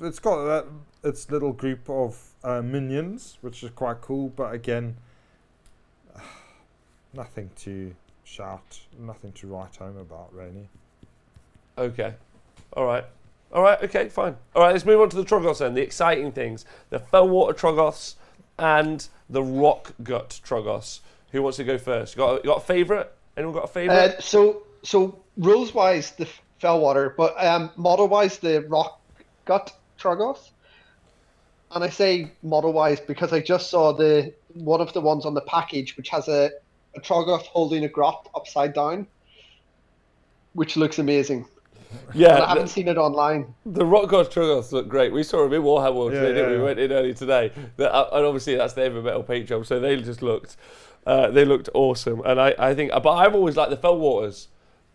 It's got its little group of minions, which is quite cool, but again, nothing to shout, nothing to write home about, really. Okay. All right. Okay, fine. All right, let's move on to the Troggoths then. The exciting things. The Fellwater Troggoths and the Rock Gut Troggoths. Who wants to go first? You got a favourite? Anyone got a favourite? So rules-wise, the Fellwater, but model-wise, the Rock Gut Troggoth. And I say model-wise because I just saw one of the ones on the package, which has a Troggoth holding a grot upside down, which looks amazing. Yeah, but I haven't seen it online. The Rock God Troggoths look great. We saw them in Warhammer World today, didn't we? We went in early today. And obviously that's the Heavy Metal paint job, so they just looked awesome. And I think, but I've always liked the Fellwaters.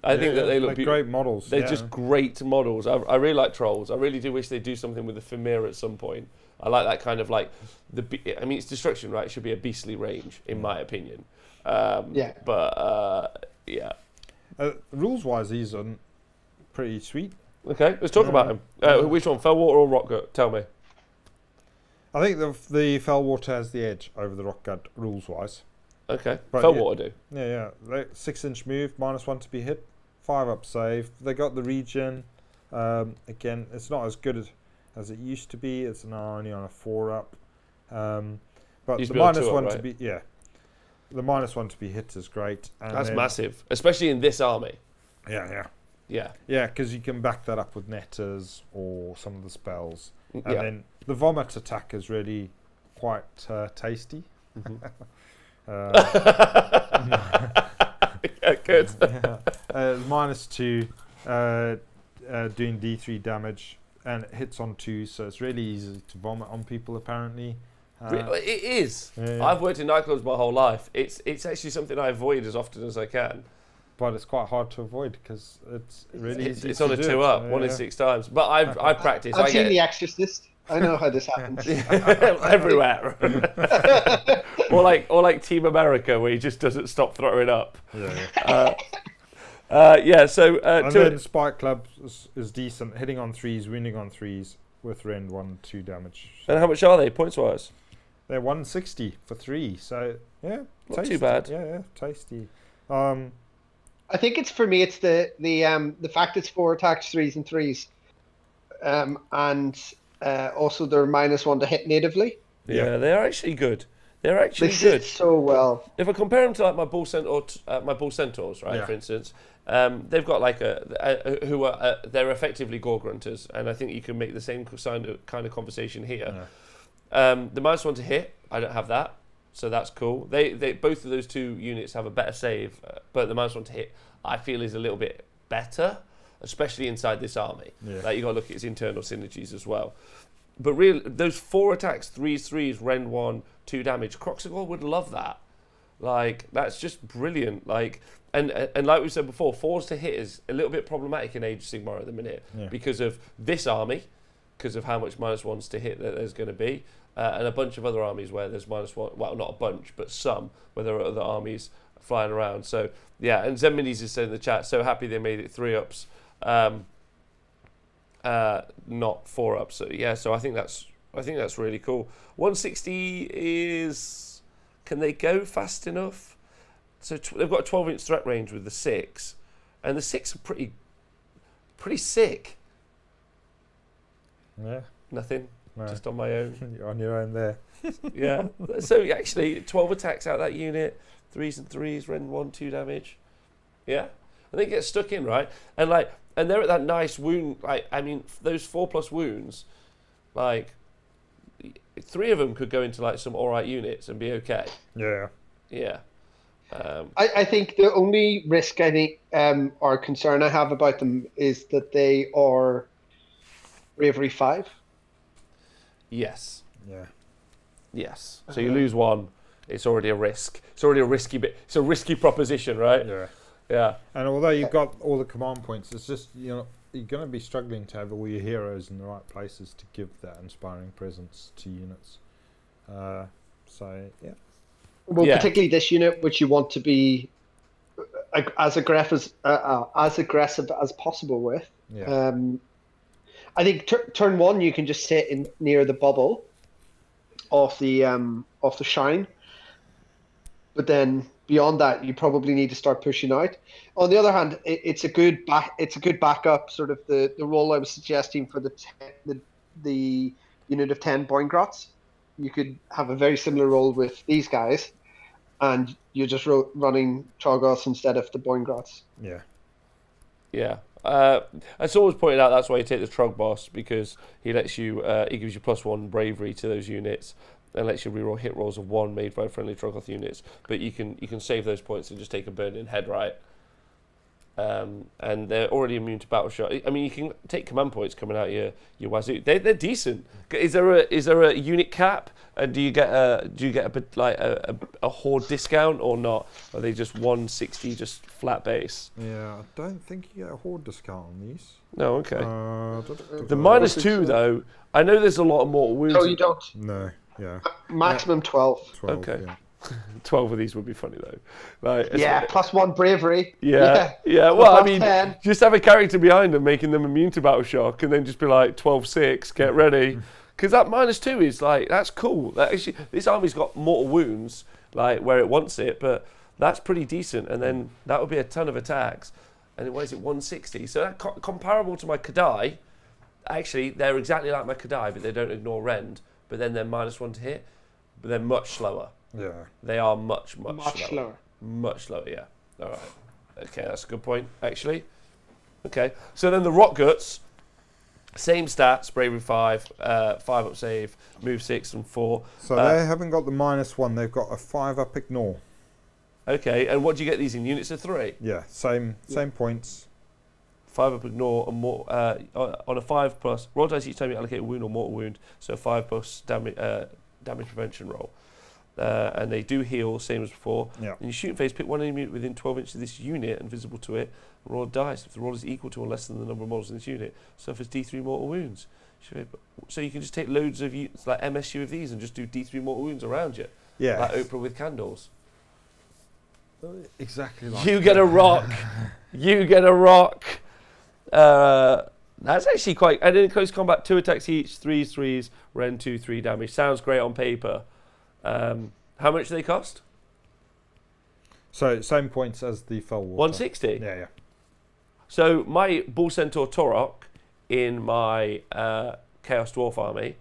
I think that they look great models. They're just great models. I really like trolls. I really do wish they'd do something with the Fimir at some point. I like that kind of like it's destruction, right? It should be a beastly range, in my opinion. But yeah, rules-wise, these are pretty sweet. Okay, let's talk about them. Which one, Fellwater or Rockgut? Tell me. I think the Fellwater has the edge over the Rockgut rules-wise. Okay, But Fellwater do. Yeah. 6-inch move, -1 to be hit, 5-up save. They got the regen. Again, it's not as good as it used to be. It's now only on a 4-up. But the -1 to be the -1 to be hit is great. And That's massive, especially in this army. Yeah. Yeah, Because you can back that up with netters or some of the spells. And yeah. then the vomit attack is really quite tasty. Yeah, good. -2, doing D3 damage, and it hits on 2, so it's really easy to vomit on people apparently. It is. Yeah. I've worked in nightclubs my whole life. It's actually something I avoid as often as I can. But it's quite hard to avoid because it's really easy. It's on a 2-up, 1 in 6 times. But I've practiced. I've seen The Exorcist. I know how this happens. Everywhere. or like Team America, where he just doesn't stop throwing up. So and then Spike Club is decent, hitting on 3s, wounding on 3s with rend 1-2 damage. And how much are they points wise? They're 160 for 3, so yeah, not tasty. too bad. Yeah, tasty. I think it's for me. It's the fact it's 4 attacks, 3s and 3s, and also they're -1 to hit natively. Yeah, they're actually good. They're actually They good. sit so well. If I compare them to like my bull centaurs, right? Yeah. For instance, they've got like they're effectively gore grunters, and I think you can make the same kind of conversation here. Yeah. The -1 to hit, I don't have that, so that's cool. They both of those 2 units have a better save, but the -1 to hit I feel is a little bit better, especially inside this army. Yeah. Like you got to look at its internal synergies as well. But really, those 4 attacks, 3s, rend 1, 2 damage. Croxagore would love that. Like that's just brilliant. Like and like we said before, 4s to hit is a little bit problematic in Age of Sigmar at the minute because of this army, because of how much -1s to hit that there's going to be, and a bunch of other armies where there's -1. Well, not a bunch, but some where there are other armies flying around. So yeah, and Zenminis is saying in the chat, so happy they made it 3-ups. Not 4-ups. So yeah, so I think that's really cool. 160 is, can they go fast enough? So they've got a 12-inch threat range with the 6, and the 6 are pretty sick. Yeah. Nothing. No. Just on my own. You're on your own there. Yeah. So actually, 12 attacks out of that unit, 3s and 3s, rend 1-2 damage. Yeah. And they get stuck in, right? And they're at that nice wound. Like, I mean, those 4+ wounds, like 3 of them could go into like some alright units and be okay. Yeah. Yeah. I think the only risk or concern I have about them is that they are Bravery 5. Yes. Yeah. Yes. So you lose 1, it's already a risk. It's already a risky bit. It's a risky proposition, right? Yeah. Yeah. And although you've got all the command points, it's just you're going to be struggling to have all your heroes in the right places to give that inspiring presence to units. So yeah. Well, particularly this unit, which you want to be as aggressive as possible with. Yeah. I think turn 1 you can just sit in near the bubble of the shine, but then beyond that you probably need to start pushing out. On the other hand, it's a good backup, sort of the role I was suggesting for the unit of 10 Boingrots. You could have a very similar role with these guys, and you're just running Troggoths instead of the Boingrots. Yeah. Yeah. It's always pointed out that's why you take the Trog boss, because he lets you he gives you +1 bravery to those units and lets you reroll hit rolls of 1 made by friendly Troggoth units. But you can save those points and just take a burning head, right? And they're already immune to battle shot. I mean, you can take command points coming out your wazoo. They're decent. Is there a unit cap? And do you get a bit like a horde discount or not? Are they just 160 just flat base? Yeah, I don't think you get a horde discount on these. No, okay. The -2 so. though, I know there's a lot of mortal wounds. No, you don't. No, yeah. Maximum 12. 12. Okay. Yeah. 12 of these would be funny though. Like, Yeah, +1 bravery. Yeah. Well, I mean, 10. just have a character behind them, making them immune to battle shock, and then just be like 12-6, get ready. Because that -2 is like, that's cool. That actually, this army's got mortal wounds, like where it wants it, but that's pretty decent. And then that would be a ton of attacks. And what is it, 160? So that comparable to my Kadai. Actually, they're exactly like my Kadai, but they don't ignore rend. But then they're -1 to hit, but they're much slower. Yeah. They are much slower. Much slower, yeah. All right. Okay, that's a good point, actually. Okay, so then the Rock Guts, same stats, bravery 5, 5 up save, move 6 and 4. So they haven't got the -1, they've got a 5 up ignore. Okay, and what do you get these in? Units of 3? Yeah, same points. 5 up ignore and more on a 5+. Roll dice each time you allocate a wound or mortal wound, so 5+ damage prevention roll. And they do heal, same as before. Yeah. In your shooting phase, pick one enemy within 12 inches of this unit and visible to it. Roll a dice. If the roll is equal to or less than the number of models in this unit, suffers D3 mortal wounds. So you can just take loads of like MSU of these and just do D3 mortal wounds around you. Yeah. Like Oprah with candles. Exactly like You get a rock. You get a rock. That's actually quite... And in close combat, 2 attacks each, 3s, rend 2, 3 damage. Sounds great on paper. How much do they cost? So same points as the fell water. 160? Yeah. So my Bull Centaur Torok in my Chaos Dwarf army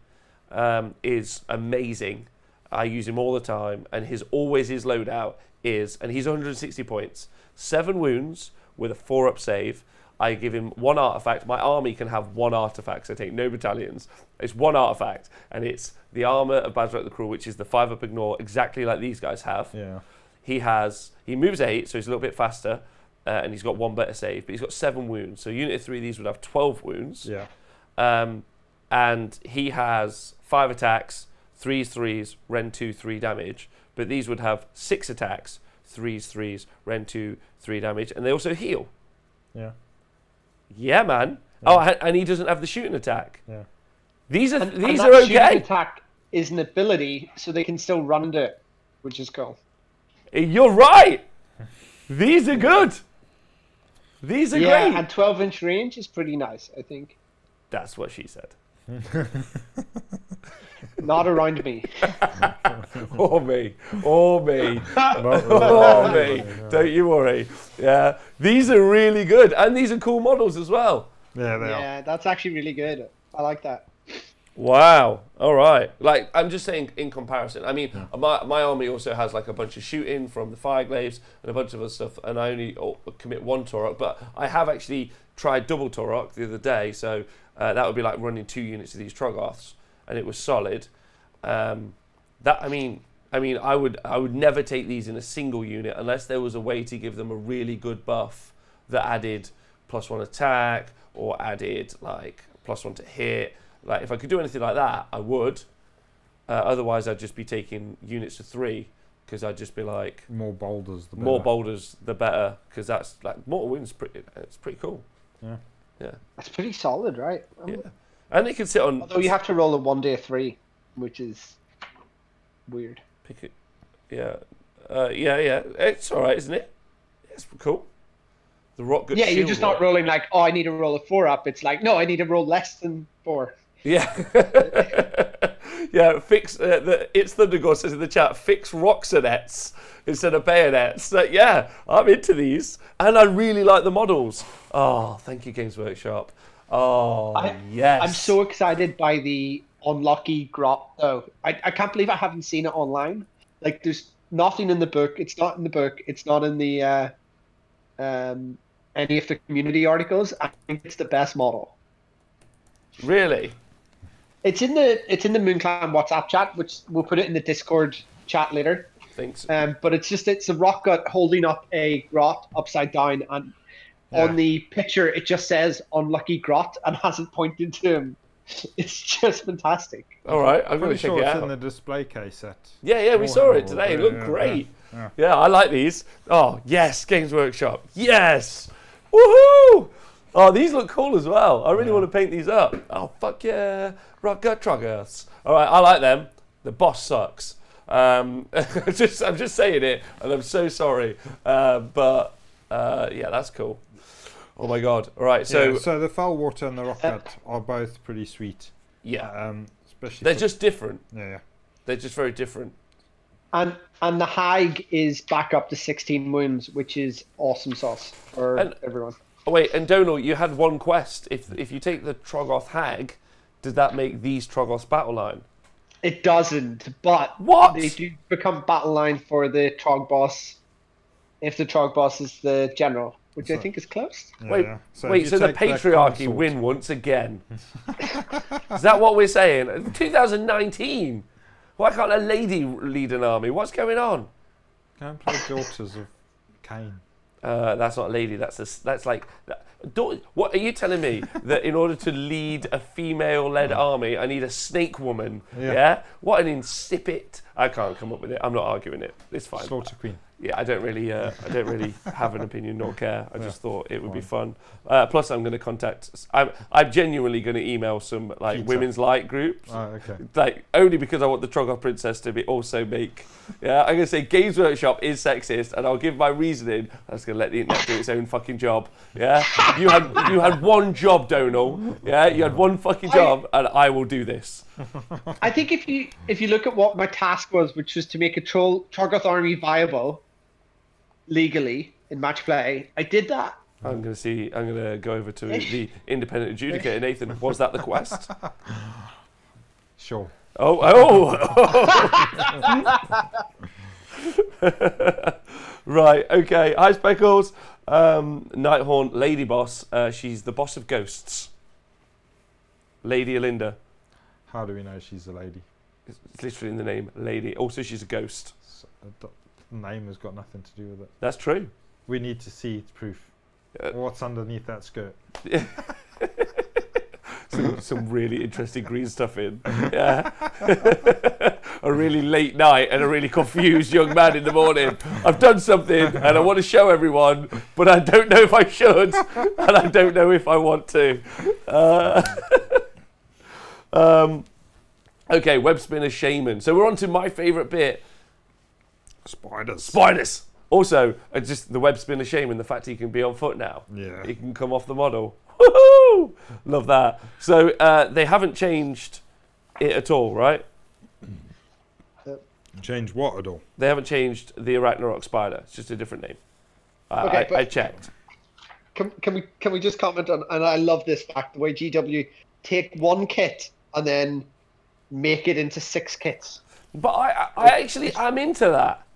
is amazing. I use him all the time, and his loadout is, and he's 160 points, 7 wounds with a 4 up save. I give him 1 artifact. My army can have 1 artifact, so I take no battalions. It's 1 artifact, and it's the armor of Bazrak the Cruel, which is the 5 up ignore, exactly like these guys have. Yeah. He moves 8, so he's a little bit faster, and he's got 1 better save, but he's got 7 wounds. So unit of 3 of these would have 12 wounds. Yeah. And he has 5 attacks, 3s, rend 2, 3 damage. But these would have 6 attacks, 3s, rend 2, 3 damage, and they also heal. Yeah. Yeah, man. Yeah. Oh, and he doesn't have the shooting attack. Yeah. These are And that okay. shooting attack is an ability, so they can still run into it, which is cool. You're right. These are good. These are great. Yeah, and 12-inch range is pretty nice, I think. That's what she said. Not around me. Or me. Or me. Or me. Don't you worry. Yeah. These are really good. And these are cool models as well. Yeah, they are. Yeah, that's actually really good. I like that. Wow. All right. Like, I'm just saying in comparison. I mean, my army also has like a bunch of shooting from the Fireglaves and a bunch of other stuff, and I only commit 1 Torok, but I have actually tried double Torok the other day, so that would be like running 2 units of these Troggoths, and it was solid. I would never take these in a single unit unless there was a way to give them a really good buff that added +1 attack or added like +1 to hit. Like, if I could do anything like that, I would. Otherwise, I'd just be taking units of 3, because I'd just be like... More boulders, the better. More boulders, the better, because that's, like, mortal wounds, it's pretty cool. Yeah. Yeah. That's pretty solid, right? Yeah. And it can sit on... Although you have to roll a 1d3, which is weird. Pick it. Yeah. Yeah. It's all right, isn't it? It's cool. The rock good Yeah, you're shield just not rolling like, oh, I need to roll a 4 up. It's like, no, I need to roll less than 4. Yeah. Yeah, fix... it's Thundergore says in the chat, fix roxanets instead of bayonets. So, yeah, I'm into these. And I really like the models. Oh, thank you, Games Workshop. Oh, yes. I'm so excited by the unlucky grot, though. I can't believe I haven't seen it online. Like, there's nothing in the book. It's not in the book. It's not in the any of the community articles. I think it's the best model. Really? It's in the Moonclan WhatsApp chat, which we'll put it in the Discord chat later. Thanks. But it's a rock gut holding up a grot upside down, and on the picture it just says unlucky grot and hasn't pointed to him. It's just fantastic. All right, I'm going to Pretty check sure it it's out. in the display case set. Yeah, we saw it today. It looked great. Yeah, I like these. Oh, yes, Games Workshop. Yes! Woohoo! Oh, these look cool as well. I really want to paint these up. Oh, fuck yeah. Rock Gut Troggoths. All right, I like them. The boss sucks. I'm just saying it, and I'm so sorry. But yeah, that's cool. Oh my god! All right, so so the foul water and the rock cut are both pretty sweet. Yeah, especially they're just different. Yeah. They're just very different. And the hag is back up to 16 wounds, which is awesome sauce for everyone. Oh wait, and Donal, you had one quest. If you take the Troggoth hag, does that make these Troggoth's battle line? It doesn't, but what? They do become battle line for the Trog boss if the Trog boss is the general, which I think is close. Yeah, so the patriarchy win once again. Is that what we're saying? 2019. Why can't a lady lead an army? What's going on? Go and play Daughters of Cain. That's not a lady. That's like. What are you telling me that in order to lead a female-led army, I need a snake woman? Yeah. What an insipid. I can't come up with it. I'm not arguing it. It's fine. Slaughter Queen. Yeah, I don't really have an opinion nor care. I just thought it would be fun. Plus, I'm going to contact. I'm genuinely going to email some like women's light groups. Oh, okay. Like only because I want the Troggoth princess to be also make. Yeah, I'm going to say Games Workshop is sexist, and I'll give my reasoning. I'm just going to let the internet do its own fucking job. Yeah, you had one job, Donal. Yeah, you had one fucking job, and I will do this. I think if you look at what my task was, which was to make a Troggoth army viable legally in match play, I did that. I'm going to go over to the independent adjudicator. Nathan, was that the quest? Sure. Oh. Right, okay. Hi, Speckles. Nighthorn, lady boss. She's the boss of ghosts. Lady Alinda. How do we know she's a lady? It's literally in the name, lady. Also, she's a ghost. So, name has got nothing to do with it. That's true. We need to see proof. What's underneath that skirt? some really interesting green stuff in. Yeah. A really late night and a really confused young man in the morning. I've done something and I want to show everyone, but I don't know if I should, and I don't know if I want to. Okay, web spinner shaman. So we're on to my favourite bit. Spiders. Also, just the web spinner shaman, the fact he can be on foot now. Yeah. He can come off the model. Woohoo! Love that. So they haven't changed it at all, right? Change what at all? They haven't changed the Arachnarok spider. It's just a different name. I checked. Can we just comment on? And I love this fact: the way GW take one kit and then make it into 6 kits. But I'm into that.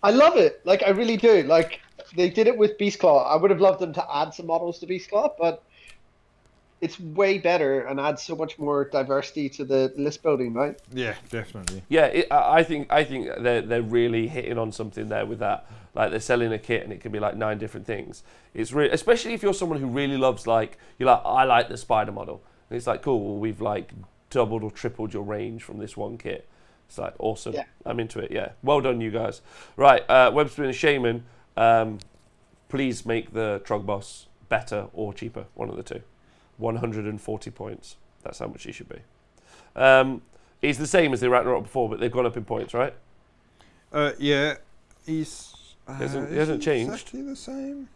I love it. Like I really do. Like they did it with Beastclaw. I would have loved them to add some models to Beastclaw, but it's way better and adds so much more diversity to the list building, right? Yeah, definitely. Yeah, I think they're really hitting on something there with that. Like they're selling a kit and it can be like 9 different things. It's really, especially if you're someone who really loves I like the spider model. And it's like, cool, well, we've like doubled or tripled your range from this one kit. It's like awesome. Yeah. I'm into it. Yeah, well done, you guys. Right, web spinner shaman. Please make the Trog boss better or cheaper. One of the two. 140 points. That's how much he should be. He's the same as the Arachnarok before, but they've gone up in points, right? Yeah, he hasn't changed. Exactly the same.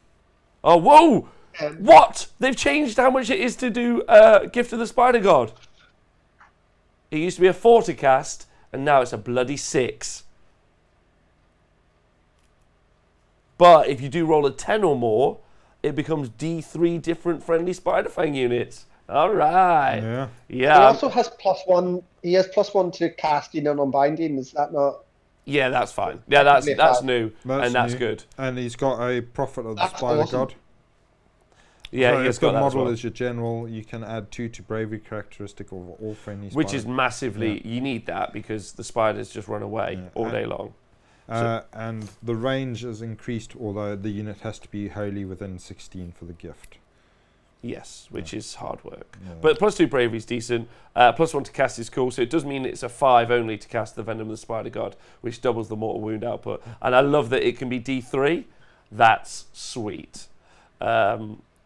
Oh, whoa! What? They've changed how much it is to do Gift of the Spider God. It used to be a 4 to cast, and now it's a bloody 6. But if you do roll a 10 or more, it becomes D3 different friendly Spider Fang units. All right. Yeah. Yeah. He also has +1. He has +1 to casting and unbinding. Is that not? Yeah, that's fine. Yeah, that's new, and that's new. good. And he's got a Prophet of the Spider awesome. God. Yeah, so he's if got the that model as well. is your general, you can add 2 to bravery characteristic of all friendly spiders. Which is massively, you need that because the spiders just run away all day long. And the range is increased, although the unit has to be wholly within 16 for the gift. Yes, which is hard work. Yeah. But +2 bravery is decent. +1 to cast is cool. So it does mean it's a 5 only to cast the Venom of the Spider God, which doubles the mortal wound output. And I love that it can be D3. That's sweet.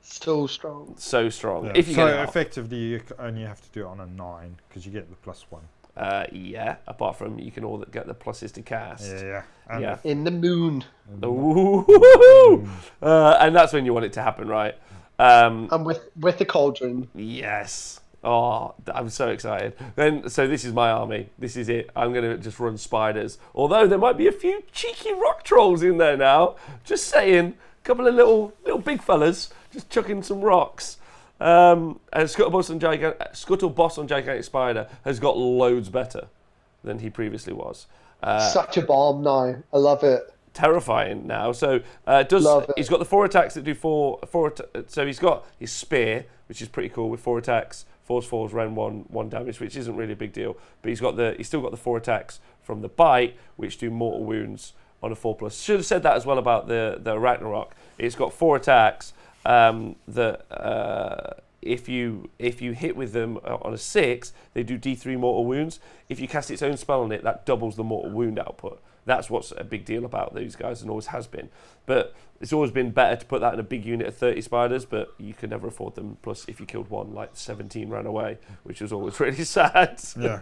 So strong. So strong. Yeah. If you so get it effectively, you only have to do it on a 9 because you get the +1. Yeah, apart from you can all get the pluses to cast. Yeah. Yeah. In the moon. Ooh. And that's when you want it to happen, right? And with the cauldron. Yes. Oh, I'm so excited. So this is my army. This is it. I'm going to just run spiders. Although there might be a few cheeky rock trolls in there now. Just saying. A couple of little big fellas just chucking some rocks. And Scuttleboss on Gigantic Spider has got loads better than he previously was. Such a bomb now. I love it. Terrifying now. So he's got the 4 attacks that do four. So he's got his spear, which is pretty cool with 4 attacks, 4s, round 1 damage, which isn't really a big deal. But he's still got the 4 attacks from the bite, which do mortal wounds on a 4+. Should have said that as well about the Ragnarok. It's got 4 attacks that if you hit with them on a 6, they do D3 mortal wounds. If you cast its own spell on it, that doubles the mortal wound output. That's what's a big deal about these guys, and always has been. But it's always been better to put that in a big unit of 30 spiders, but you could never afford them. Plus, if you killed one, like 17 ran away, which was always really sad. Yeah.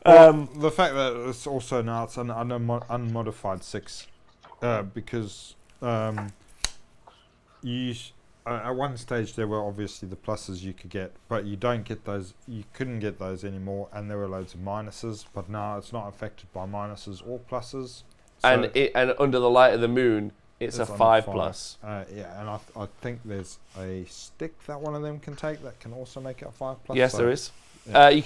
The fact that it's also now it's an unmodified 6, because at one stage there were obviously the pluses you could get, but you don't get those. You couldn't get those anymore, and there were loads of minuses. But now it's not affected by minuses or pluses. So and under the light of the moon, it's a 5+. Yeah, and I think there's a stick that one of them can take that can also make it a 5+. Yes, there is. Yeah. And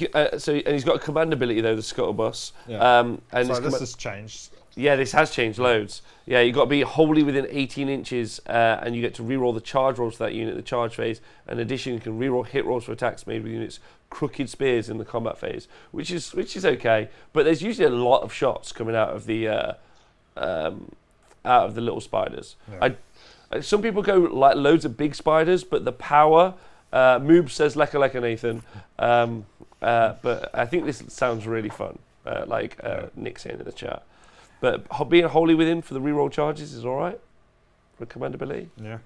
he's got a command ability though, the Scuttleboss. Yeah. And so this has changed. Yeah, this has changed loads. Yeah, you've got to be wholly within 18 inches, and you get to reroll the charge rolls for that unit in the charge phase. In addition, you can reroll hit rolls for attacks made with units' crooked spears in the combat phase, which is okay. But there's usually a lot of shots coming out of the little spiders. Yeah. Some people go like loads of big spiders, but the power. Moob says Leka Nathan, but I think this sounds really fun. Nick saying in the chat. But being wholly within for the reroll charges is all right for command ability. Yeah.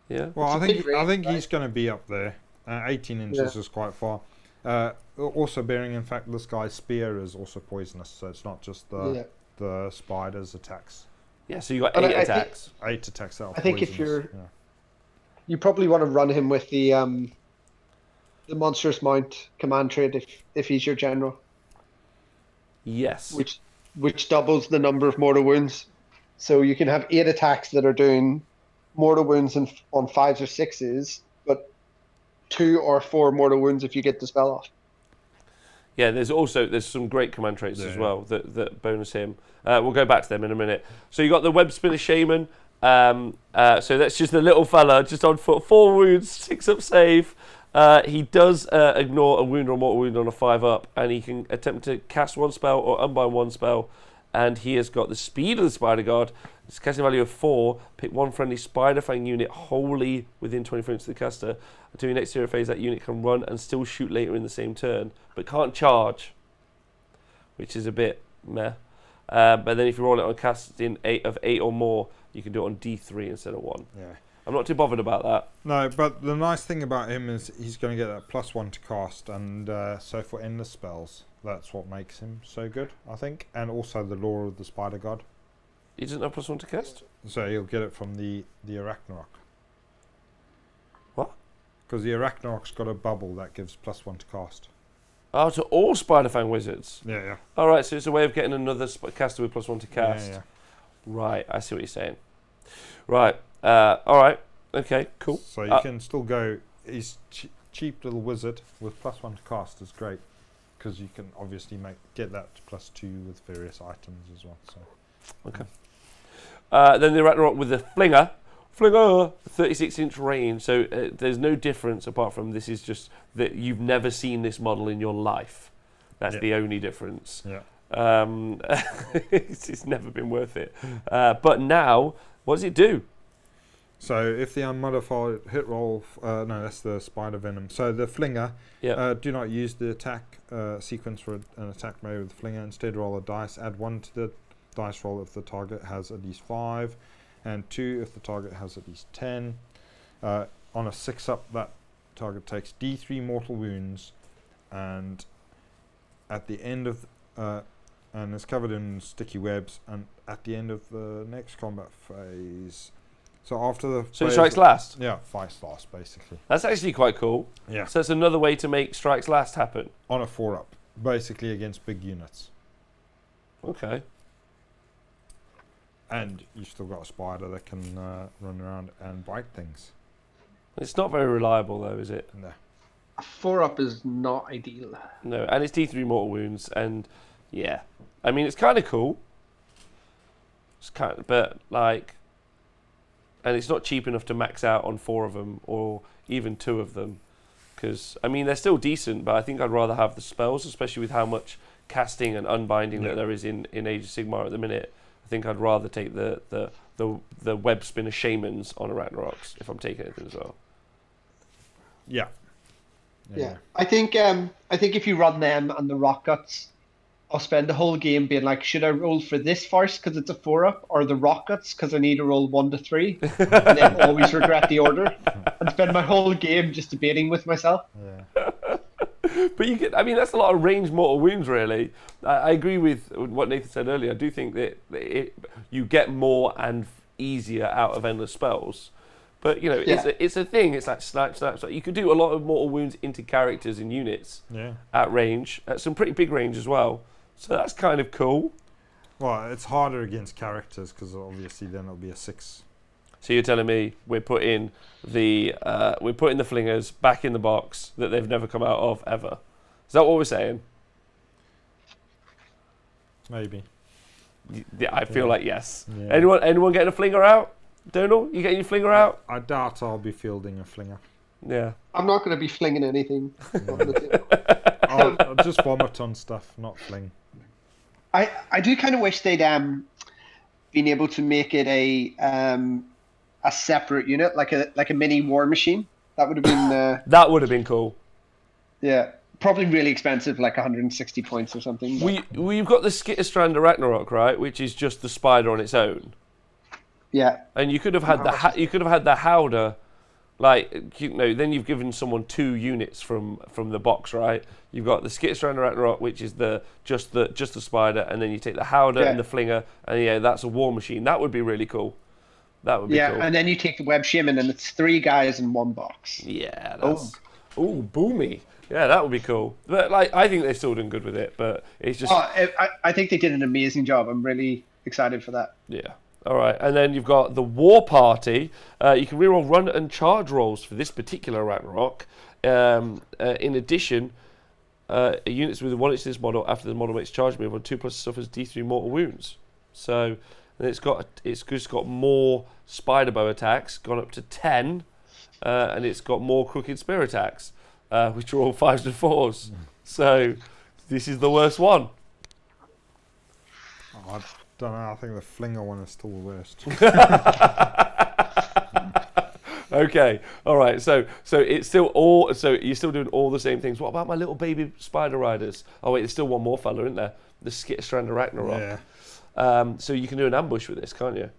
Yeah. Well, I think he's going to be up there. 18 inches is quite far. Also, bearing in fact, this guy's spear is also poisonous, so it's not just the spider's attacks. Yeah. So you got 8 attacks. 8 attacks that are I think poisonous. You probably want to run him with the monstrous mount command trait if he's your general. Yes. Which doubles the number of mortal wounds. So you can have 8 attacks that are doing mortal wounds on 5s or 6s, but 2 or 4 mortal wounds if you get the spell off. Yeah, there's some great command traits as well that bonus him. We'll go back to them in a minute. So you got the Web Spinner Shaman. So that's just a little fella, just on foot, 4 wounds, 6 up save. He does ignore a wound or a mortal wound on a 5 up, and he can attempt to cast 1 spell or unbind 1 spell. And he has got the speed of the Spider Guard. It's a casting value of 4. Pick 1 friendly Spider Fang unit wholly within 24 inches of the caster. Until your next hero phase, that unit can run and still shoot later in the same turn, but can't charge, which is a bit meh. But then if you roll it on casting 8 or more, you can do it on D3 instead of 1. Yeah. I'm not too bothered about that. No, but the nice thing about him is he's going to get that +1 to cast, and so for endless spells, that's what makes him so good, I think. And also the lore of the Spider God. He doesn't have +1 to cast? So he'll get it from the Arachnarok. What? Because the Arachnarok's got a bubble that gives +1 to cast. Oh, to all Spider Fang wizards? Yeah. Alright, so it's a way of getting another caster with +1 to cast. Yeah. Right, I see what you're saying. Right, alright, okay, cool. So you can still go, he's cheap little wizard with +1 to cast is great, because you can obviously get that to +2 with various items as well. So. Okay. Then the Ragnarok with the Flinger, 36-inch range. So there's no difference apart from this is just that you've never seen this model in your life. That's the only difference. Yeah. It's never been worth it. But now, what does it do? So if the unmodified hit roll, no, that's the spider venom. So the Flinger, do not use the attack sequence for an attack made with the Flinger. Instead, roll a dice. Add 1 to the dice roll if the target has at least 5, and 2 if the target has at least 10. On a 6 up, that target takes D3 mortal wounds, and at the end of, and it's covered in sticky webs, and at the end of the next combat phase. So after the So it strikes last? Yeah, fights last, basically. That's actually quite cool. Yeah. So it's another way to make strikes last happen. On a 4-up, basically against big units. Okay. And you've still got a spider that can run around and bite things. It's not very reliable though, is it? No. A 4-up is not ideal. No, and it's D3 mortal wounds, and yeah. I mean, it's kind of cool. It's kind of, but like, and it's not cheap enough to max out on 4 of them or even 2 of them, because I mean they're still decent, but I think I'd rather have the spells, especially with how much casting and unbinding that there is in Age of Sigmar at the minute. I think I'd rather take the web spinner shamans on a Ragnaroks if I'm taking anything as well. Yeah. Yeah. I think if you run them and the rock guts, I'll spend the whole game being like, should I roll for this first because it's a 4-up, or the rock guts because I need to roll 1 to 3, and then always regret the order, and spend my whole game just debating with myself. Yeah. But you get, I mean, that's a lot of ranged mortal wounds, really. I agree with what Nathan said earlier. I do think that you get more and easier out of endless spells. But, you know, it's a thing. It's like snipe. You could do a lot of mortal wounds into characters and units at range, at some pretty big range as well. So that's kind of cool. Well, it's harder against characters because obviously then it'll be a 6. So you're telling me we're putting the flingers back in the box that they've never come out of ever? Is that what we're saying? Maybe. Yeah, I feel like yes. Yeah. Anyone getting a flinger out? Donal, you getting your flinger out? I doubt I'll be fielding a flinger. Yeah. I'm not going to be flinging anything. I'll just vomit on stuff, not fling. I do kind of wish they'd been able to make it a separate unit, like a mini war machine. That would have been that would have been cool. Yeah, probably really expensive, like 160 points or something. We've got the Skitterstrand of Ragnarok, right, which is just the spider on its own. Yeah. And you could have had the Howder, like, you know, then you've given someone 2 units from the box, right? You've got the Skitterstrand of Ragnarok, which is just the spider, and then you take the Howder and the Flinger, and that's a war machine. That would be really cool. That would be cool. Yeah, and then you take the Web Shaman, and it's 3 guys in 1 box. Yeah, that's boomy. Yeah, that would be cool. But like, I think they're still doing good with it. But it's just. I think they did an amazing job. I'm really excited for that. Yeah. All right, and then you've got the War Party. You can reroll run and charge rolls for this particular Ragnarok. In addition, units with 1 inch to this model after the model makes charge move on 2+ suffers D3 mortal wounds. So and it's just got more spider bow attacks, gone up to 10, and it's got more crooked spear attacks, which are all 5s and 4s. So this is the worst one. I don't know. I think the flinger one is still the worst. Okay, all right. So it's still all. So you're still doing all the same things. What about my little baby spider riders? Oh wait, there's still one more fella, isn't there? The Skitterstrand of Ragnarok. Yeah. So you can do an ambush with this, can't you?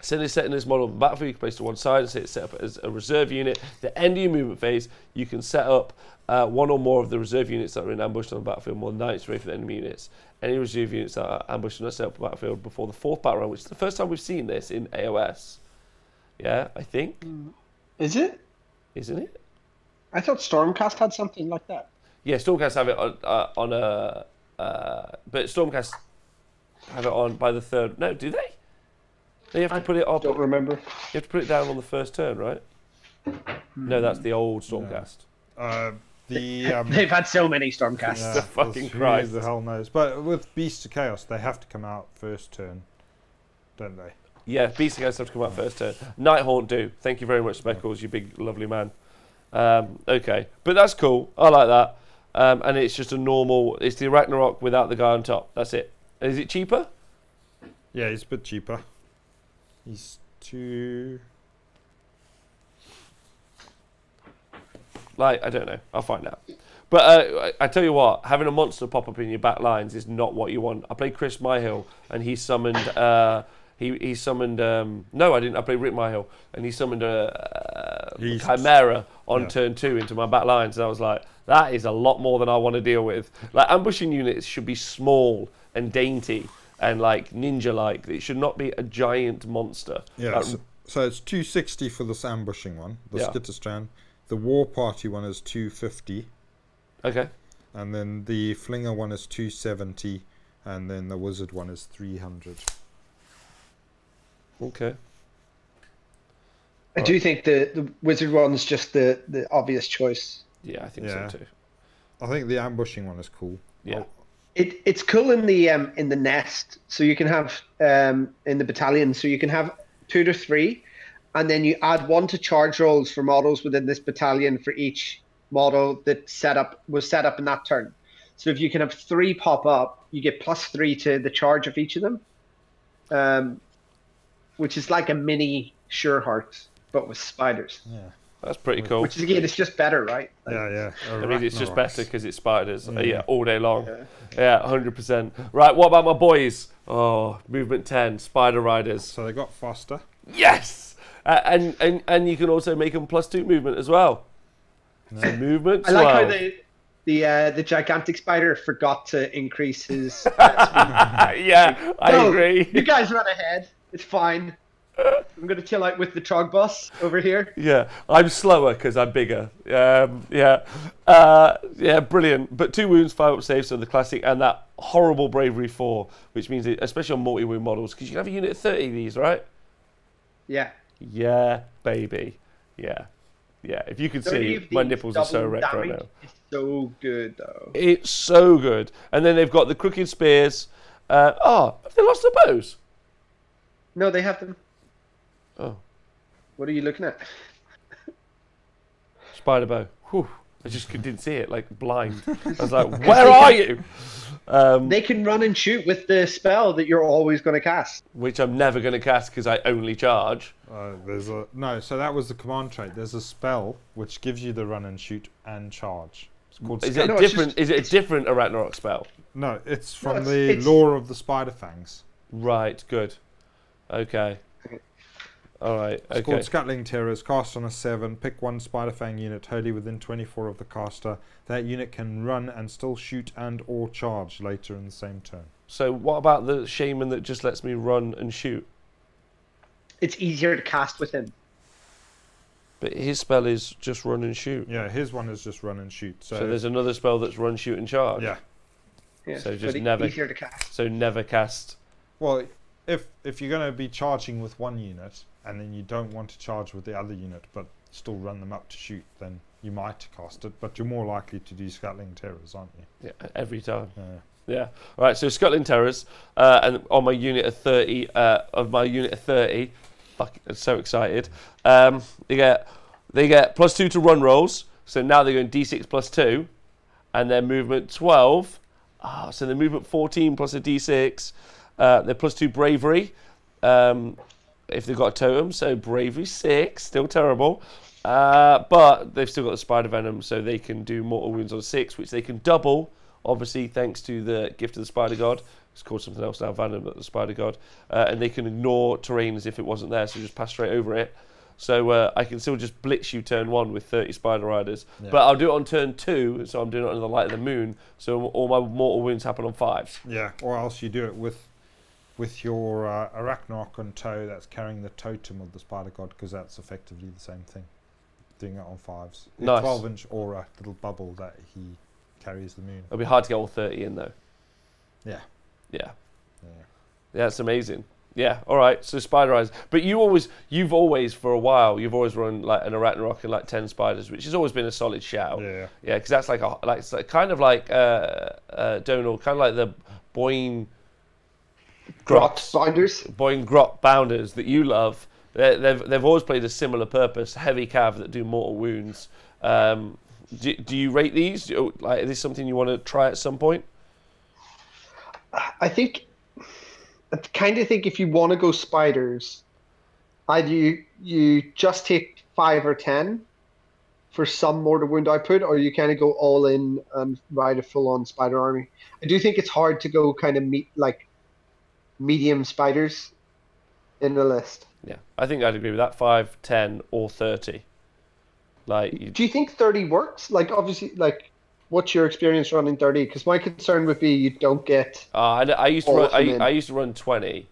Send setting this model on the battlefield, you can place to one side and say it's set up as a reserve unit. At the end of your movement phase, you can set up 1 or more of the reserve units that are in ambush on the battlefield more than 9 ready for the enemy units. Any reserve units that are ambushed and not set up on the battlefield before the 4th battle round, which is the first time we've seen this in AOS. Yeah, I think. Is it? Isn't it? I thought Stormcast had something like that. Yeah, Stormcast have it on a... but Stormcast have it on by the 3rd... No, do they? They have to put it up. Don't remember. You have to put it down on the 1st turn, right? No, that's the old Stormcast. They've had so many Stormcasts. Yeah, The fucking Christ. Who the hell knows? But with Beasts of Chaos, they have to come out 1st turn, don't they? Yeah, Beast Guys have to come out 1st turn. Nighthaunt do. Thank you very much, Speckles, you big lovely man. Okay, but that's cool. I like that. And it's just a normal. It's the Ragnarok without the guy on top. That's it. Is it cheaper? Yeah, he's a bit cheaper. He's 2. Like, I don't know. I'll find out. But I tell you what, having a monster pop up in your back lines is not what you want. I played Chris Myhill, and he summoned. He summoned. No, I didn't. I played Rick Myhill, and he summoned a Chimera on turn 2 into my back lines, and I was like, That is a lot more than I want to deal with. Like, ambushing units should be small and dainty and like ninja-like. It should not be a giant monster. Yeah. So it's 260 for this ambushing one, the Skitterstrand. The War Party one is 250. Okay. And then the Flinger one is 270, and then the Wizard one is 300. Okay. I do think the Wizard one's just the obvious choice. Yeah, I think so too. I think the ambushing one is cool. Yeah. It's cool in the nest, so you can have in the battalion, so you can have 2 to 3, and then you add 1 to charge rolls for models within this battalion for each model that was set up in that turn. So if you can have 3 pop up, you get +3 to the charge of each of them, which is like a mini Sureheart, but with spiders. Yeah. That's pretty cool. Which is, again, it's just better, right? Like, Yeah. I mean, it's just better because it's spiders. Yeah, all day long. Yeah, 100%. Right, what about my boys? Oh, movement 10, Spider Riders. So they got faster. Yes! And you can also make them +2 movement as well. No. So movement 12. I like how the gigantic spider forgot to increase his speed. Yeah, I agree. You guys run ahead. It's fine. I'm going to chill out with the Trog boss over here. Yeah, I'm slower because I'm bigger. Yeah, brilliant. But 2 wounds, 5 up saves, so the classic, and that horrible bravery 4, which means, especially on multi-wound models, because you can have a unit of 30 of these, right? Yeah. Yeah, baby. Yeah. If you could see, my nipples are so wrecked right now. It's so good, though. It's so good. And then they've got the crooked spears. Have they lost their bows? No, they have them. Oh. What are you looking at? Spider bow. Whew. I just didn't see it, like blind. I was like, where are you? They can run and shoot with the spell that you're always going to cast. Which I'm never going to cast because I only charge. So that was the command trait. There's a spell which gives you the run and shoot and charge. It's called Is it different? Is it a different Ragnarok spell? No, it's from the lore of the Spider Fangs. Right, good. Okay. All right. It's called Scuttling Terrors. Cast on a 7. Pick 1 Spider Fang unit wholly within 24 of the caster. That unit can run and still shoot and or charge later in the same turn. So what about the shaman that just lets me run and shoot? It's easier to cast with him. But his spell is just run and shoot. Yeah, his one is just run and shoot. So there's another spell that's run, shoot, and charge. Yeah. So just never easier to cast. So never cast. Well, if you're going to be charging with one unit and then you don't want to charge with the other unit but still run them up to shoot, then you might cast it, but you're more likely to do Scuttling Terrors, aren't you? Yeah, every time. Yeah. All right, so Scuttling Terrors, and on my unit of 30, fuck, I'm so excited. They get +2 to run rolls, so now they're going D6 +2, and their movement 12. So their movement 14 plus a D6. They're +2 bravery. If they've got a totem, so bravery 6, still terrible. But they've still got the spider venom, so they can do mortal wounds on 6, which they can double, obviously, thanks to the gift of the spider god. It's called something else now, venom, but the spider god. And they can ignore terrain as if it wasn't there, so just pass straight over it. So I can still just blitz you turn 1 with 30 spider riders. Yeah. But I'll do it on turn 2, so I'm doing it under the light of the moon, so all my mortal wounds happen on 5s. Yeah, or else you do it with your Arachnarch on toe that's carrying the totem of the spider god, because that's effectively the same thing. Doing it on 5s. Nice. 12-inch aura, little bubble that he carries the moon. It'll be hard to get all 30 in though. Yeah. Yeah, it's amazing. Yeah, all right. So spider eyes, but you've always for a while you've always run like an Arachnarch and like 10 spiders, which has always been a solid shout. Yeah. Yeah, because that's it's kind of like Donal, kind of like the Boyne Grot binders. Boyne Grot bounders that you love. They've always played a similar purpose. Heavy cav that do mortal wounds. Do you rate these? Like, is this something you want to try at some point? I kind of think if you want to go spiders, either you just take 5 or 10 for some mortal wound output, or you kind of go all in and ride a full-on spider army. I do think it's hard to go kind of medium spiders in a list. Yeah, I think I'd agree with that. 5, 10, or 30. Like, do you think 30 works? Like, obviously, like what's your experience running 30? Because my concern would be you don't get I used to all run. of them in. I used to run 20.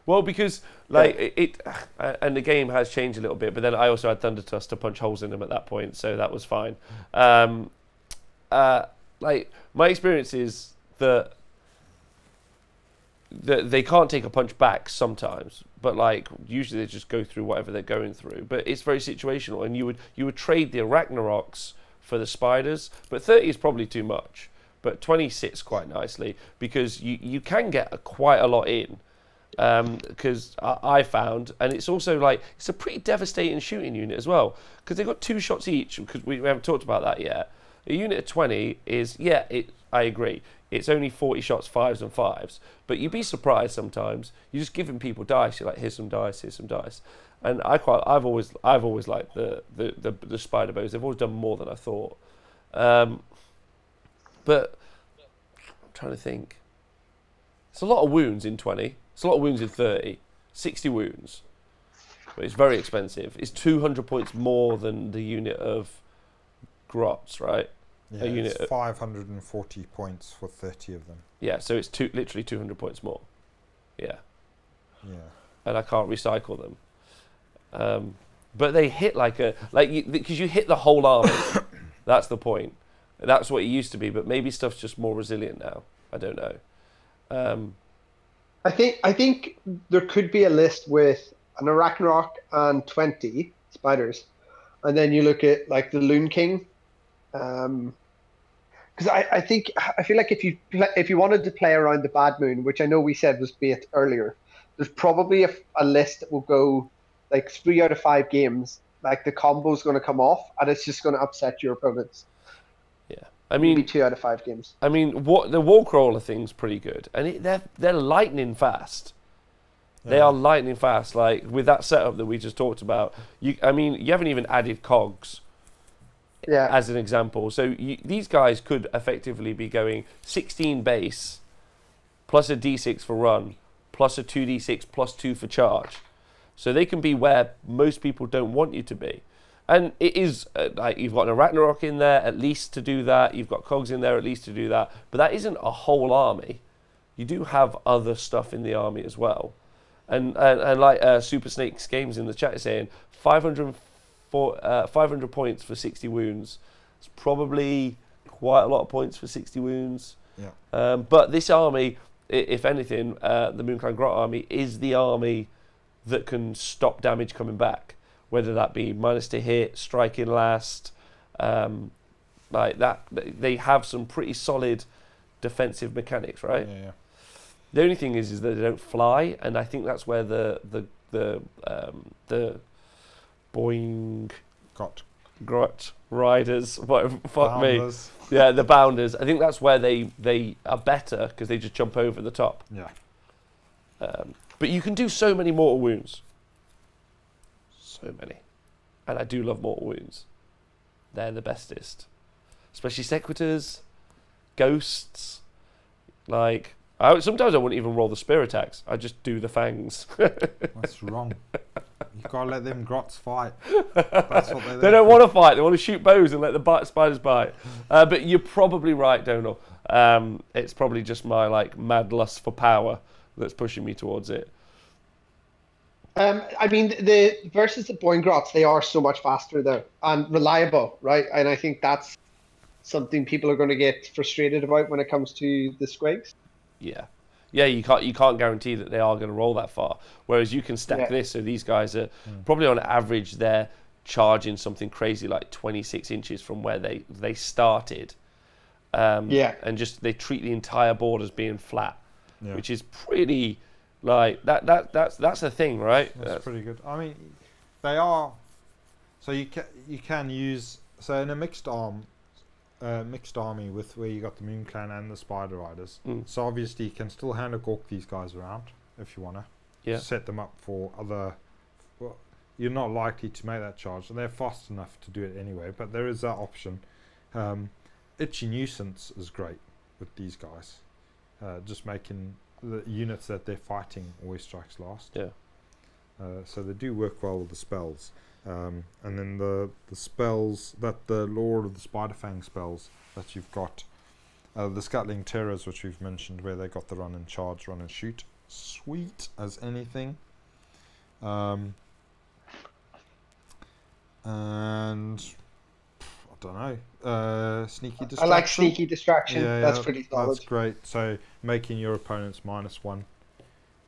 Well, because and the game has changed a little bit. But then I also had Thunder Tusk to punch holes in them at that point, so that was fine. Like my experience is that they can't take a punch back sometimes, but like usually they just go through whatever they're going through. But it's very situational, and you would trade the Arachnaroks for the spiders, but 30 is probably too much. But 20 sits quite nicely because you can get quite a lot in. Because I found, and it's also like it's a pretty devastating shooting unit as well because they've got 2 shots each. Because we haven't talked about that yet. A unit of 20 is I agree. It's only 40 shots, 5s and 5s, but you'd be surprised sometimes. You're just giving people dice. You're like, here's some dice, and I've always liked the spider bows. They've always done more than I thought. But I'm trying to think. It's a lot of wounds in 20. It's a lot of wounds in 30. 60 wounds, but it's very expensive. It's 200 points more than the unit of grots, right? Yeah, it's 540 points for 30 of them. Yeah, so it's literally 200 points more. Yeah. Yeah. And I can't recycle them. But they hit because you hit the whole army. That's the point. That's what it used to be, but maybe stuff's just more resilient now. I don't know. I think there could be a list with an Arachnarok and 20 spiders, and then you look at like the Loon King. Because I feel like if you wanted to play around the Bad Moon, which I know we said was bait earlier, there's probably a list that will go like 3 out of 5 games. Like the combo's going to come off, and it's just going to upset your opponents. Yeah, I mean, maybe 2 out of 5 games. I mean, the Wallcrawler thing's pretty good, and they're lightning fast. Yeah. They are lightning fast. Like with that setup that we just talked about, you haven't even added cogs. Yeah. As an example, so these guys could effectively be going 16 base, plus a d6 for run, plus a 2d6 plus 2 for charge. So they can be where most people don't want you to be. And it is like you've got an Arachnarok in there at least to do that. You've got cogs in there at least to do that. But that isn't a whole army. You do have other stuff in the army as well. And like Super Snakes Games in the chat is saying 500 points for 60 wounds. It's probably quite a lot of points for 60 wounds. Yeah. But this army, if anything, the Moonclan Grot army is the army that can stop damage coming back, whether that be minus to hit, striking last, like that. They have some pretty solid defensive mechanics, right? Yeah. The only thing is that they don't fly, and I think that's where the Boing Grot Riders, fuck me. Yeah, the Bounders. I think that's where they are better because they just jump over the top. Yeah. But you can do so many mortal wounds. So many. And I do love mortal wounds. They're the bestest. Especially Sequitors, Ghosts. Like, sometimes I wouldn't even roll the spear attacks. I just do the fangs. That's wrong. You've got to let them grots fight. That's what they don't want to fight. They want to shoot bows and let the spiders bite. But you're probably right, Donal. It's probably just my like mad lust for power that's pushing me towards it. I mean, versus the Boing Grots, they are so much faster though and reliable, right? And I think that's something people are going to get frustrated about when it comes to the Squigs. Yeah. Yeah, you can't guarantee that they are going to roll that far. Whereas you can stack this, so these guys are probably on average they're charging something crazy like 26 inches from where they started. And just they treat the entire board as being flat, which is pretty like that's the thing, right? That's pretty good. I mean, they are. So you can use in a mixed army with where you got the Moonclan and the Spider Riders. So obviously you can still hand a gawk these guys around if you want to set them up for other. Well, you're not likely to make that charge, and they're fast enough to do it anyway. But there is that option. Itchy Nuisance is great with these guys, just making the units that they're fighting always strikes last. Yeah. So they do work well with the spells. And then the spells that the Lord of the Spiderfang spells that you've got, the Scuttling Terrors, which we've mentioned, where they got the run and charge, run and shoot, sweet as anything. And I don't know, sneaky distraction. I like sneaky distraction. Yeah, that's pretty solid. That's great. So making your opponents -1.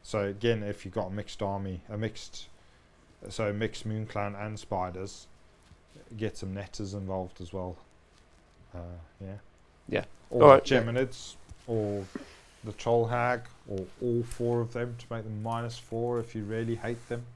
So again, if you've got a mixed army, mixed Moon Clan and spiders, get some netters involved as well. Yeah. Or All right. Geminids, or the Troll Hag, or all 4 of them to make them -4 if you really hate them.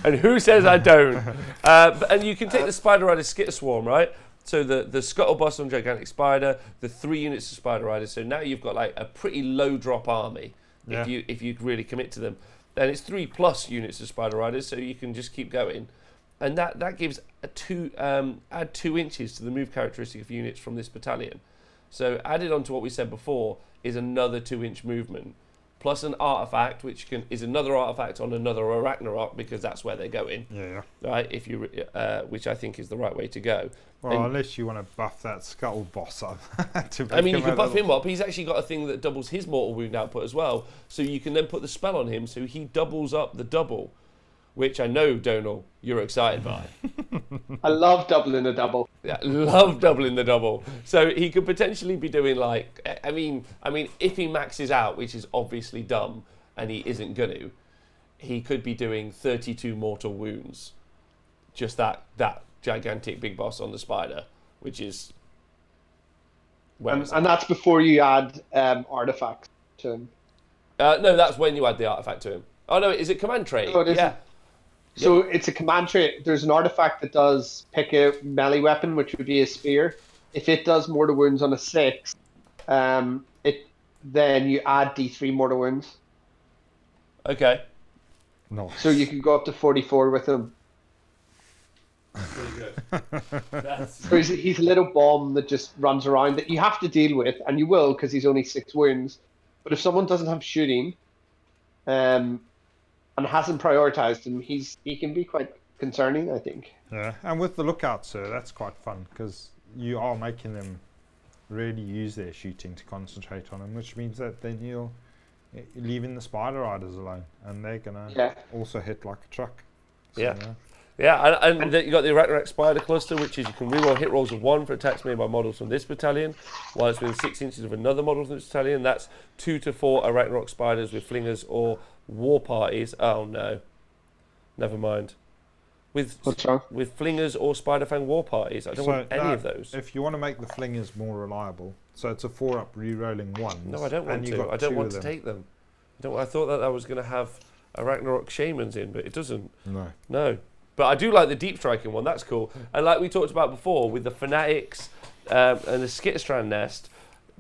And who says I don't? And you can take the Spider Rider Skitter Swarm, right? So the Scuttle Boss on Gigantic Spider, the 3 units of Spider Riders. So now you've got like a pretty low drop army if you really commit to them. And it's 3+ units of Spider Riders, so you can just keep going. And that gives add 2 inches to the move characteristic of units from this battalion. So added on to what we said before is another 2-inch movement, plus an artifact, which is another artifact on another Ragnarok, because that's where they're going. Yeah. Right, which I think is the right way to go. Well, And, unless you want to buff that Scuttle Boss up. I mean, you can buff him up. He's actually got a thing that doubles his mortal wound output as well. So you can then put the spell on him, so he doubles up the double, which I know, Donal, you're excited by. I love doubling a double. Yeah, love doubling the double. So he could potentially be doing like, I mean, if he maxes out, which is obviously dumb, and he isn't gonna, he could be doing 32 mortal wounds. Just that gigantic big boss on the spider, which is. And that's before you add artifacts to him. No, that's when you add the artifact to him. Oh no, is it command trait? No, it isn't. Yeah. So it's a command trait. There's an artifact that does pick a melee weapon, which would be a spear. If it does mortal wounds on a 6, then you add D3 mortal wounds. Okay. No. So you can go up to 44 with him. Pretty good. So he's a little bomb that just runs around that you have to deal with, and you will because he's only 6 wounds. But if someone doesn't have shooting, and hasn't prioritized him, he can be quite concerning, I think. Yeah, and with the Lookout, sir, that's quite fun because you are making them really use their shooting to concentrate on them, which means that then you're leaving the Spider Riders alone, and they're gonna also hit like a truck. So, Yeah, and you got the Ragnarok Spider Cluster, which is you can reroll hit rolls of 1 for attacks made by models from this battalion, while it's within 6 inches of another model from this battalion. That's 2 to 4 Ragnarok Spiders with flingers or war parties. Oh no, never mind. What's wrong? With flingers or Spiderfang war parties, I don't want any of those. If you want to make the flingers more reliable, so it's a 4-up re-rolling 1s. No, I don't want to. I don't want to take them. I thought that I was going to have a Ragnarok Shamans in, but it doesn't. No. But I do like the deep striking one. That's cool. And like we talked about before, with the Fanatics and the Skitterstrand Nest,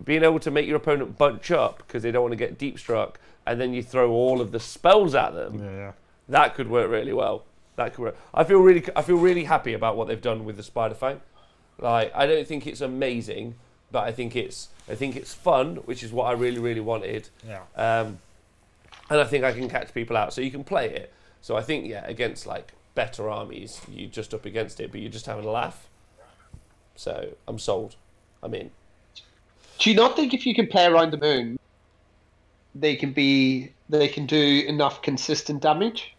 being able to make your opponent bunch up because they don't want to get deep struck, and then you throw all of the spells at them. That could work really well. That could work. I feel really happy about what they've done with the Spiderfang. Like, I don't think it's amazing, but I think it's fun, which is what I really wanted. And I think I can catch people out, so you can play it. So I think against like better armies, you're just up against it, but you're just having a laugh. So I'm sold. I'm in. Do you not think if you can play around the moon, they can do enough consistent damage?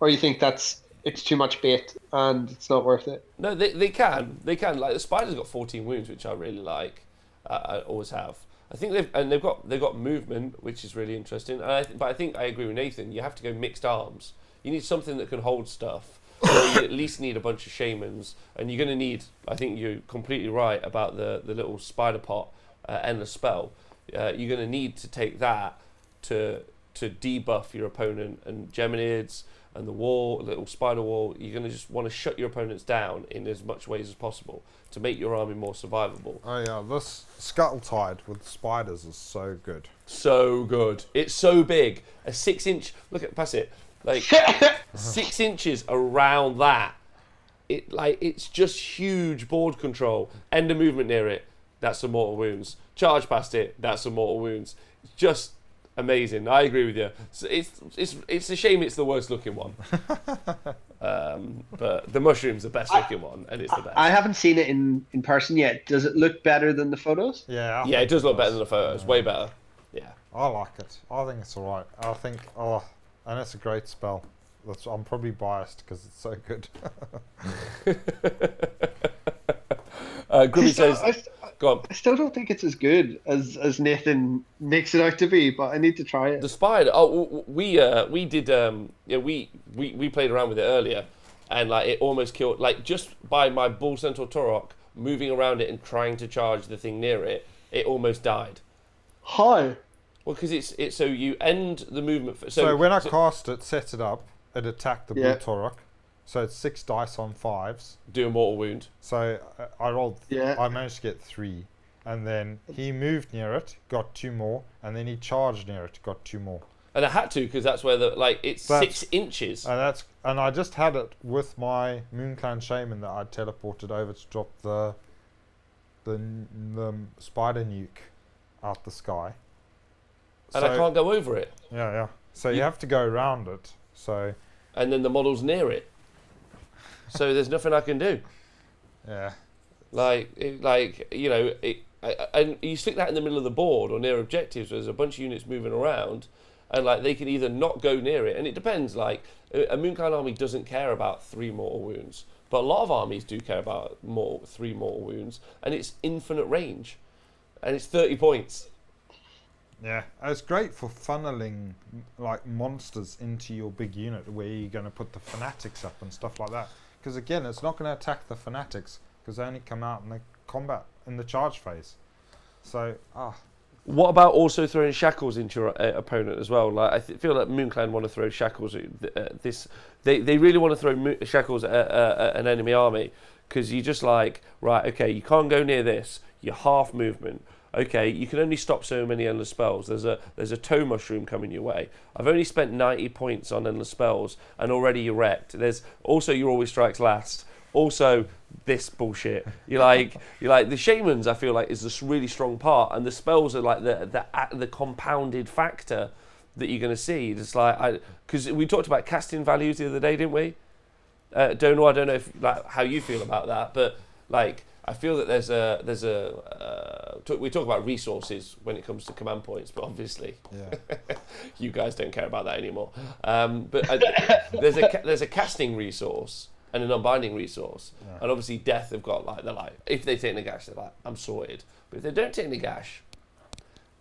Or you think it's too much bait and it's not worth it? No, they can. Like the Spider's got 14 wounds, which I really like. I always have. I think they've got movement, which is really interesting. But I think I agree with Nathan. You have to go mixed arms. You need something that can hold stuff. Or you at least need a bunch of shamans, and you're going to need. I think you're completely right about the little spider pot endless spell. You're going to need to take that to debuff your opponent, and Geminids and the wall, little spider wall. You're going to just want to shut your opponents down in as much ways as possible to make your army more survivable. Oh yeah, this Scuttle Tide with spiders is so good. So good. It's so big. A 6-inch. Look at pass it. Like 6 inches around that. It's just huge board control. End of movement near it. That's some mortal wounds. Charge past it. That's some mortal wounds. It's just Amazing. I agree with you. So it's a shame it's the worst looking one. But the mushroom's the best looking one, and it's the best. I haven't seen it in person yet. Does it look better than the photos? Yeah. Yeah, it does look better than the photos. Way better. Yeah. I like it. I think it's alright. I think, and it's a great spell. I'm probably biased because it's so good. Grubby says, go on. I still don't think it's as good as Nathan makes it out to be, but I need to try it. The spider. Oh, we did. We played around with it earlier, and like it almost killed. Like just by my Bull Centaur Torok moving around it and trying to charge the thing near it, it almost died. How? Well, because it's so you end the movement. So when I cast it, set it up, it attacked the Bull Torok. So it's 6 dice on 5s. Do a mortal wound. So I rolled. Yeah. I managed to get 3, and then he moved near it, got 2 more, and then he charged near it, got 2 more. And I had to because that's where it's 6 inches. And I just had it with my Moonclan Shaman that I teleported over to drop the spider nuke out the sky. And I can't go over it. Yeah. So you have to go around it. So. And then the model's near it. So there's nothing I can do. Yeah. And you stick that in the middle of the board or near objectives where there's a bunch of units moving around, and like they can either not go near it, and it depends. Like a Moonclan army doesn't care about 3 mortal wounds, but a lot of armies do care about 3 mortal wounds, and it's infinite range, and it's 30 points. Yeah, it's great for funneling like monsters into your big unit where you're going to put the fanatics up and stuff like that. Because again, it's not going to attack the fanatics because they only come out in the combat in the charge phase. So, What about also throwing shackles into your opponent as well? Like I feel like Moonclan want to throw shackles at they really want to throw shackles at an enemy army because you just like, right, okay, you can't go near this. You're half movement. Okay, you can only stop so many endless spells. There's a toe mushroom coming your way. I've only spent 90 points on endless spells, and already you're wrecked. There's also your always strikes last. Also, this bullshit. You're like the shamans. I feel like is this really strong part, and the spells are like the compounded factor that you're going to see. It's like because we talked about casting values the other day, didn't we? Donal, I don't know if how you feel about that, but like. I feel that we talk about resources when it comes to command points, but obviously, you guys don't care about that anymore. But there's a casting resource and an unbinding resource, and obviously Death have got if they take Nagash, they're like I'm sorted. But if they don't take Nagash,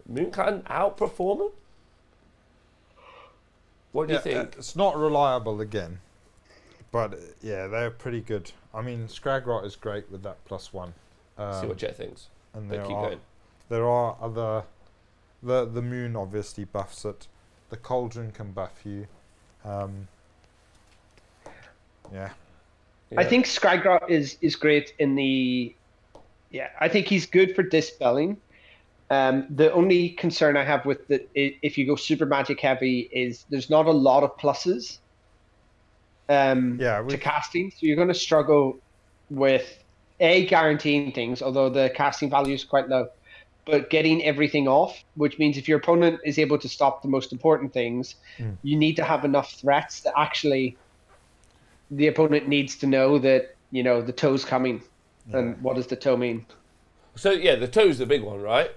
Moonclan outperform them. What do you think? It's not reliable again. But yeah, they're pretty good. I mean, Scragrot is great with that +1. See what Jet thinks. And there are other. The moon obviously buffs it. The cauldron can buff you. Yeah. I think Scragrot is great in the. Yeah, I think he's good for dispelling. The only concern I have with if you go super magic heavy is there's not a lot of pluses. To casting, so you're going to struggle with guaranteeing things, although the casting value is quite low, but getting everything off, which means if your opponent is able to stop the most important things, you need to have enough threats that actually the opponent needs to know that the toe's coming. And what does the toe mean? So yeah, the toe's the big one, right?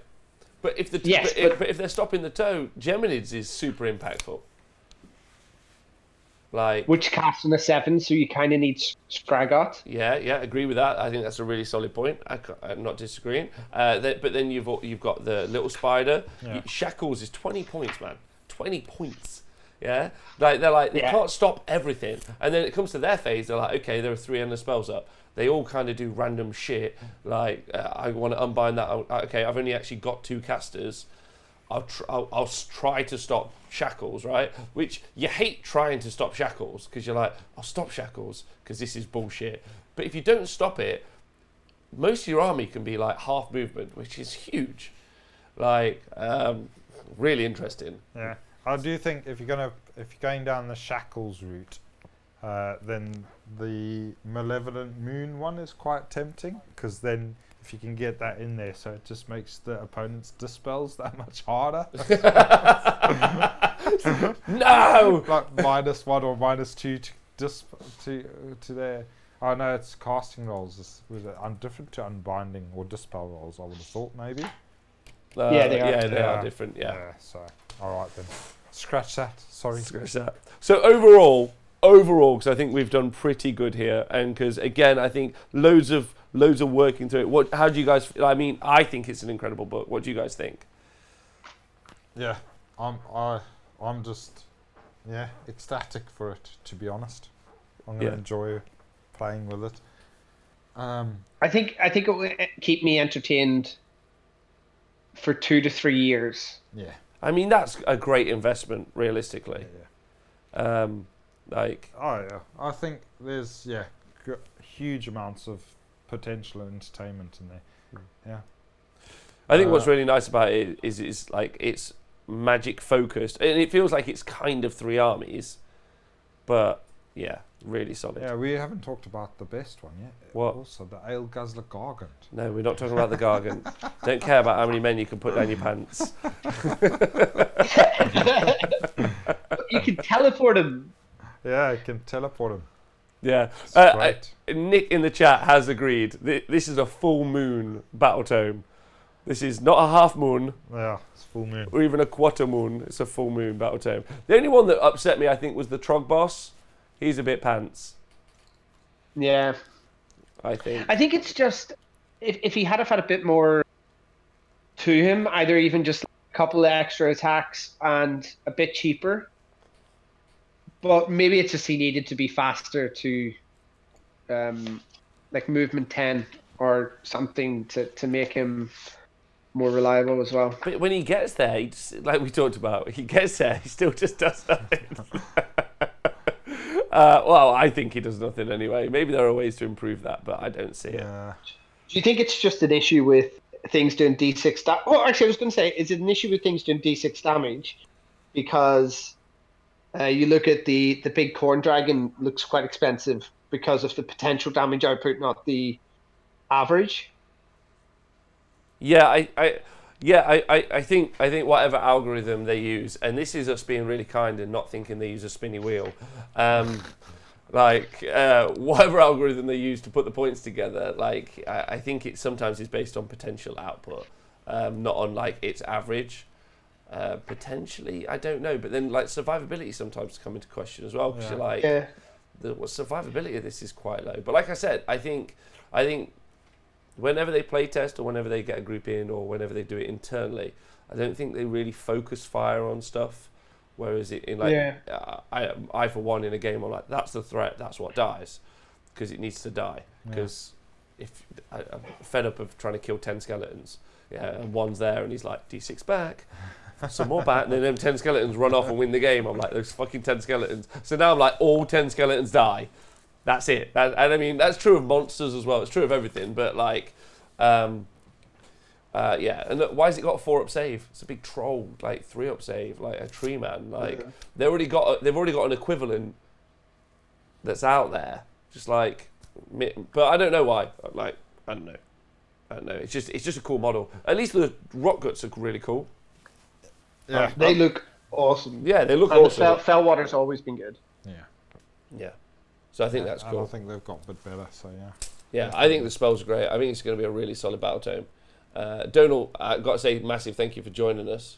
But if but if they're stopping the toe, Geminids is super impactful. Which casts on a 7, so you kind of need Scragot. Yeah, agree with that. I think that's a really solid point. I'm not disagreeing. But then you've got the little spider. Yeah. Shackles is 20 points, man. 20 points. Yeah, they can't stop everything. And then it comes to their phase. They're like, okay, there are 3 endless spells up. They all kind of do random shit. I want to unbind that. Okay, I've only actually got 2 casters. I'll try to stop shackles, right? Which you hate trying to stop shackles because you're like, I'll stop shackles because this is bullshit. But if you don't stop it, most of your army can be like half movement, which is huge. Really interesting. Yeah, I do think if you're going down the shackles route, then the Malevolent Moon one is quite tempting because then if you can get that in there, so it just makes the opponent's dispels that much harder. No! Like -1 or -2 to their. Oh no, it's casting rolls. Was it different to unbinding or dispel rolls? I would have thought maybe. Yeah, they are. Yeah, they are different. Yeah. So all right then. Scratch that. Sorry. Scratch that. So overall, because I think we've done pretty good here, and because again, I think loads of working through it. How do you guys? I mean, I think it's an incredible book. What do you guys think? Yeah, I'm just ecstatic for it, to be honest. I'm gonna enjoy playing with it. I think it will keep me entertained for 2 to 3 years. Yeah. I mean, that's a great investment, realistically. Yeah. I think there's huge amounts of potential entertainment in there. Yeah. I think what's really nice about it is it's like it's magic focused, and it feels like it's kind of 3 armies, but yeah, really solid. Yeah, we haven't talked about the best one yet. What? Also, the Ale Guzzler Gargant. No, we're not talking about the Gargant. Don't care about how many men you can put down your pants. You can teleport him. Yeah, I can teleport him. Yeah. Right. Nick in the chat has agreed. This is a full moon battle tome. This is not a half moon. Yeah, it's full moon. Or even a quarter moon. It's a full moon battle tome. The only one that upset me, I think, was the Trog boss. He's a bit pants. Yeah. I think. I think it's just if he had have had a bit more to him, either even just a couple of extra attacks and a bit cheaper. But maybe it's just he needed to be faster to like movement 10 or something to make him more reliable as well. But when he gets there, he just, like we talked about, he gets there, he still just does nothing. Well, I think he does nothing anyway. Maybe there are ways to improve that, but I don't see it. Do you think it's just an issue with things doing D6 damage? Well, actually, I was going to say, is it an issue with things doing D6 damage? Because you look at the big corn dragon looks quite expensive because of the potential damage output, not the average. Yeah, I think whatever algorithm they use, and this is us being really kind and not thinking they use a spinny wheel, whatever algorithm they use to put the points together, like I think it sometimes is based on potential output, not on like its average. Potentially, I don't know, but then like survivability sometimes come into question as well, because you're like, the survivability of this is quite low. But like I said, I think whenever they play test or whenever they get a group in or whenever they do it internally, I don't think they really focus fire on stuff. Whereas in like, I for one in a game, I'm like, that's the threat, that's what dies, because it needs to die. Because if I'm fed up of trying to kill 10 skeletons, and one's there and he's like, D6 back, some more back, and then them 10 skeletons run off and win the game. I'm like, those fucking 10 skeletons. So now I'm like, all 10 skeletons die. That's it. And I mean, that's true of monsters as well. It's true of everything. But like, and look, why has it got a 4-up save? It's a big troll. Like 3-up save, like a tree man. Like they've already got an equivalent that's out there. Just like, but I don't know why. Like, I don't know. It's just a cool model. At least the rock guts are really cool. Yeah, they look awesome. Yeah, they look and awesome. The Fellwater's always been good. Yeah. So I think that's cool. I think they've got a bit better, so yeah. Yeah, I think the spells are great. I think it's going to be a really solid battle tome. Donal, I've got to say massive thank you for joining us.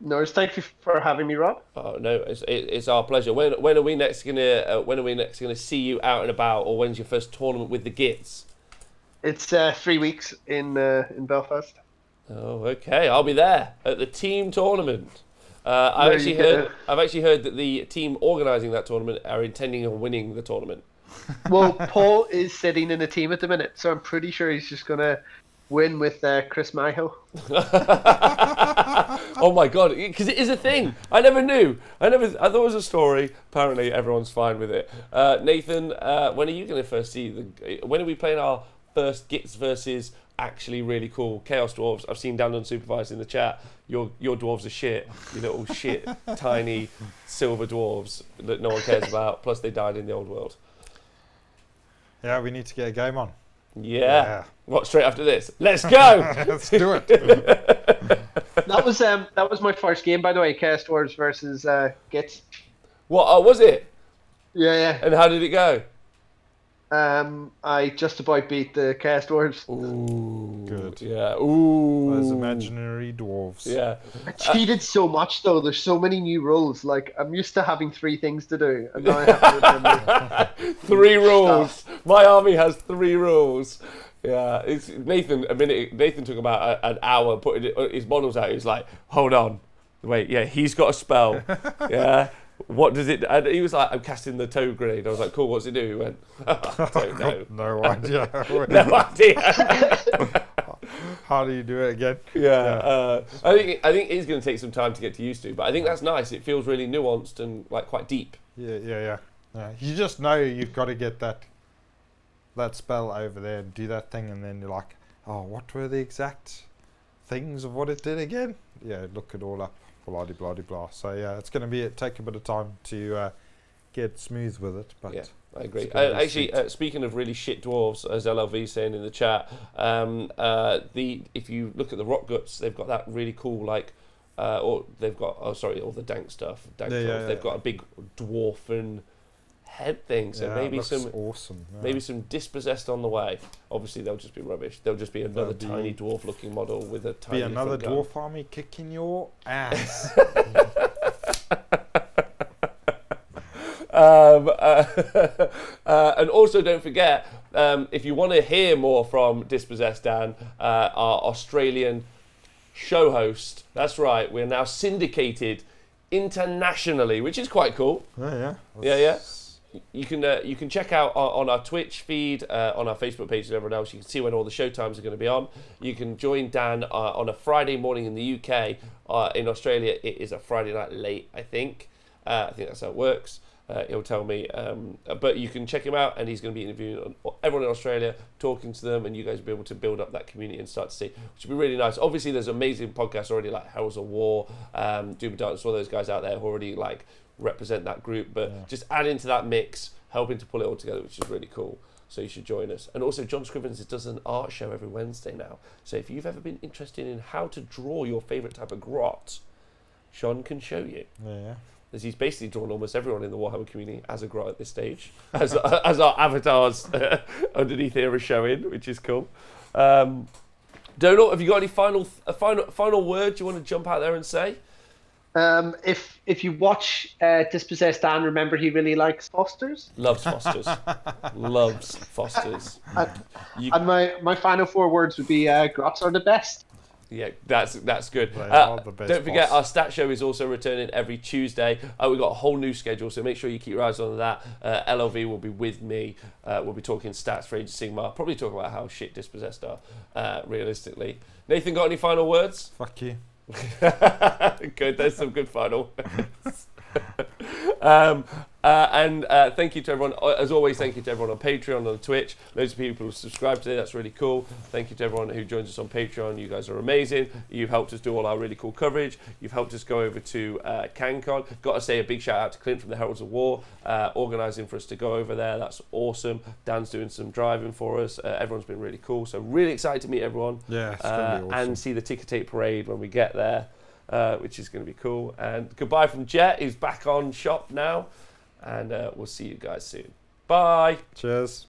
No, thank you for having me, Rob. Oh no, it's our pleasure. When are we next gonna see you out and about, or when's your first tournament with the GITZ? It's 3 weeks in Belfast. Oh, okay. I'll be there at the team tournament. I've actually heard that the team organising that tournament are intending on winning the tournament. Well, Paul is sitting in a team at the minute, so I'm pretty sure he's just gonna win with Chris Myhill. Oh my god! Because it is a thing. I never knew. I thought it was a story. Apparently, everyone's fine with it. Nathan, when are you going to first see when are we playing our first GITZ versus actually really cool Chaos Dwarves? I've seen Dan Unsupervised in the chat. Your dwarves are shit. You little shit, tiny silver dwarves that no one cares about. Plus, they died in the old world. Yeah, we need to get a game on. Yeah. What, straight after this? Let's go! Let's do it. That was my first game, by the way. Chaos Dwarves versus GITZ. What, was it? Yeah. And how did it go? I just about beat the Chaos Dwarves. Ooh. Good. Yeah. Ooh. Those imaginary dwarves. Yeah. I cheated so much, though. There's so many new rules. Like, I'm used to having 3 things to do, and now I have to remember 3 rules. My army has 3 rules. Yeah. It's Nathan took about an hour putting his models out. He was like, hold on. Wait, yeah, he's got a spell. Yeah. What does it? And he was like, I'm casting the toad grenade. I was like, cool, what's it do? He went, I don't know. No idea. No idea. How do you do it again? Yeah. I think it's going to take some time to get used to, but I think that's nice. It feels really nuanced and like quite deep. Yeah. You just know you've got to get that spell over there and do that thing, and then you're like, oh, what were the exact things of what it did again? Yeah, look it all up. Blah blah blah. So yeah, it's going to take a bit of time to get smooth with it. But yeah, I agree. Actually, speaking of really shit dwarves, as LLV saying in the chat, if you look at the rock guts, they've got that really cool or they've got all the dank stuff. They've got a big dwarfen head thing. So maybe some awesome. Yeah. Maybe some dispossessed on the way. Obviously, they'll just be rubbish. They'll just be another tiny dwarf-looking model with a tiny. Be another dwarf army kicking your ass. And also, don't forget, if you want to hear more from Dispossessed Dan, our Australian show host. That's right. We're now syndicated internationally, which is quite cool. Yeah. You can check out on our Twitch feed, on our Facebook page and everyone else. You can see when all the show times are going to be on. You can join Dan on a Friday morning in the UK. In Australia, it is a Friday night late, I think. I think that's how it works. He'll tell me. But you can check him out, and he's going to be interviewing everyone in Australia, talking to them, and you guys will be able to build up that community and start to see, which would be really nice. Obviously, there's amazing podcasts already, like Heralds of War, Doom and Darkness, all those guys out there who already represent that group, but just add into that mix, helping to pull it all together, which is really cool. So you should join us. And also, John Scrivens does an art show every Wednesday now. So if you've ever been interested in how to draw your favourite type of grot, Sean can show you. Yeah. As he's basically drawn almost everyone in the Warhammer community as a grot at this stage, as our avatars underneath here are showing, which is cool. Donal, have you got any final words you want to jump out there and say? If you watch Dispossessed Dan, remember he really likes Fosters. Loves Fosters. Loves Fosters. And my final 4 words would be grots are the best. Yeah, that's good. They are the best, don't forget, boss. our stat show is also returning every Tuesday. We've got a whole new schedule, so make sure you keep your eyes on that. LLV will be with me. We'll be talking stats for Age of Sigmar. Probably talk about how shit Dispossessed are, realistically. Nathan, got any final words? Fuck you. Good, there's some good final. And thank you to everyone. As always, thank you to everyone on Patreon, on Twitch. Loads of people who subscribe today. That's really cool. Thank you to everyone who joins us on Patreon. You guys are amazing. You've helped us do all our really cool coverage. You've helped us go over to CanCon. Got to say a big shout out to Clint from the Heralds of War, organising for us to go over there. That's awesome. Dan's doing some driving for us. Everyone's been really cool. So really excited to meet everyone. Yeah, it's going to be awesome. And see the ticker tape parade when we get there. Which is going to be cool. And goodbye from Jet, who's back on shop now. And we'll see you guys soon. Bye. Cheers.